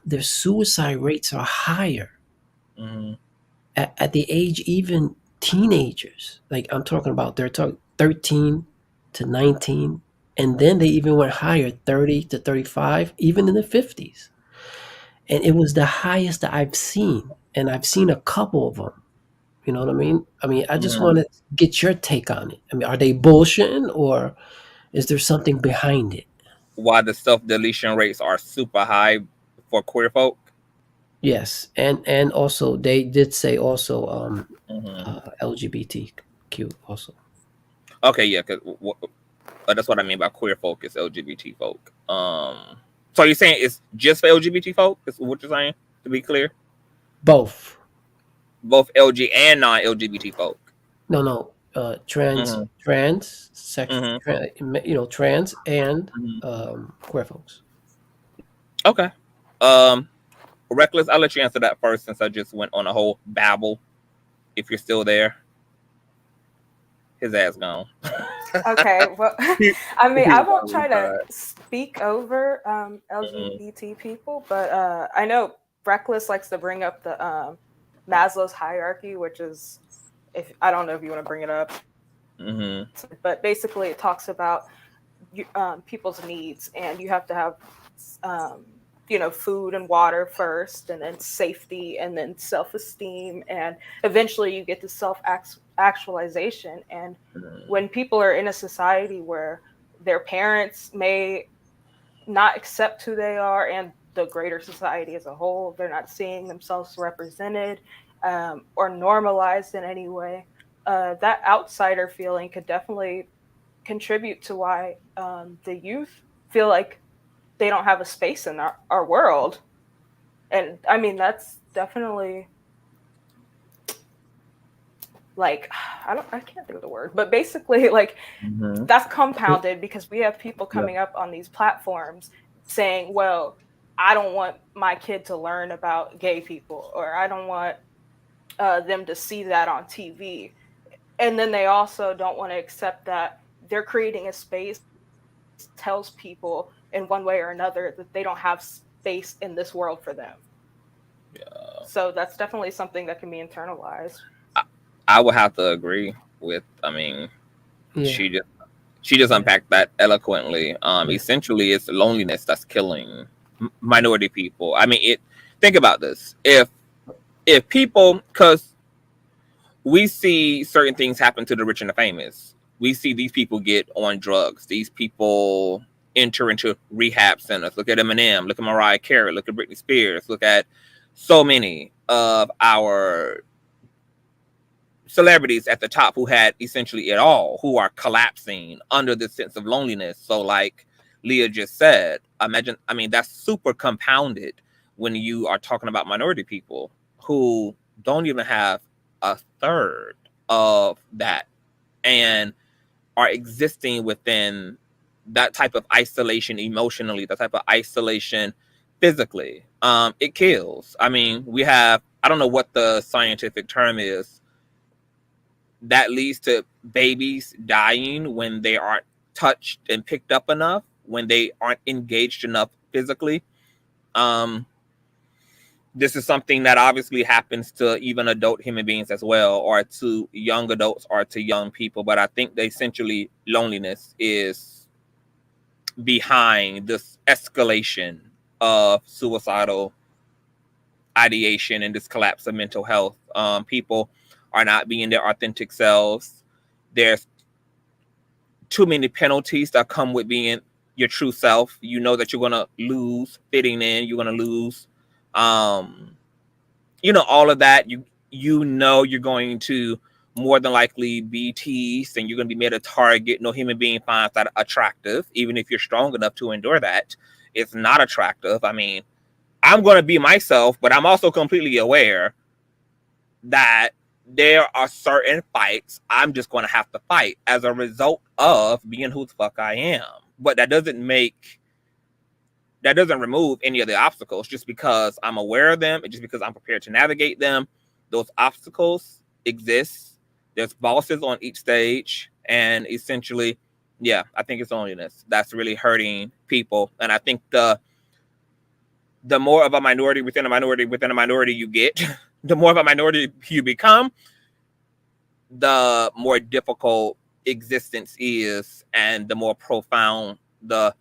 their suicide rates are higher at the age even teenagers. Like I'm talking about, they're talking 13 to 19. And then they even went higher, 30 to 35, even in the 50s. And it was the highest that I've seen. And I've seen a couple of them. You know what I mean? I just want to get your take on it. Are they bullshitting or is there something behind it? Why the self-deletion rates are super high for queer folk? Yes. And also, they did say also LGBTQ also. Okay, yeah, because that's what I mean by queer folk is LGBT folk. So you're saying it's just for LGBT folk? Is what you're saying? To be clear, both LG and non-LGBT folk. No, trans, sex, trans and queer folks. Okay. Reckless, I'll let you answer that first since I just went on a whole babble. If you're still there. His ass gone. Okay, well, I won't try to speak over LGBT people, but I know Reckless likes to bring up the Maslow's hierarchy, which is, I don't know if you want to bring it up, but basically it talks about people's needs, and you have to have food and water first, and then safety, and then self-esteem, and eventually you get to self-actualization. And when people are in a society where their parents may not accept who they are, and the greater society as a whole, they're not seeing themselves represented or normalized in any way, that outsider feeling could definitely contribute to why the youth feel like they don't have a space in our world. And that's definitely like, I can't think of the word, but basically like that's compounded because we have people coming up on these platforms saying, well, I don't want my kid to learn about gay people, or I don't want them to see that on TV. And then they also don't want to accept that they're creating a space that tells people in one way or another that they don't have space in this world for them. Yeah. So that's definitely something that can be internalized. I would have to agree with, she just unpacked that eloquently. Essentially it's loneliness that's killing minority people. Think about this. If people, because we see certain things happen to the rich and the famous. We see these people get on drugs. These people enter into rehab centers. Look at Eminem. Look at Mariah Carey. Look at Britney Spears. Look at so many of our celebrities at the top who had essentially it all, who are collapsing under this sense of loneliness. So like Leah just said, imagine, I mean, that's super compounded when you are talking about minority people who don't even have a third of that and are existing within that type of isolation emotionally, that type of isolation physically. It kills. I mean, we have, I don't know what the scientific term is, that leads to babies dying when they aren't touched and picked up enough, when they aren't engaged enough physically. This is something that obviously happens to even adult human beings as well, or to young adults, or to young people. But I think that essentially loneliness is behind this escalation of suicidal ideation and this collapse of mental health. People are not being their authentic selves. There's too many penalties that come with being your true self. You know that you're going to lose fitting in. You're going to lose, you know, all of that. You know you're going to more than likely be teased, and you're going to be made a target. No human being finds that attractive, even if you're strong enough to endure that. It's not attractive. I mean, I'm going to be myself, but I'm also completely aware that there are certain fights I'm just going to have to fight as a result of being who the fuck I am. But that doesn't remove any of the obstacles just because I'm aware of them, and just because I'm prepared to navigate them. Those obstacles exist. There's bosses on each stage, and essentially, yeah, I think it's loneliness that's really hurting people. And I think the more of a minority within a minority within a minority you get, the more of a minority you become, the more difficult existence is, and the more profound the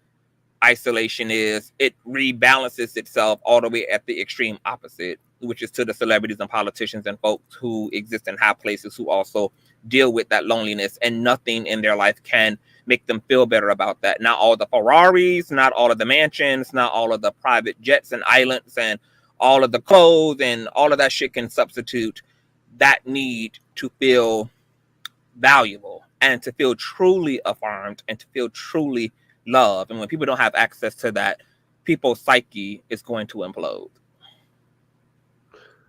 isolation is. It rebalances itself all the way at the extreme opposite, which is to the celebrities and politicians and folks who exist in high places, who also deal with that loneliness, and nothing in their life can make them feel better about that. Not all the Ferraris, not all of the mansions, not all of the private jets and islands, and all of the clothes and all of that shit can substitute that need to feel valuable, and to feel truly affirmed, and to feel truly loved. And when people don't have access to that, people's psyche is going to implode.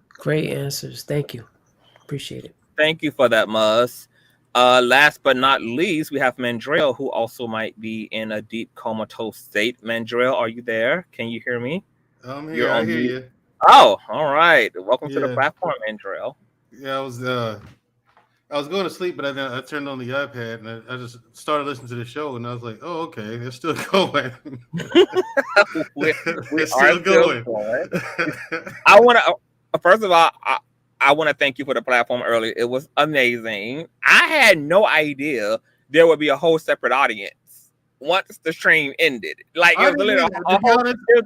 Great answers. Thank you. Appreciate it. Thank you for that, Muzz. Last but not least, we have Mandrell, who also might be in a deep comatose state. Mandrell, are you there? Can you hear me? I'm here. I hear you. Oh, all right. Welcome to the platform, Mandrell. Yeah, I was going to sleep, but I turned on the iPad, and I just started listening to the show, and I was like, oh, okay, it's still going. we are still going. I want to, first of all, I want to thank you for the platform earlier. It was amazing. I had no idea there would be a whole separate audience once the stream ended. Like, it was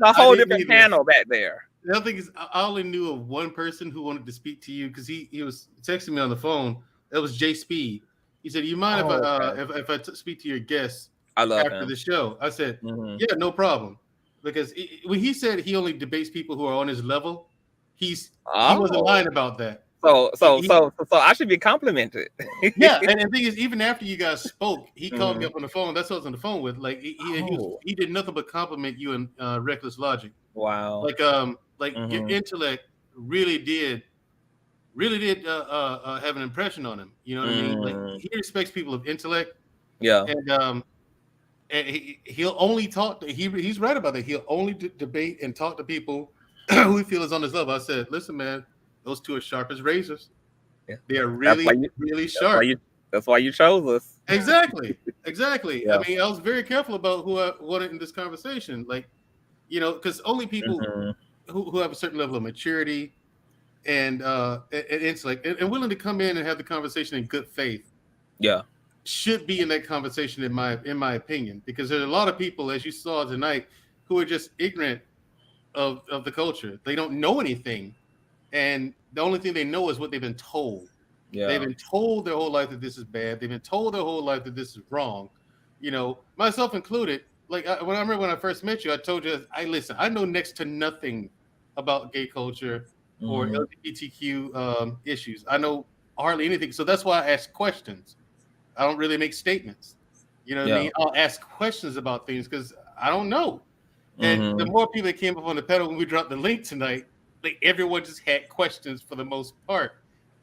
a whole different panel back there. The other thing is, I only knew of one person who wanted to speak to you, because he was texting me on the phone. It was Jay Speed. He said, "You mind if I speak to your guests after the show?" I said, "Yeah, no problem." Because when he said he only debates people who are on his level, he wasn't lying about that. So I should be complimented. Yeah, and the thing is, even after you guys spoke, he called me up on the phone. That's what I was on the phone with. Like he did nothing but compliment you and Reckless Logicc. Wow. Your intellect really did have an impression on him. You know what I mean? Like, he respects people of intellect. Yeah. And he'll only talk. He's right about that. He'll only debate and talk to people who he feels is on his level. I said, listen, man, those two are sharp as razors. Yeah. They are really sharp. That's why you chose us. Exactly. Yeah. Yeah. I mean, I was very careful about who I wanted in this conversation. Like, you know, because only people who have a certain level of maturity and intellect and willing to come in and have the conversation in good faith, should be in that conversation, in my opinion. Because there's a lot of people, as you saw tonight, who are just ignorant of the culture. They don't know anything, and the only thing they know is what they've been told. They've been told their whole life that this is bad. They've been told their whole life that this is wrong. You know, myself included. Like, when I first met you, I told you, I know next to nothing about gay culture or LGBTQ issues. I know hardly anything. So that's why I ask questions. I don't really make statements. You know what I mean? I'll ask questions about things because I don't know. And the more people that came up on the panel when we dropped the link tonight, like everyone just had questions for the most part.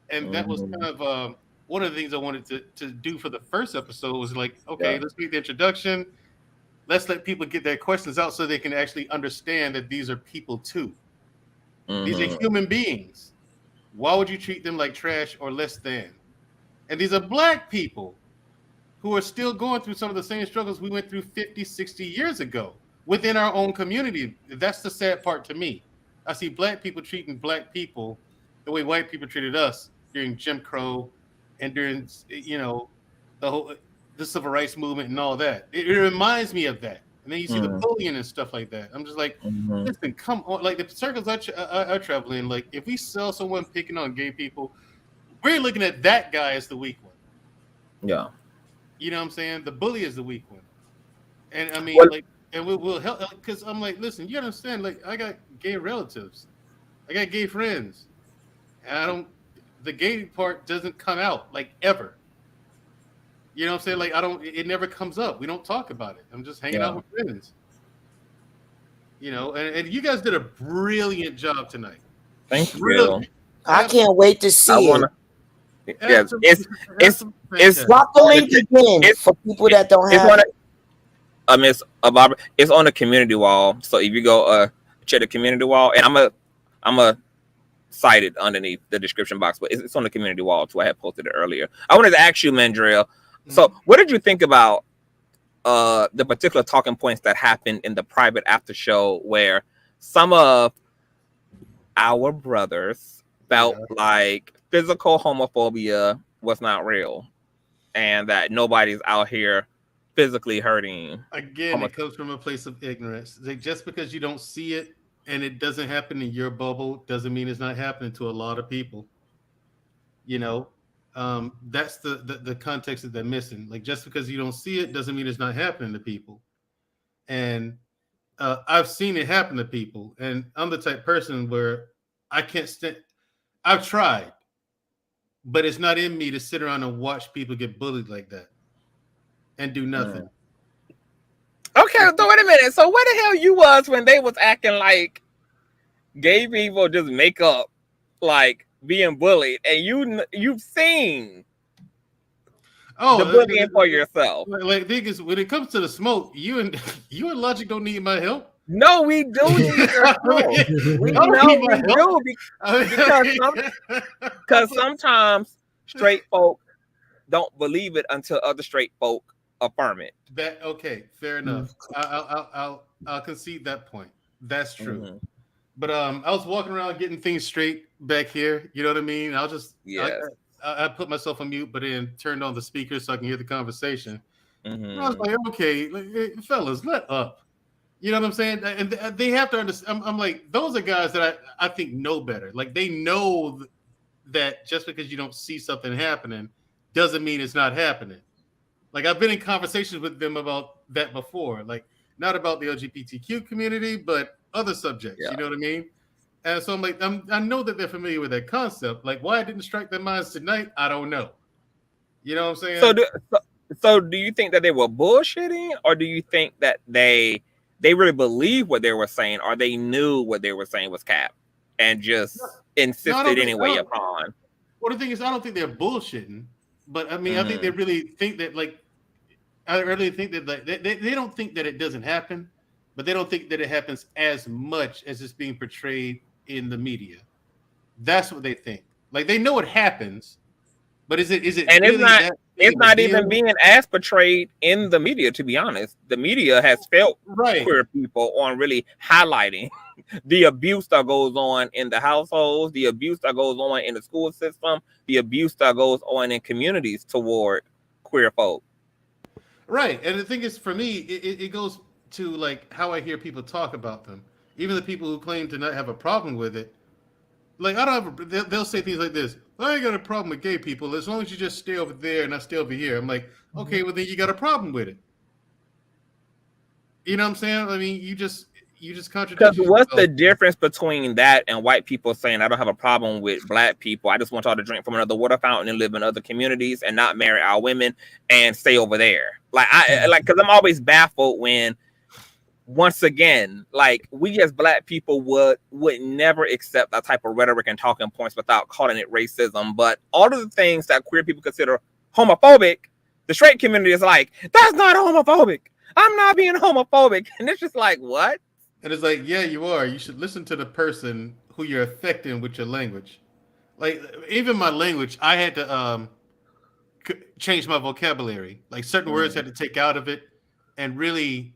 And that was kind of one of the things I wanted to do for the first episode was like, okay, let's make the introduction. Let's let people get their questions out so they can actually understand that these are people too. These are human beings. Why would you treat them like trash or less than? And these are Black people who are still going through some of the same struggles we went through 50, 60 years ago within our own community. That's the sad part to me. I see Black people treating Black people the way white people treated us during Jim Crow and during, the civil rights movement and all that. It reminds me of that. And then you see the bullying and stuff like that. I'm just like, listen, come on. Like the circles I travel in, like if we saw someone picking on gay people, we're looking at that guy as the weak one. Yeah. You know what I'm saying? The bully is the weak one. And I mean, and we'll help because I'm like, listen, you understand, like I got gay relatives. I got gay friends. And the gay part doesn't come out like ever. You know what I'm saying? Like it never comes up. We don't talk about it. I'm just hanging out with friends. You know, and you guys did a brilliant job tonight. Thank you. I can't wait to see it. Yes, it's drop the link again for people that don't have it. Miss Barbara, it's on the community wall. So if you go check the community wall, and I'm a cite it underneath the description box, but it's on the community wall too. I had posted it earlier. I wanted to ask you, Mandrell. So what did you think about the particular talking points that happened in the private after show where some of our brothers felt like physical homophobia was not real and that nobody's out here physically hurting? Again, it comes from a place of ignorance. Like just because you don't see it and it doesn't happen in your bubble doesn't mean it's not happening to a lot of people. You know, that's the context that they're missing. Like just because you don't see it doesn't mean it's not happening to people. And I've seen it happen to people. And I'm the type of person where I can't stand. I've tried, but it's not in me to sit around and watch people get bullied like that and do nothing. Okay, so wait a minute. So where the hell you was when they was acting like gay people just make up like being bullied, and you've seen the bullying for yourself? Like thing is, when it comes to the smoke, you and Logic don't need my help. No, we do need your help. We do because sometimes straight folk don't believe it until other straight folk affirm it. Okay, fair enough. I'll concede that point. That's true. But I was walking around getting things straight back here. You know what I mean? I'll just I put myself on mute, but then turned on the speaker so I can hear the conversation. And I was like, okay, fellas, let up. You know what I'm saying? And they have to understand. I'm like, those are guys that I think know better. Like they know that just because you don't see something happening doesn't mean it's not happening. Like I've been in conversations with them about that before, like not about the LGBTQ community, but other subjects. You know what I mean? And so I'm like, I know that they're familiar with that concept. Like why it didn't strike their minds tonight, I don't know. You know what I'm saying? So do you think that they were bullshitting, or do you think that they really believed what they were saying, or they knew what they were saying was cap and just insisted anyway upon? Well, the thing is, I don't think they're bullshitting, but I mean, I think they really think that, like, I really think that like, they don't think that it doesn't happen, but they don't think that it happens as much as it's being portrayed in the media. That's what they think. Like they know it happens, but is it? And really it's not even being as portrayed in the media. To be honest, the media has felt queer people on really highlighting the abuse that goes on in the households, the abuse that goes on in the school system, the abuse that goes on in communities toward queer folk. Right, and the thing is, for me, it goes to like how I hear people talk about them. Even the people who claim to not have a problem with it, like I don't have. They'll say things like this: "I ain't got a problem with gay people as long as you just stay over there and I stay over here." I'm like, okay, well then you got a problem with it. You know what I'm saying? I mean, you just contradict Because what's yourself. the difference between that and white people saying I don't have a problem with black people? I just want y'all to drink from another water fountain and live in other communities and not marry our women and stay over there. Like because I'm always baffled when, once again, like we as black people would never accept that type of rhetoric and talking points without calling it racism. But all of the things that queer people consider homophobic, the straight community is like, that's not homophobic. I'm not being homophobic. And it's just like, what? And it's like, yeah, you are. You should listen to the person who you're affecting with your language. Like, even my language, I had to change my vocabulary. Like, certain words I had to take out of it and really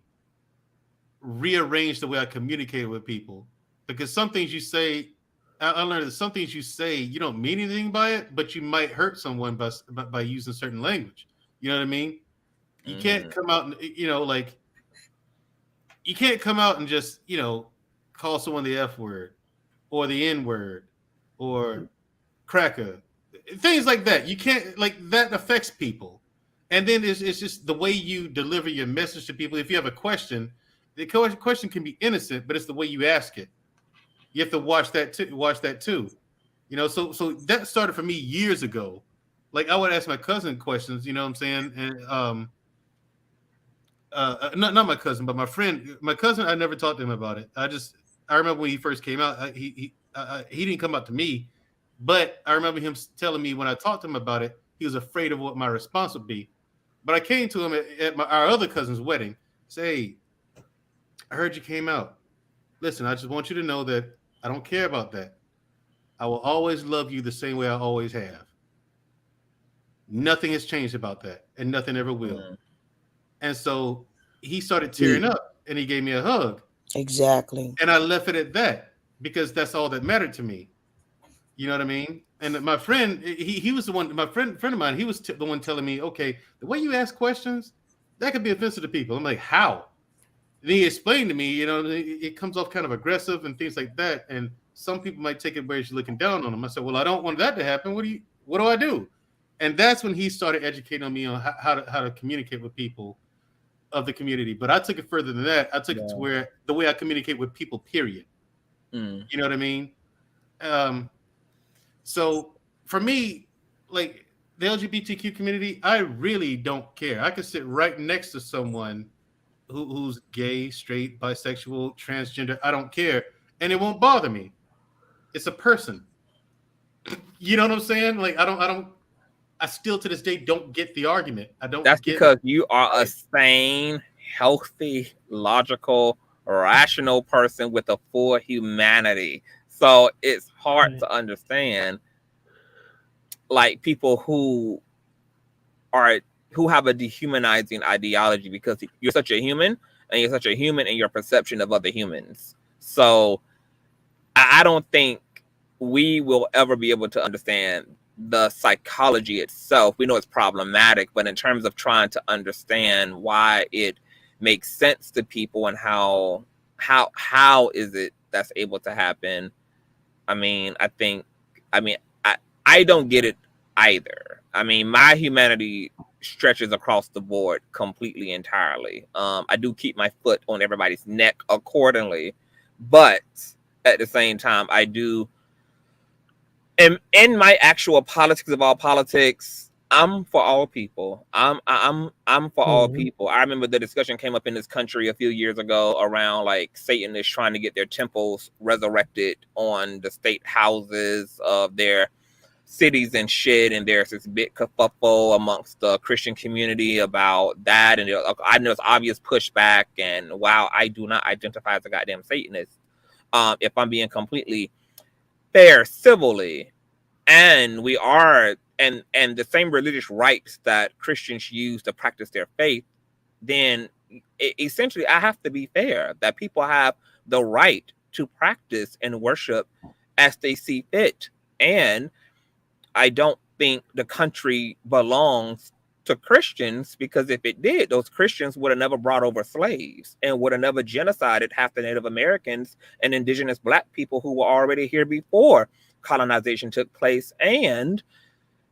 rearrange the way I communicate with people. Because some things you say, I learned that some things you say, you don't mean anything by it, but you might hurt someone by using certain language. You know what I mean? You can't come out and, like, you can't come out and just, call someone the F word or the N word or cracker, things like that. You can't, like, that affects people. And then it's just the way you deliver your message to people. If you have a question, the question can be innocent, but it's the way you ask it. You have to watch that too. So that started for me years ago. Like, I would ask my cousin questions, you know what I'm saying? And not my cousin, but my cousin, I never talked to him about it. I remember when he first came out, he didn't come out to me, but I remember him telling me when I talked to him about it, he was afraid of what my response would be. But I came to him at our other cousin's wedding, say, hey, I heard you came out. Listen, I just want you to know that I don't care about that. I will always love you the same way I always have. Nothing has changed about that, and nothing ever will. And so he started tearing up, and he gave me a hug. Exactly. And I left it at that because that's all that mattered to me. You know what I mean? And my friend, he was the one. My friend of mine, he was the one telling me, okay, the way you ask questions, that could be offensive to people. I'm like, how? And he explained to me, it comes off kind of aggressive and things like that. And some people might take it where you're looking down on them. I said, well, I don't want that to happen. What do I do? And that's when he started educating me on how to communicate with people of the community. But I took it further than that. I took it to where the way I communicate with people, period. You know what I mean? So for me, like the LGBTQ community, I really don't care. I could sit right next to someone who's gay, straight, bisexual, transgender. I don't care. And it won't bother me. It's a person. You know what I'm saying? Like, I still to this day don't get the argument. That's because you are a sane, healthy, logical, rational person with a full humanity. So it's hard to understand, like, people who have a dehumanizing ideology, because you're such a human, and you're such a human in your perception of other humans. So I don't think we will ever be able to understand the psychology itself. We know it's problematic, but in terms of trying to understand why it makes sense to people and how is it that's able to happen, I don't get it either. I mean, my humanity stretches across the board completely, entirely. I do keep my foot on everybody's neck accordingly, but at the same time, I do. And in my actual politics of all politics, I'm for all people. I'm for all people. I remember the discussion came up in this country a few years ago around, like, Satanists trying to get their temples resurrected on the state houses of their cities and shit, and there's this big kerfuffle amongst the Christian community about that, and I know there's obvious pushback. And while I do not identify as a goddamn Satanist, if I'm being completely fair civilly, and we are and the same religious rites that Christians use to practice their faith, then essentially I have to be fair that people have the right to practice and worship as they see fit. And I don't think the country belongs to Christians, because if it did, those Christians would have never brought over slaves and would have never genocided half the Native Americans and indigenous Black people who were already here before colonization took place. And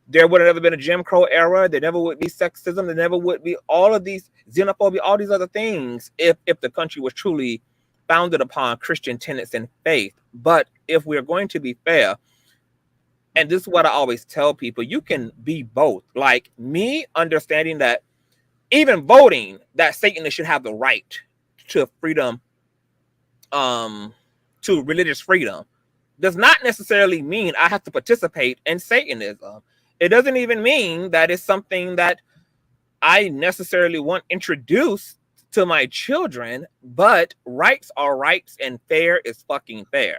there would have never been a Jim Crow era. There never would be sexism. There never would be all of these xenophobia, all these other things, if the country was truly founded upon Christian tenets and faith. But if we're going to be fair, and this is what I always tell people, you can be both. Like me understanding that even voting, that Satanists should have the right to freedom, to religious freedom, does not necessarily mean I have to participate in Satanism. It doesn't even mean that it's something that I necessarily want introduced to my children, but rights are rights and fair is fucking fair.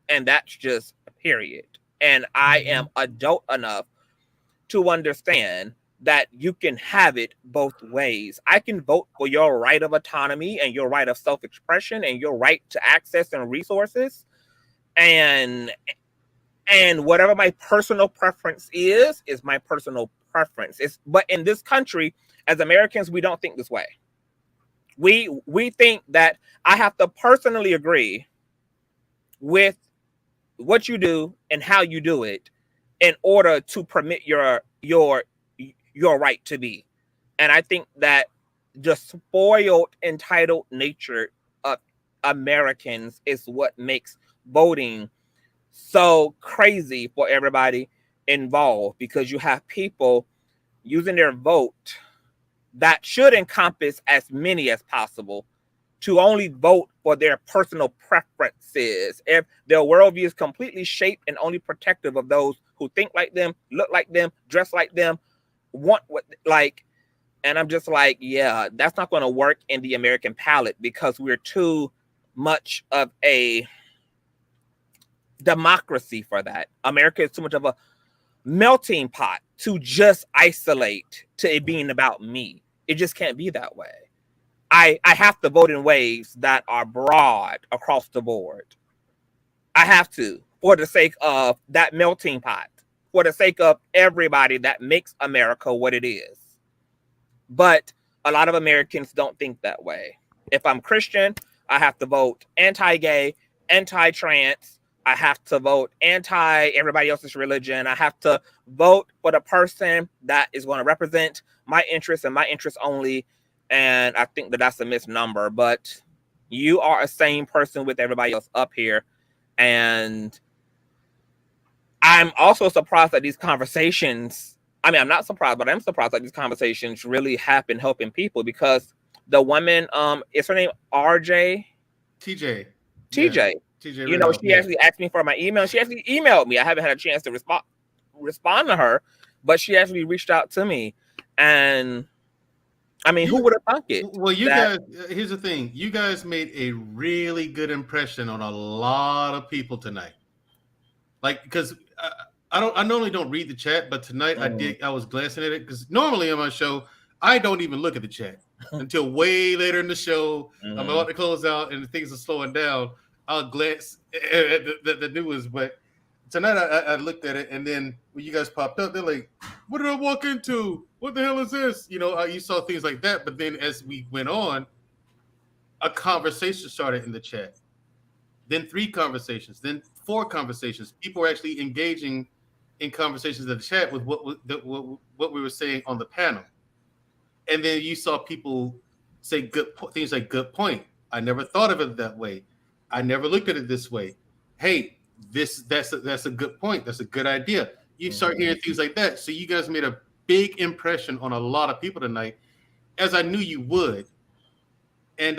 And that's just period. And I am adult enough to understand that you can have it both ways. I can vote for your right of autonomy and your right of self-expression and your right to access and resources. And whatever my personal preference is my personal preference. But in this country, as Americans, we don't think this way. We think that I have to personally agree with what you do and how you do it in order to permit your right to be. And I think that the spoiled, entitled nature of Americans is what makes voting so crazy for everybody involved, because you have people using their vote that should encompass as many as possible to only vote for their personal preferences. If their worldview is completely shaped and only protective of those who think like them, look like them, dress like them, want what like, and I'm just like, yeah, that's not going to work in the American palate, because we're too much of a democracy for that. America is too much of a melting pot to just isolate to it being about me. It just can't be that way. I have to vote in ways that are broad across the board. I have to, for the sake of that melting pot, for the sake of everybody that makes America what it is. But a lot of Americans don't think that way. If I'm Christian, I have to vote anti-gay, anti-trans. I have to vote anti everybody else's religion. I have to vote for the person that is going to represent my interests and my interests only. And I think that that's a misnomer, but you are a same person with everybody else up here. And I'm also surprised that these conversations, I mean, I'm not surprised, but I'm surprised that these conversations really have been helping people, because the woman, is her name RJ? TJ. TJ. Yeah. TJ, you know, she actually asked me for my email. She actually emailed me. I haven't had a chance to respond to her, but she actually reached out to me. And I mean, who would have thunk it? Well, you guys, here's the thing. You guys made a really good impression on a lot of people tonight. Like, because I normally don't read the chat, but tonight I was glancing at it, because normally on my show, I don't even look at the chat until way later in the show. I'm about to close out and things are slowing down. I'll glance at the newest, but tonight I looked at it, and then when you guys popped up, they're like, what did I walk into? What the hell is this? You know, you saw things like that, but then as we went on, a conversation started in the chat. Then 3 conversations, then 4 conversations. People were actually engaging in conversations in the chat with what we were saying on the panel. And then you saw people say good things like good point. I never thought of it that way. I never looked at it this way. Hey, that's a good point. That's a good idea. You start hearing things like that. So you guys made a big impression on a lot of people tonight, as I knew you would. And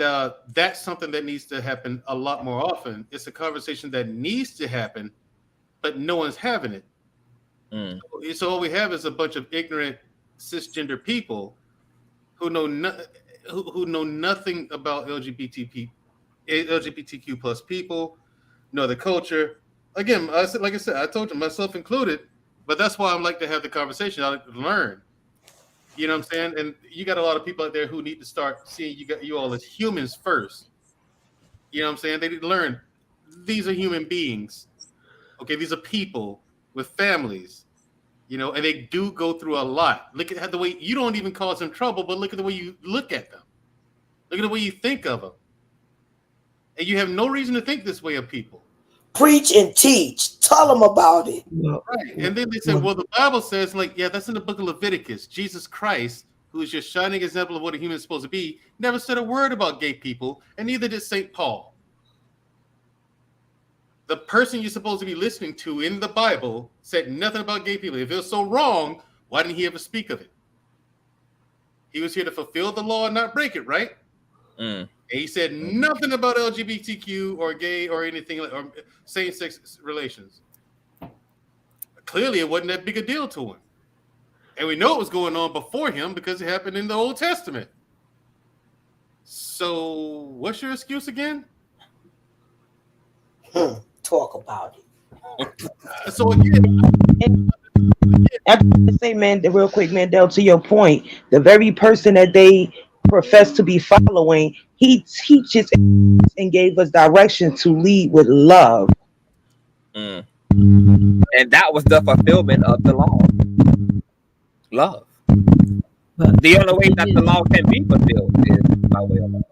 that's something that needs to happen a lot more often. It's a conversation that needs to happen, but no one's having it. So all we have is a bunch of ignorant cisgender people who know nothing about LGBTQ plus people, know the culture. Again, like I said, I told you, myself included, but that's why I like to have the conversation. I like to learn. You know what I'm saying? And you got a lot of people out there who need to start seeing you all as humans first. You know what I'm saying? They need to learn these are human beings. Okay, these are people with families. You know, and they do go through a lot. Look at the way you don't even cause them trouble, but look at the way you look at them. Look at the way you think of them. And you have no reason to think this way of people. Preach and teach. Tell them about it. Right. And then they say, well, the Bible says, like, yeah, that's in the book of Leviticus. Jesus Christ, who is your shining example of what a human is supposed to be, never said a word about gay people, and neither did St. Paul. the person you're supposed to be listening to in the Bible said nothing about gay people. If it was so wrong, why didn't he ever speak of it? He was here to fulfill the law and not break it, right? And he said nothing about LGBTQ or gay or anything or same-sex relations. Clearly, it wasn't that big a deal to him. And we know it was going on before him because it happened in the Old Testament. So what's your excuse again? Talk about it. So again, I just say, man, real quick, Mandel, to your point, the very person that they profess to be following, he teaches and gave us direction to lead with love. And that was the fulfillment of the law. Love. The only way that the law can be fulfilled is by way of love.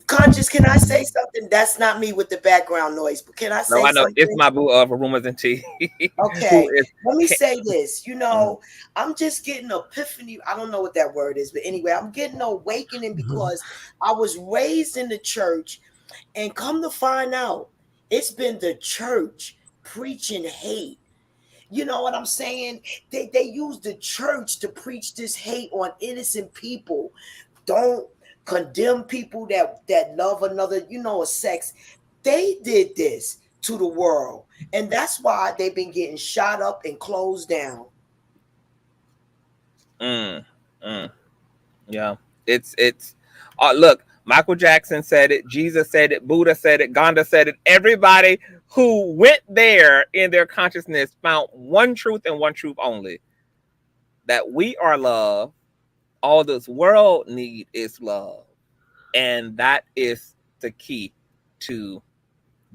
Conscious, can I say something? That's not me with the background noise, but can I say I know. something? It's my boo of Rumors and Tea. Okay, let me say this. You know, I'm just getting epiphany. I don't know what that word is, but anyway, I'm getting awakening because I was raised in the church, and come to find out, it's been the church preaching hate. You know what I'm saying? They use the church to preach this hate on innocent people. Don't condemn people that love another, a sex. They did this to the world, and that's why they've been getting shot up and closed down. Yeah, it's look, Michael Jackson said it, Jesus said it, Buddha said it, Gandhi said it. Everybody who went there in their consciousness found one truth and one truth only, that we are love. All this world need is love, and that is the key to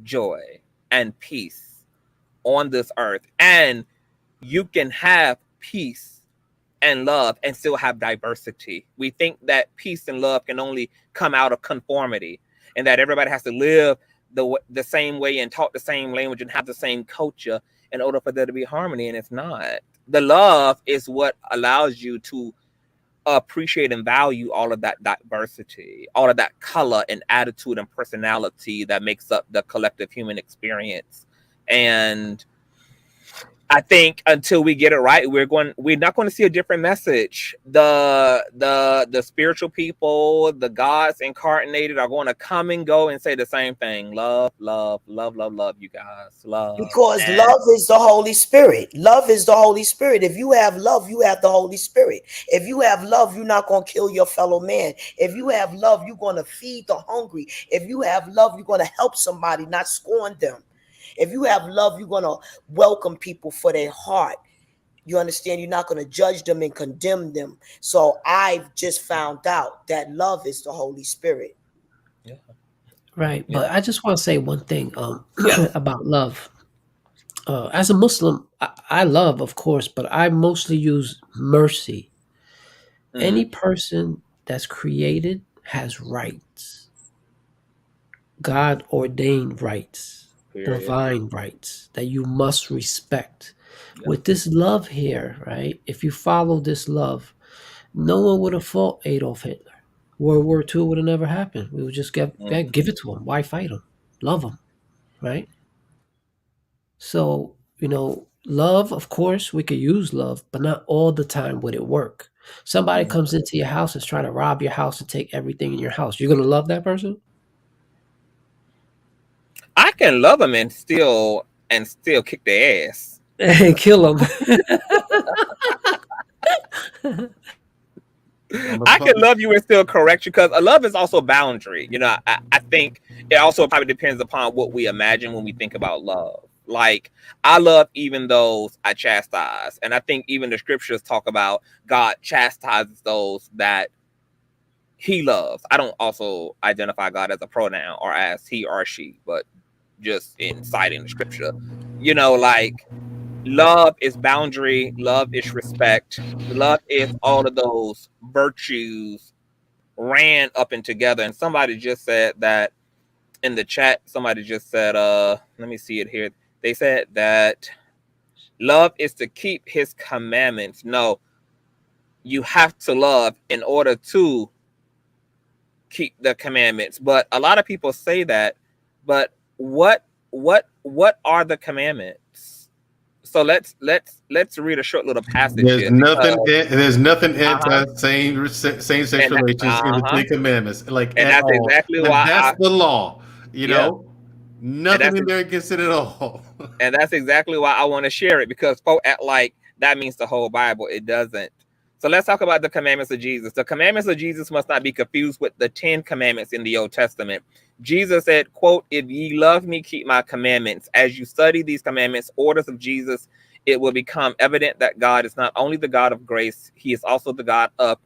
joy and peace on this earth. And you can have peace and love and still have diversity. We think that peace and love can only come out of conformity, and that everybody has to live the same way and talk the same language and have the same culture in order for there to be harmony, and it's not. The love is what allows you to appreciate and value all of that diversity, all of that color and attitude and personality that makes up the collective human experience. And I think until we get it right, we're not going to see a different message. The spiritual people, the gods incarnated, are going to come and go and say the same thing: love, love, love, love, love. You guys, love. Because love is the Holy Spirit. Love is the Holy Spirit. If you have love, you have the Holy Spirit. If you have love, you're not going to kill your fellow man. If you have love, you're going to feed the hungry. If you have love, you're going to help somebody, not scorn them. If you have love, you're going to welcome people for their heart. You understand? You're not going to judge them and condemn them. So I've just found out that love is the Holy Spirit. Yeah. Right. But I just want to say one thing about love. As a Muslim, I love, of course, but I mostly use mercy. Any person that's created has rights. God ordained rights. Divine rights that you must respect. With this love here, right? If you follow this love, no one would have fought Adolf Hitler. World War II would have never happened. We would just give it to him. Why fight him? Love him, right? So, love, of course, we could use love, but not all the time would it work. Somebody comes into your house and is trying to rob your house and take everything in your house. You're going to love that person? I can love them and still kick their ass and kill them. I can love you and still correct you, because a love is also a boundary. I think it also probably depends upon what we imagine when we think about love. Like, I love even those I chastise, and I think even the scriptures talk about God chastises those that he loves. I don't also identify God as a pronoun or as he or she, but just in citing the scripture, like, love is boundary, love is respect, love is all of those virtues ran up and together. And somebody just said that in the chat. Somebody just said, let me see it here. They said that love is to keep his commandments. No, you have to love in order to keep the commandments. But a lot of people say that, but what what are the commandments? So let's read a short little passage There's here. nothing. Because, There's nothing anti same sex and relations in the Ten Commandments, like and at that's all. exactly And why that's the law. You yeah. know, And nothing in there against it at all. and that's exactly why I want to share it, because folk act like that means the whole Bible. It doesn't. So let's talk about the commandments of Jesus. The commandments of Jesus must not be confused with the 10 commandments in the Old Testament. Jesus said, quote, "If ye love me, keep my commandments." As you study these commandments, orders of Jesus, it will become evident that God is not only the God of grace, he is also the God of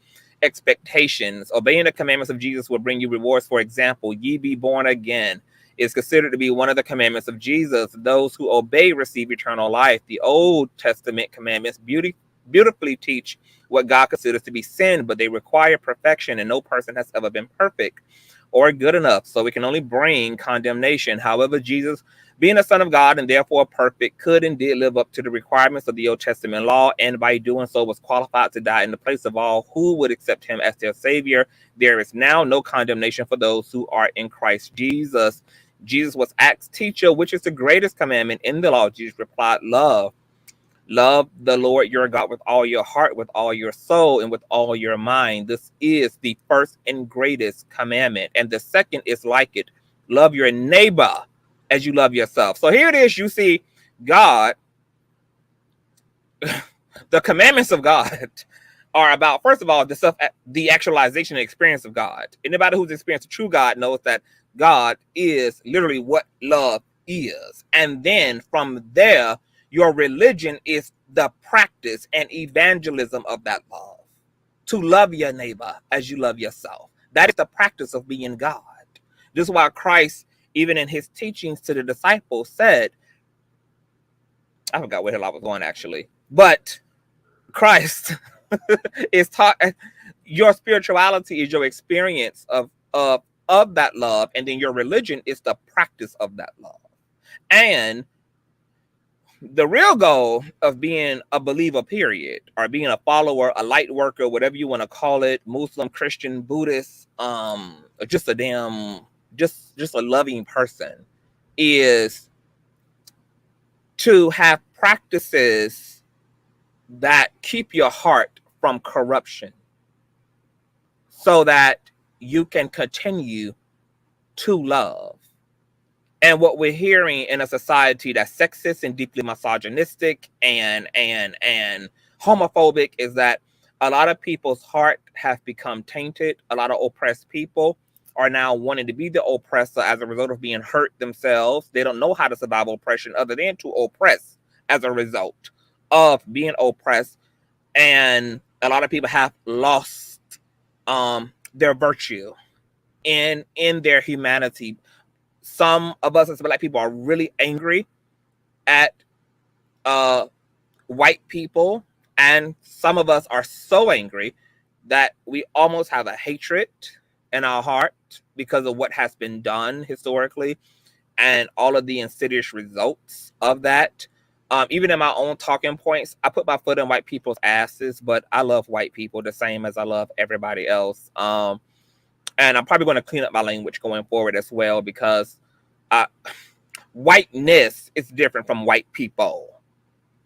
expectations. Obeying the commandments of Jesus will bring you rewards. For example, ye be born again is considered to be one of the commandments of Jesus. Those who obey receive eternal life. The Old Testament commandments beautifully teach what God considers to be sin, but they require perfection, and no person has ever been perfect or good enough, so it can only bring condemnation. However, Jesus, being the Son of God and therefore perfect, could and did live up to the requirements of the Old Testament law, and by doing so was qualified to die in the place of all who would accept him as their Savior. There is now no condemnation for those who are in Christ Jesus. Jesus was asked, "Teacher, which is the greatest commandment in the law?" Jesus replied, "Love. Love the Lord your God with all your heart, with all your soul, and with all your mind. This is the first and greatest commandment. And the second is like it. Love your neighbor as you love yourself." So here it is. You see, God, the commandments of God are about, first of all, the actualization and experience of God. Anybody who's experienced a true God knows that God is literally what love is. And then from there, your religion is the practice and evangelism of that love. To love your neighbor as you love yourself. That is the practice of being God. This is why Christ, even in his teachings to the disciples, said, I forgot where the hell I was going actually, but Christ is taught, your spirituality is your experience of that love, and then your religion is the practice of that love. And the real goal of being a believer, period, or being a follower, a light worker, whatever you want to call it, Muslim, Christian, Buddhist, just a loving person, is to have practices that keep your heart from corruption so that you can continue to love. And what we're hearing in a society that's sexist and deeply misogynistic and homophobic is that a lot of people's heart have become tainted. A lot of oppressed people are now wanting to be the oppressor as a result of being hurt themselves. They don't know how to survive oppression other than to oppress as a result of being oppressed. And a lot of people have lost their virtue in their humanity. Some of us as Black people are really angry at white people, and some of us are so angry that we almost have a hatred in our heart because of what has been done historically and all of the insidious results of that. Even in my own talking points, I put my foot in white people's asses, but I love white people the same as I love everybody else. And I'm probably going to clean up my language going forward as well, because whiteness is different from white people.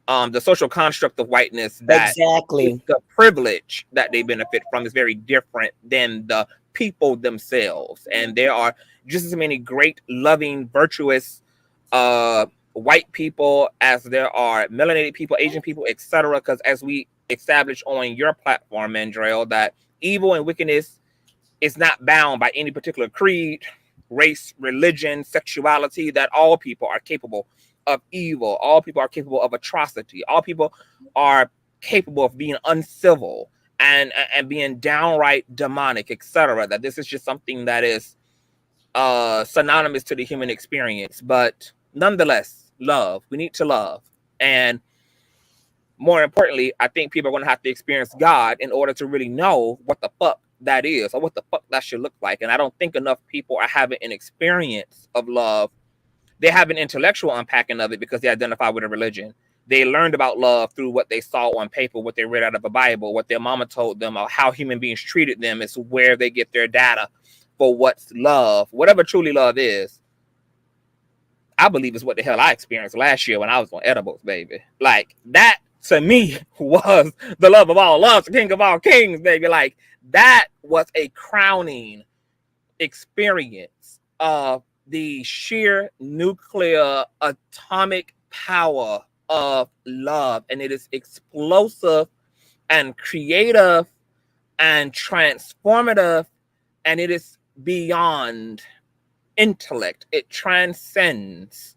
The social construct of whiteness, that exactly the privilege that they benefit from, is very different than the people themselves. And there are just as many great, loving, virtuous white people as there are melanated people, Asian people, etc. Because as we established on your platform, Mandrell, that evil and wickedness is not bound by any particular creed, race, religion, sexuality, that all people are capable of evil. All people are capable of atrocity. All people are capable of being uncivil and being downright demonic, etc. That this is just something that is synonymous to the human experience. But nonetheless, love. We need to love. And more importantly, I think people are going to have to experience God in order to really know what the fuck that is, or what the fuck that should look like. And I don't think enough people are having an experience of love. They have an intellectual unpacking of it because they identify with a religion. They learned about love through what they saw on paper, what they read out of a Bible, what their mama told them, or how human beings treated them. Is where they get their data for what's love. Whatever truly love is, I believe is what the hell I experienced last year when I was on edibles, baby. Like that to me was the love of all loves, the king of all kings, baby. Like that was a crowning experience of the sheer nuclear atomic power of love. And it is explosive and creative and transformative, and it is beyond intellect. It transcends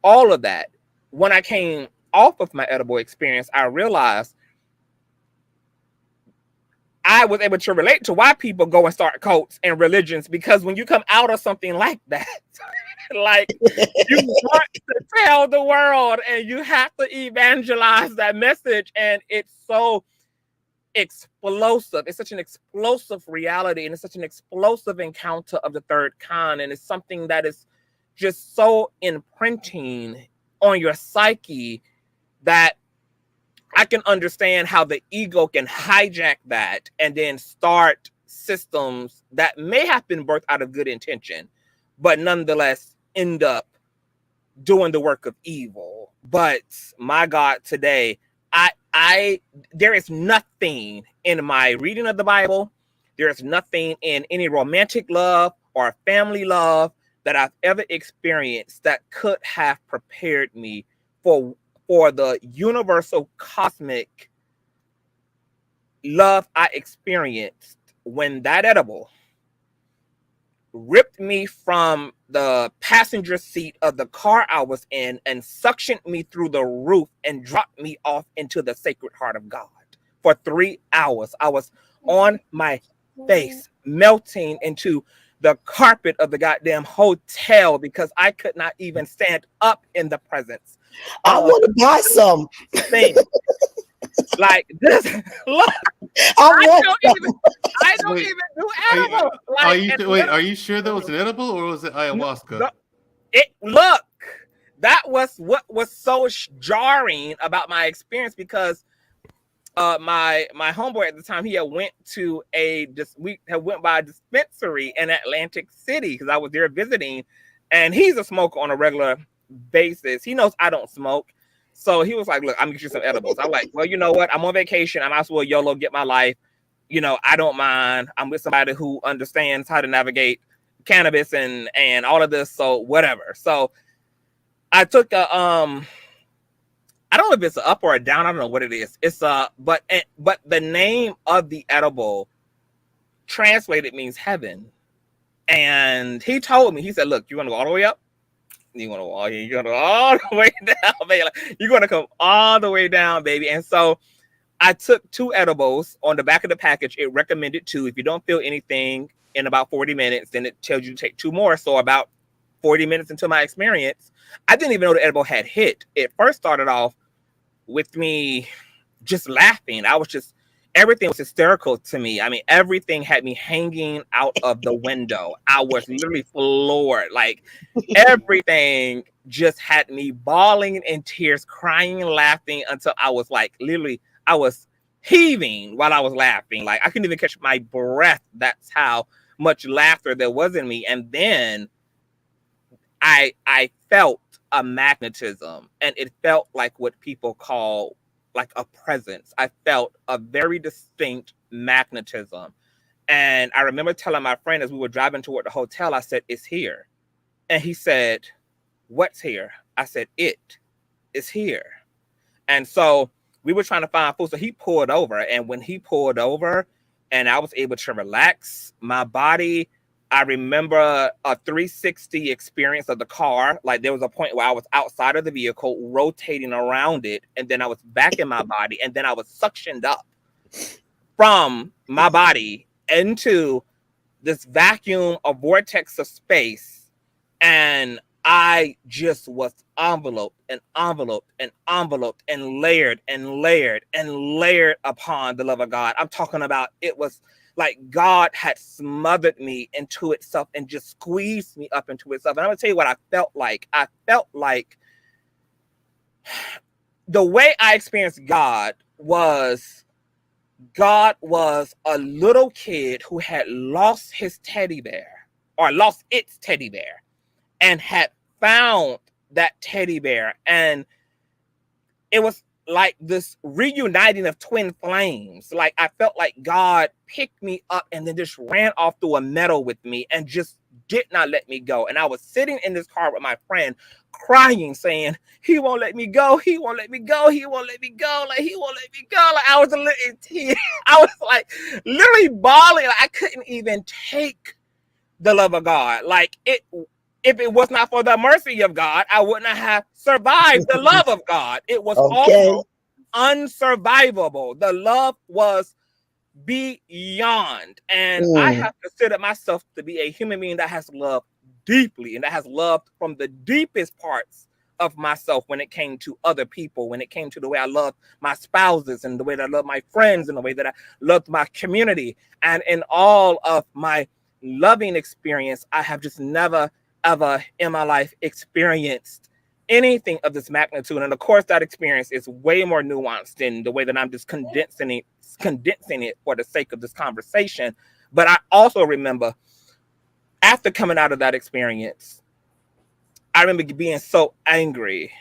all of that. When I came off of my edible experience, I realized I was able to relate to why people go and start cults and religions, because when you come out of something like that, like you want to tell the world and you have to evangelize that message, and it's so explosive. It's such an explosive reality, and it's such an explosive encounter of the third kind, and it's something that is just so imprinting on your psyche that I can understand how the ego can hijack that and then start systems that may have been birthed out of good intention, but nonetheless end up doing the work of evil. But my God, today, there is nothing in my reading of the Bible, there is nothing in any romantic love or family love that I've ever experienced that could have prepared me for the universal cosmic love I experienced when that edible ripped me from the passenger seat of the car I was in and suctioned me through the roof and dropped me off into the Sacred Heart of God. For 3 hours, I was on my face, melting into the carpet of the goddamn hotel because I could not even stand up in the presence. I want to buy some. Thing. Like this, look, I don't even do edible. Are you sure that was an edible or was it ayahuasca? That was what was so jarring about my experience, because my homeboy at the time, he had went by a dispensary in Atlantic City because I was there visiting, and he's a smoker on a regular basis. He knows I don't smoke. So he was like, look, I'm gonna get you some edibles. I'm like, well, you know what? I'm on vacation. I might as well YOLO get my life. You know, I don't mind. I'm with somebody who understands how to navigate cannabis and all of this. So whatever. So I took a I don't know if it's an up or a down. I don't know what it is. It's but the name of the edible translated means heaven. And he told me, he said, look, you want to go all the way up? You're gonna go all the way down, baby. Like, you're gonna come all the way down, baby. And so I took 2 edibles. On the back of the package, it recommended 2. If you don't feel anything in about 40 minutes, then it tells you to take 2 more. So about 40 minutes into my experience, I didn't even know the edible had hit. It first started off with me just laughing. Everything was hysterical to me. I mean, everything had me hanging out of the window. I was literally floored. Like, everything just had me bawling in tears, crying and laughing until I was like, literally, I was heaving while I was laughing. Like, I couldn't even catch my breath. That's how much laughter there was in me. And then I felt a magnetism, and it felt like what people call like a presence. I felt a very distinct magnetism. And I remember telling my friend as we were driving toward the hotel, I said, it's here. And he said, what's here? I said, it is here. And so we were trying to find food. So he pulled over. And when he pulled over and I was able to relax my body, I remember a 360 experience of the car. Like, there was a point where I was outside of the vehicle, rotating around it, and then I was back in my body, and then I was suctioned up from my body into this vacuum, a vortex of space, and I just was enveloped and enveloped and enveloped and layered and layered and layered upon the love of God. I'm talking about, it was like God had smothered me into itself and just squeezed me up into itself. And I'm gonna tell you what I felt like. I felt like the way I experienced God was a little kid who had lost his teddy bear, or lost its teddy bear, and had found that teddy bear, and it was like this reuniting of twin flames. Like I felt like God picked me up and then just ran off through a meadow with me and just did not let me go. And I was sitting in this car with my friend crying, saying, he won't let me go. He won't let me go. He won't let me go. Like, he won't let me go. Like, I was a little in tears. I was like literally bawling. Like, I couldn't even take the love of God. Like, if it was not for the mercy of God, I wouldn't have survived the love of God. It was also unsurvivable. The love was beyond. And I have considered myself to be a human being that has loved deeply and that has loved from the deepest parts of myself when it came to other people, when it came to the way I loved my spouses and the way that I love my friends and the way that I loved my community. And in all of my loving experience, I have just never ever in my life experienced anything of this magnitude. And of course, that experience is way more nuanced than the way that I'm just condensing it for the sake of this conversation. But I also remember after coming out of that experience, I remember being so angry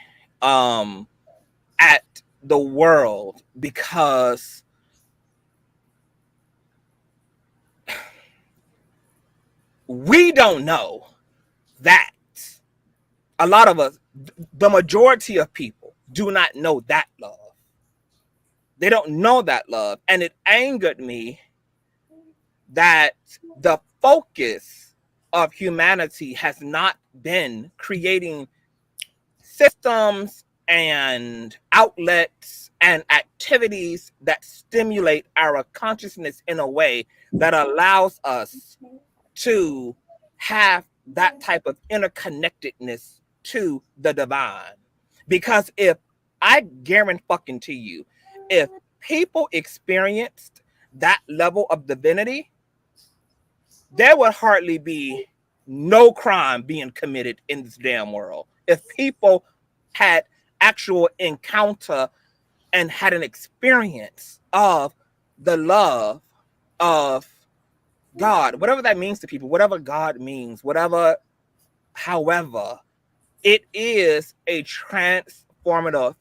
at the world because we don't know that. A lot of us, the majority of people, do not know that love. They don't know that love. And it angered me that the focus of humanity has not been creating systems and outlets and activities that stimulate our consciousness in a way that allows us to have that type of interconnectedness to the divine. Because if I guarantee to you, if people experienced that level of divinity, there would hardly be no crime being committed in this damn world. If people had actual encounter and had an experience of the love of God, whatever that means to people, whatever God means, however, it is a transformative,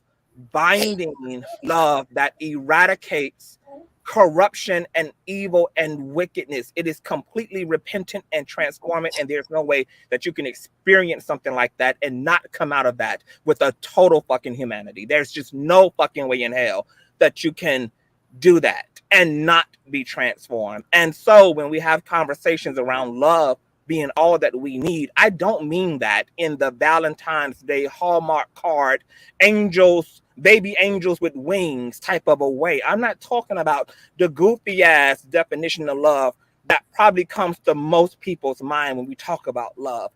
binding love that eradicates corruption and evil and wickedness. It is completely repentant and transforming, and there's no way that you can experience something like that and not come out of that with a total fucking humanity. There's just no fucking way in hell that you can do that and not be transformed. And so when we have conversations around love being all that we need, I don't mean that in the Valentine's Day Hallmark card, angels, baby angels with wings type of a way. I'm not talking about the goofy ass definition of love that probably comes to most people's mind when we talk about love.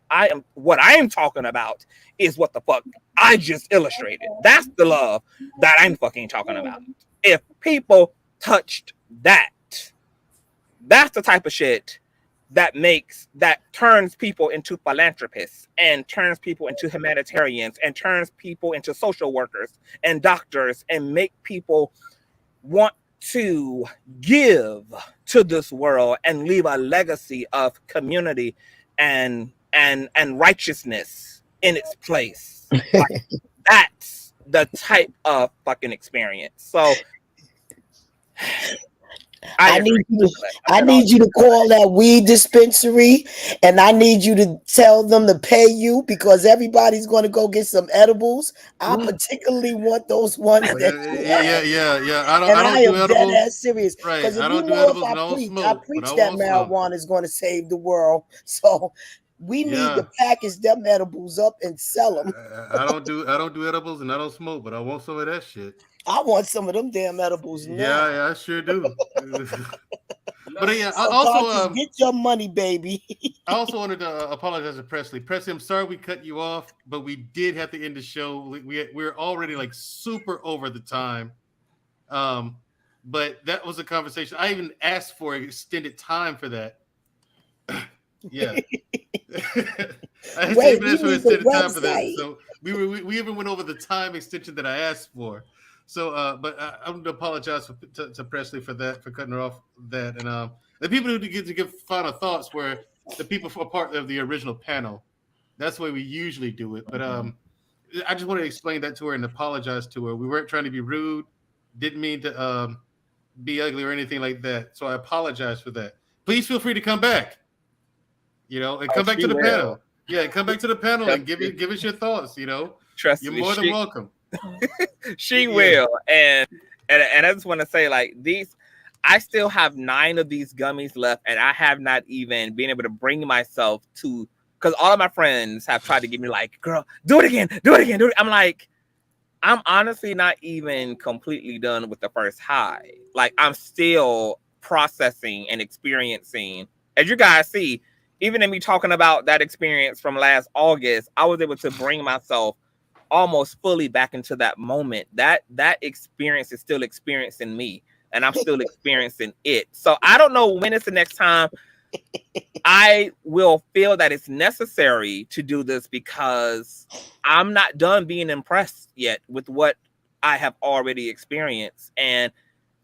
What I am talking about is what the fuck I just illustrated. That's the love that I'm fucking talking about. If people touched that, that's the type of shit that turns people into philanthropists and turns people into humanitarians and turns people into social workers and doctors and make people want to give to this world and leave a legacy of community and righteousness in its place. Like, that's the type of fucking experience. So I need you to call that weed dispensary, and I need you to tell them to pay you because everybody's going to go get some edibles. I particularly want those ones that yeah. I am dead edibles. ass serious. Right. Because I don't do edibles and I don't smoke. I preach that marijuana is going to save the world. So we need to package them edibles up and sell them. I don't do edibles and I don't smoke, but I want some of that shit. I want some of them damn edibles now. Yeah, I sure do. But yeah, I so also get your money, baby. I also wanted to apologize to Presley. Presley, I'm sorry we cut you off, but we did have to end the show. We're already like super over the time. But that was a conversation. I even asked for extended time for that. Yeah. I even asked for extended time for that. So we even went over the time extension that I asked for. So, but I'm going to apologize to Presley for that, for cutting her off that. And the people who get to give final thoughts were the people who are part of the original panel. That's the way we usually do it. But I just want to explain that to her and apologize to her. We weren't trying to be rude. Didn't mean to be ugly or anything like that. So I apologize for that. Please feel free to come back. And come back to the panel. Yeah, come back to the panel and give us your thoughts. Trust you're me, more than welcome. She will. And I just want to say, like, I still have 9 of these gummies left, and I have not even been able to bring myself to, because all of my friends have tried to get me like, girl, do it again. I'm like, I'm honestly not even completely done with the first high. Like, I'm still processing and experiencing. As you guys see, even in me talking about that experience from last August, I was able to bring myself almost fully back into that moment. That experience is still experiencing me, and I'm still experiencing it. So I don't know when it's the next time I will feel that it's necessary to do this, because I'm not done being impressed yet with what I have already experienced. And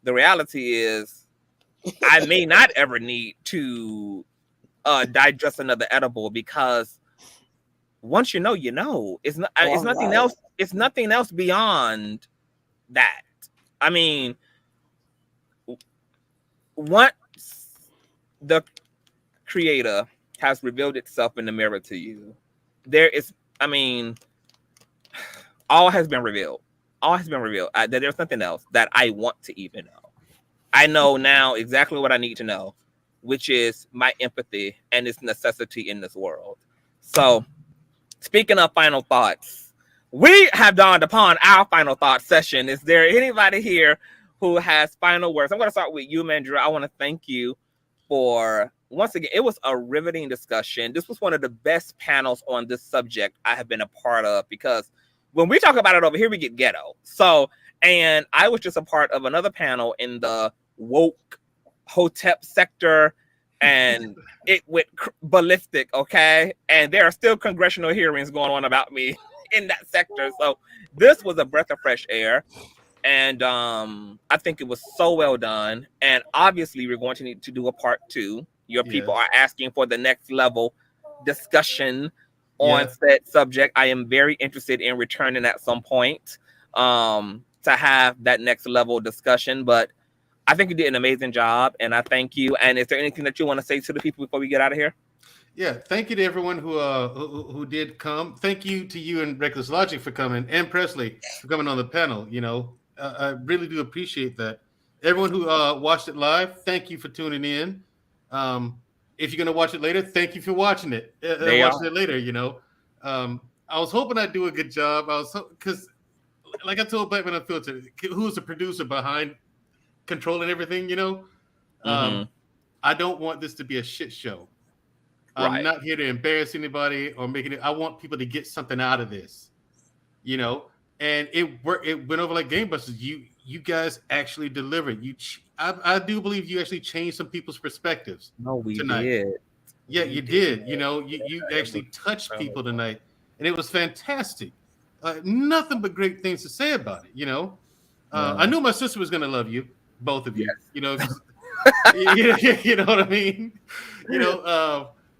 the reality is, I may not ever need to digest another edible, because once you know, it's not. It's nothing else. It's nothing else beyond that. I mean, once the Creator has revealed itself in the mirror to you, there is, I mean, all has been revealed. All has been revealed. There's nothing else that I want to even know. I know now exactly what I need to know, which is my empathy and its necessity in this world. So, speaking of final thoughts, we have dawned upon our final thought session. Is there anybody here who has final words? I'm going to start with you, Mandra. I want to thank you for, once again, it was a riveting discussion. This was one of the best panels on this subject I have been a part of, because when we talk about it over here, we get ghetto. So, and I was just a part of another panel in the woke Hotep sector, and it went ballistic, okay? And there are still congressional hearings going on about me in that sector. So this was a breath of fresh air. And I think it was so well done. And obviously, we're going to need to do a part 2. Your people are asking for the next level discussion on said subject. I am very interested in returning at some point to have that next level discussion. But I think you did an amazing job, and I thank you. And is there anything that you want to say to the people before we get out of here? Yeah, thank you to everyone who did come. Thank you to you and Reckless Logicc for coming, and Presley for coming on the panel. I really do appreciate that. Everyone who watched it live, thank you for tuning in. If you're gonna watch it later, thank you for watching it. Watching it later, I was hoping I'd do a good job. Because, like I told Black Man Unfiltered, who's the producer behind controlling everything, I don't want this to be a shit show. I'm not here to embarrass anybody or make it. I want people to get something out of this, and it worked. It went over like gangbusters. You guys actually delivered. I do believe you actually changed some people's perspectives. No, we tonight. did. Yeah, you did. You actually touched people tonight, and it was fantastic. Nothing but great things to say about it. I knew my sister was gonna love you, both of you. You know what I mean.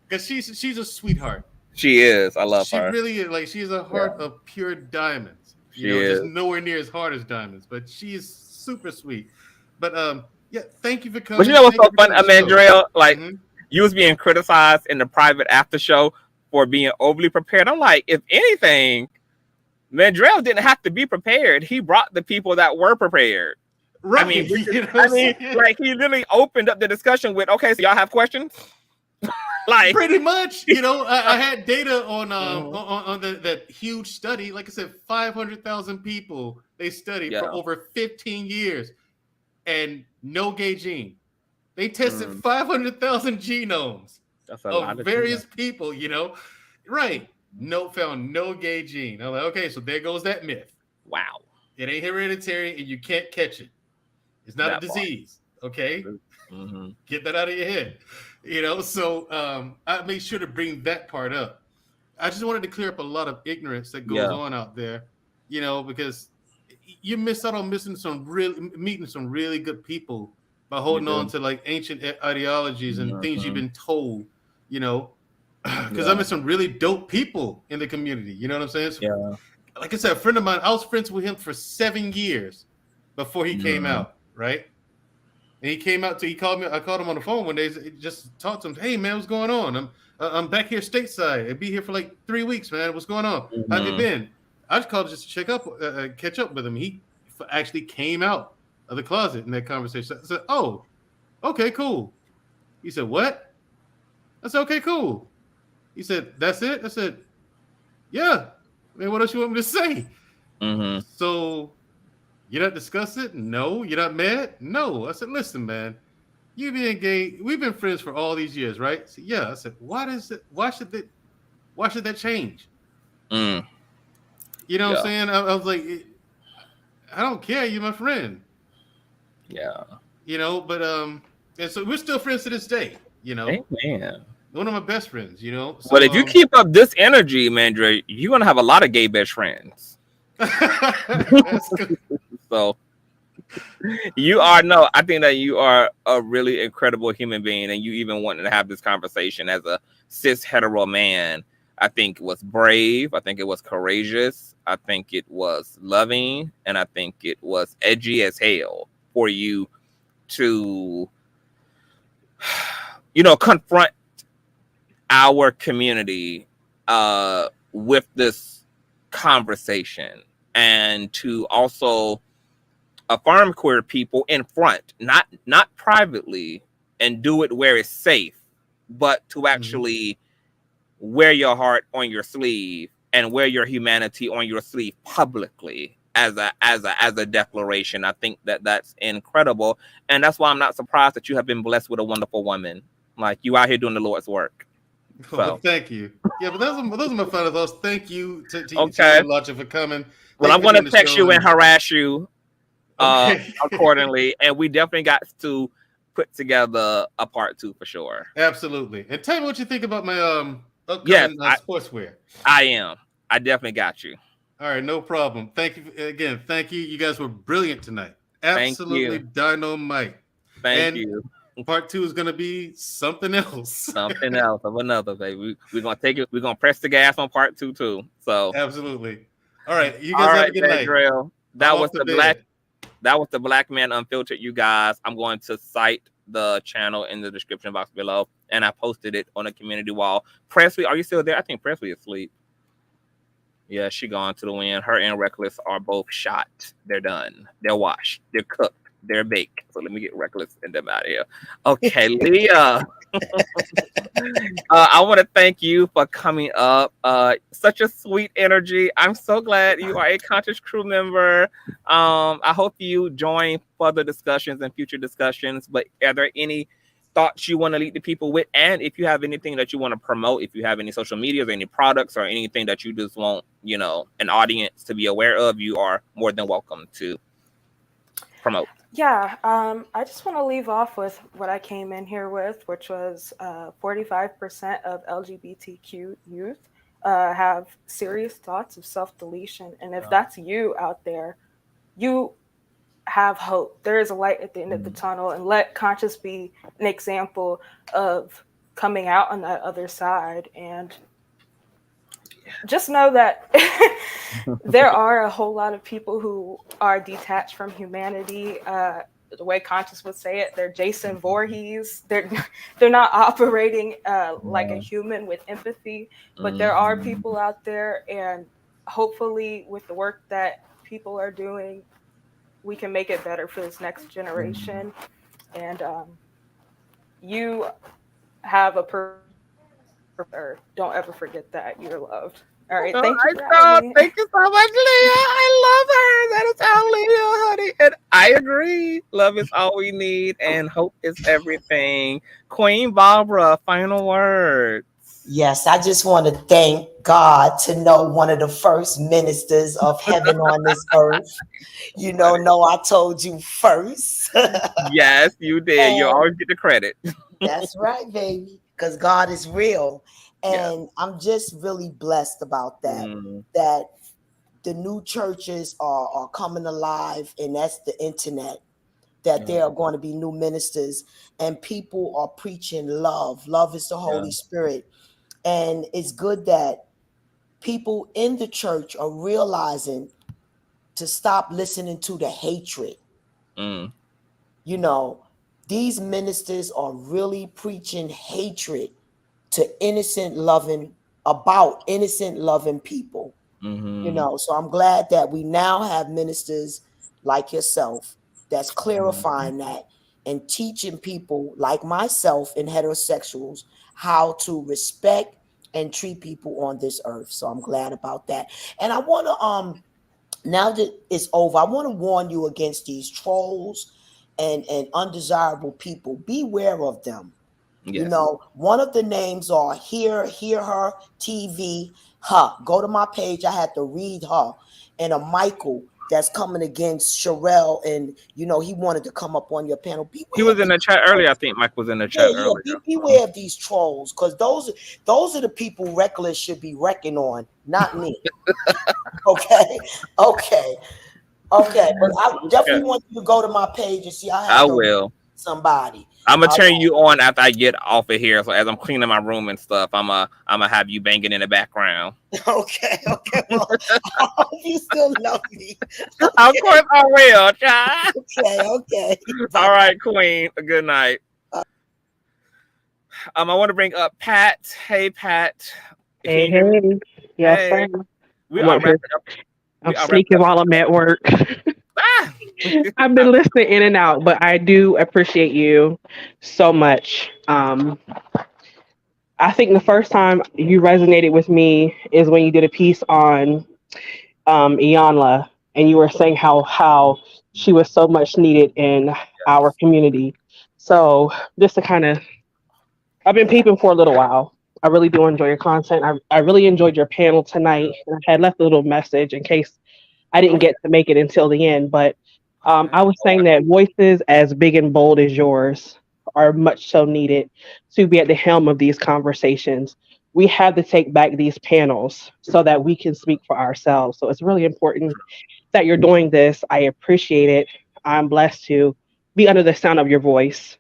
Because she's a sweetheart. She is. I love her. She really is. Like, she's a heart of pure diamonds. Just nowhere near as hard as diamonds, but she is super sweet. But thank you for coming. But you know what's so fun, Amandrea? Like, you was being criticized in the private after show for being overly prepared. I'm like, if anything, Mandrell didn't have to be prepared. He brought the people that were prepared. Right. I mean, like, he literally opened up the discussion with, okay, so y'all have questions? Like, pretty much, I had data on that huge study. Like I said, 500,000 people they studied for over 15 years, and no gay gene. They tested 500,000 genomes of various people. Right? Found no gay gene. I'm like, okay, so there goes that myth. Wow, it ain't hereditary, and you can't catch it. It's not a disease. Okay, get that out of your head. So I made sure to bring that part up. I just wanted to clear up a lot of ignorance that goes on out there, because you miss out on meeting some really good people by holding on to like ancient ideologies and things you've been told, because I met some really dope people in the community. You know what I'm saying? So like I said, a friend of mine, I was friends with him for 7 years before he came out, right? And he came out he called me. I called him on the phone one day, just talked to him. Hey man, what's going on? I'm back here stateside. I'll be here for like 3 weeks, man. What's going on? How have you been? I just called just to check up, catch up with him. He actually came out of the closet in that conversation. I said, "Oh, okay, cool." He said, "What?" I said, "Okay, cool." He said, "That's it?" I said, "Yeah." I mean, what else you want me to say? So you're not discussing it? No. You're not mad? No. I said, "Listen, man, you being gay, we've been friends for all these years, right?" I said, "Yeah." I said, Why should that change? You know what I'm saying? I was like, I don't care. You're my friend. Yeah. You know, but and so we're still friends to this day, you know. Amen. One of my best friends, you know. So, but if you keep up this energy, Mandre, you're gonna have a lot of gay best friends. That's good. So you are I think that you are a really incredible human being, and you even wanting to have this conversation as a cis hetero man. I think it was brave. I think it was courageous. I think it was loving, and I think it was edgy as hell for you to, confront our community with this conversation, and to also affirm queer people in front, not privately, and do it where it's safe, but to actually wear your heart on your sleeve and wear your humanity on your sleeve publicly as a declaration. I think that that's incredible, and that's why I'm not surprised that you have been blessed with a wonderful woman. Like, you out here doing the Lord's work. So. Well, thank you. Yeah, but those are my final thoughts. Thank you to Logicc for coming. Well, I'm going to text you and harass you accordingly, and we definitely got to put together a part 2 for sure. Absolutely. And tell me what you think about my upcoming sportswear. I definitely got you. All right, no problem. Thank you again. Thank you. You guys were brilliant tonight. Absolutely dynamite. Thank you. Part 2 is going to be something else. Something else of another, baby. We're going to take it. We're going to press the gas on part 2 too. So absolutely. All right. You guys have a good night. That was the Black Man Unfiltered, you guys. I'm going to cite the channel in the description box below, and I posted it on the community wall. Presley, are you still there? I think Presley is asleep. Yeah, she gone to the wind. Her and Reckless are both shot. They're done. They're washed. They're cooked. They're baked. So let me get Reckless and them out of here. Okay, Leah. I want to thank you for coming up. Such a sweet energy. I'm so glad you are a Conscious crew member. I hope you join further discussions and future discussions. But are there any thoughts you want to lead the people with? And if you have anything that you want to promote, if you have any social medias, any products, or anything that you just want, an audience to be aware of, you are more than welcome to promote. Yeah, I just want to leave off with what I came in here with, which was 45% of LGBTQ youth have serious thoughts of self-deletion. And if that's you out there, you have hope. There is a light at the end of the tunnel, and let Conscious be an example of coming out on that other side. And just know that there are a whole lot of people who are detached from humanity. The way Conscious would say it, they're Jason Voorhees. They're not operating like a human with empathy, but there are people out there, and hopefully with the work that people are doing, we can make it better for this next generation. And you have a don't ever forget that you're loved. All right, thank you. Thank you so much, Leah. I love her. That is all, Leah, honey. And I agree. Love is all we need, and hope is everything. Queen Barbara, final words. Yes, I just want to thank God to know one of the first ministers of heaven on this earth. No, I told you first. Yes, you did. You always get the credit. That's right, baby, because God is real. And I'm just really blessed about that, that the new churches are coming alive, and that's the internet, that there are going to be new ministers, and people are preaching love. Love is the Holy Spirit. And it's good that people in the church are realizing to stop listening to the hatred. You know, these ministers are really preaching hatred to innocent loving people. You know, so I'm glad that we now have ministers like yourself that's clarifying that and teaching people like myself and heterosexuals how to respect and treat people on this earth. So I'm glad about that. And I want to now that it's over, I want to warn you against these trolls and undesirable people. Beware of them. Yes. You know, one of the names are Hear Her TV. Go to my page. I had to read her. And a Michael that's coming against Sherelle, and you know he wanted to come up on your panel. Beware. He was in the chat earlier. I think Mike was in the chat earlier. Beware of these trolls, because those are the people Reckless should be reckoning on, not me. Okay. But I definitely want you to go to my page and see. I will. Somebody. I'm gonna turn you on after I get off of here. So as I'm cleaning my room and stuff, I'm gonna have you banging in the background. Okay. Well, I hope you still love me. Okay. Of course I will, child. Okay. All right, Queen. Good night. I want to bring up Pat. Hey, Pat. Hey. Yes, hey. I'm sneaking while I'm at work. I've been listening in and out, but I do appreciate you so much. I think the first time you resonated with me is when you did a piece on Iyanla, and you were saying how she was so much needed in our community. So just to kind of, I've been peeping for a little while. I really do enjoy your content. I really enjoyed your panel tonight, and I had left a little message in case I didn't get to make it until the end, but I was saying that voices as big and bold as yours are much so needed to be at the helm of these conversations. We have to take back these panels so that we can speak for ourselves. So it's really important that you're doing this. I appreciate it. I'm blessed to be under the sound of your voice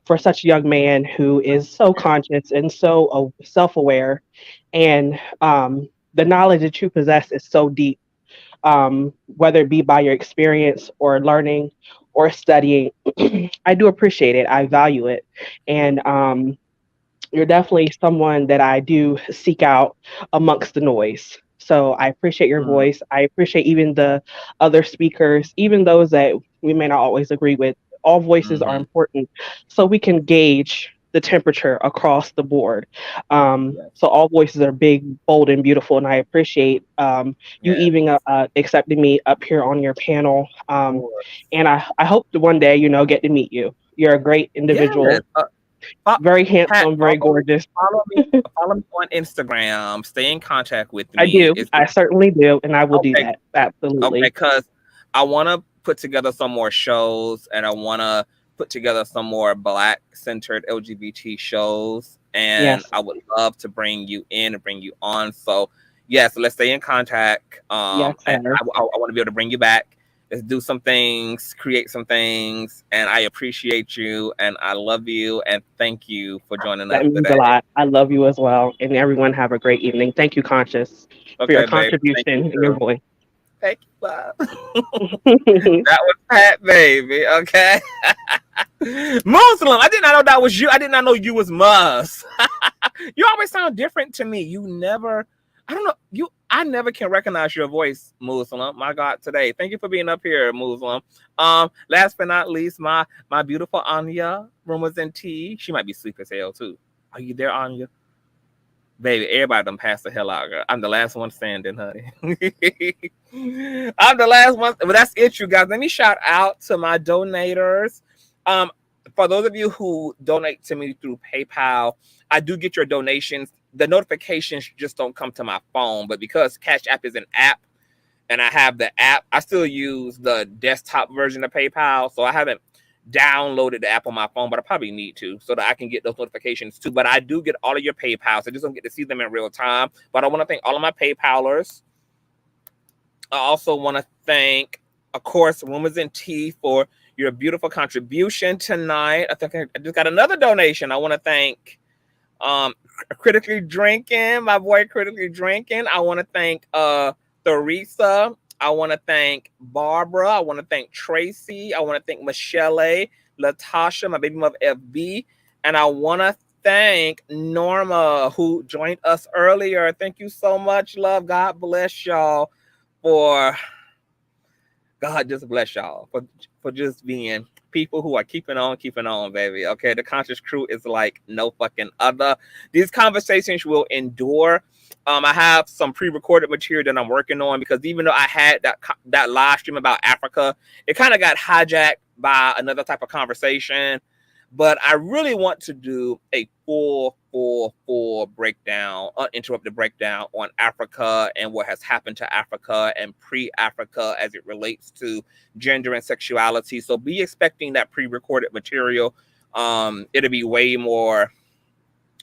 for such a young man who is so conscious and so self-aware. And the knowledge that you possess is so deep. Whether it be by your experience or learning or studying, I do appreciate it. I value it. And you're definitely someone that I do seek out amongst the noise. So I appreciate your voice. I appreciate even the other speakers, even those that we may not always agree with. All voices are important so we can gauge the temperature across the board. So all voices are big, bold, and beautiful, and I appreciate you even accepting me up here on your panel. And I hope to one day, get to meet you. You're a great individual, very handsome, very gorgeous. Follow me on Instagram. Stay in contact with me. I do. I certainly do, and I will do that. Absolutely. Okay, because I want to put together some more shows, and I want to put together some more Black-centered LGBT shows, and I would love to bring you in and bring you on. So, yes, let's stay in contact. And I want to be able to bring you back. Let's do some things, create some things, and I appreciate you, and I love you, and thank you for joining us today. That means a lot. I love you as well, and everyone have a great evening. Thank you, Conscious, for your contribution and your voice. Thank you, love. That was Pat, baby. Okay. Muslim. I did not know that was you. I did not know you was Mus. You always sound different to me. You never. I don't know. I never can recognize your voice, Muslim. My God, today. Thank you for being up here, Muslim. Last but not least, my beautiful Anya, Rumors and Tea. She might be sleep as hell too. Are you there, Anya? Baby, everybody done passed the hell out, girl. I'm the last one standing, honey. I'm the last one. But that's it, you guys. Let me shout out to my donators. For those of you who donate to me through PayPal, I do get your donations. The notifications just don't come to my phone, but because Cash App is an app and I have the app, I still use the desktop version of PayPal. So I haven't downloaded the app on my phone, but I probably need to so that I can get those notifications too. But I do get all of your PayPals. I just don't get to see them in real time. But I want to thank all of my PayPalers. I also want to thank, of course, Rumors and Tea for your beautiful contribution tonight. I think I just got another donation. I want to thank Critically Drinking, my boy Critically Drinking. I want to thank Theresa. I want to thank Barbara. I want to thank Tracy. I want to thank Michelle, Latasha, my baby mother FB. And I want to thank Norma, who joined us earlier. Thank you so much, love. God bless y'all for, God just bless y'all for just being people who are keeping on, baby. Okay, the Conscious Crew is like no fucking other. These conversations will endure. I have some pre-recorded material that I'm working on, because even though I had that live stream about Africa, it kind of got hijacked by another type of conversation. But I really want to do a full breakdown, uninterrupted breakdown on Africa and what has happened to Africa and pre-Africa as it relates to gender and sexuality. So be expecting that pre-recorded material. It'll be way more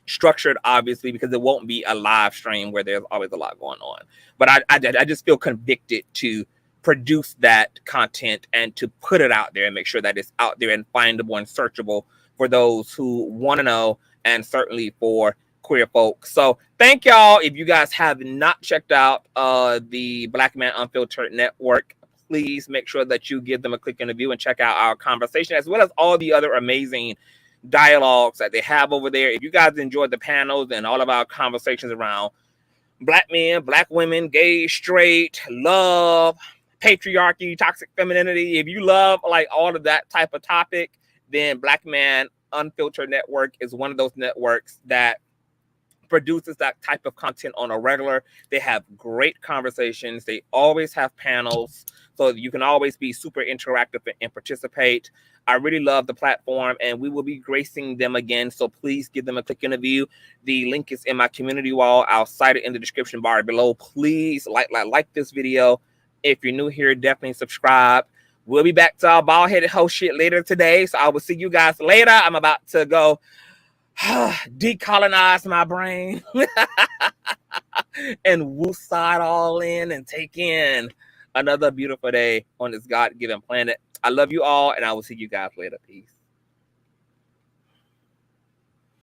structured, obviously, because it won't be a live stream where there's always a lot going on. But I just feel convicted to produce that content and to put it out there and make sure that it's out there and findable and searchable for those who want to know, and certainly for queer folks. So thank y'all. If you guys have not checked out the Black Man Unfiltered Network, please make sure that you give them a click and a view and check out our conversation, as well as all the other amazing dialogues that they have over there. If you guys enjoyed the panels and all of our conversations around Black men, Black women, gay, straight, love, patriarchy, toxic femininity, if you love like all of that type of topic, then Black Man Unfiltered Network is one of those networks that produces that type of content on a regular. They have great conversations. They always have panels, so you can always be super interactive and participate. I really love the platform, and we will be gracing them again, so please give them a click and a view. The link is in my community wall. I'll cite it in the description bar below. Please like this video. If you're new here, definitely subscribe. We'll be back to our bald-headed host shit later today, so I will see you guys later. I'm about to go decolonize my brain and woosah it all in and take in another beautiful day on this God-given planet. I love you all, and I will see you guys later. Peace.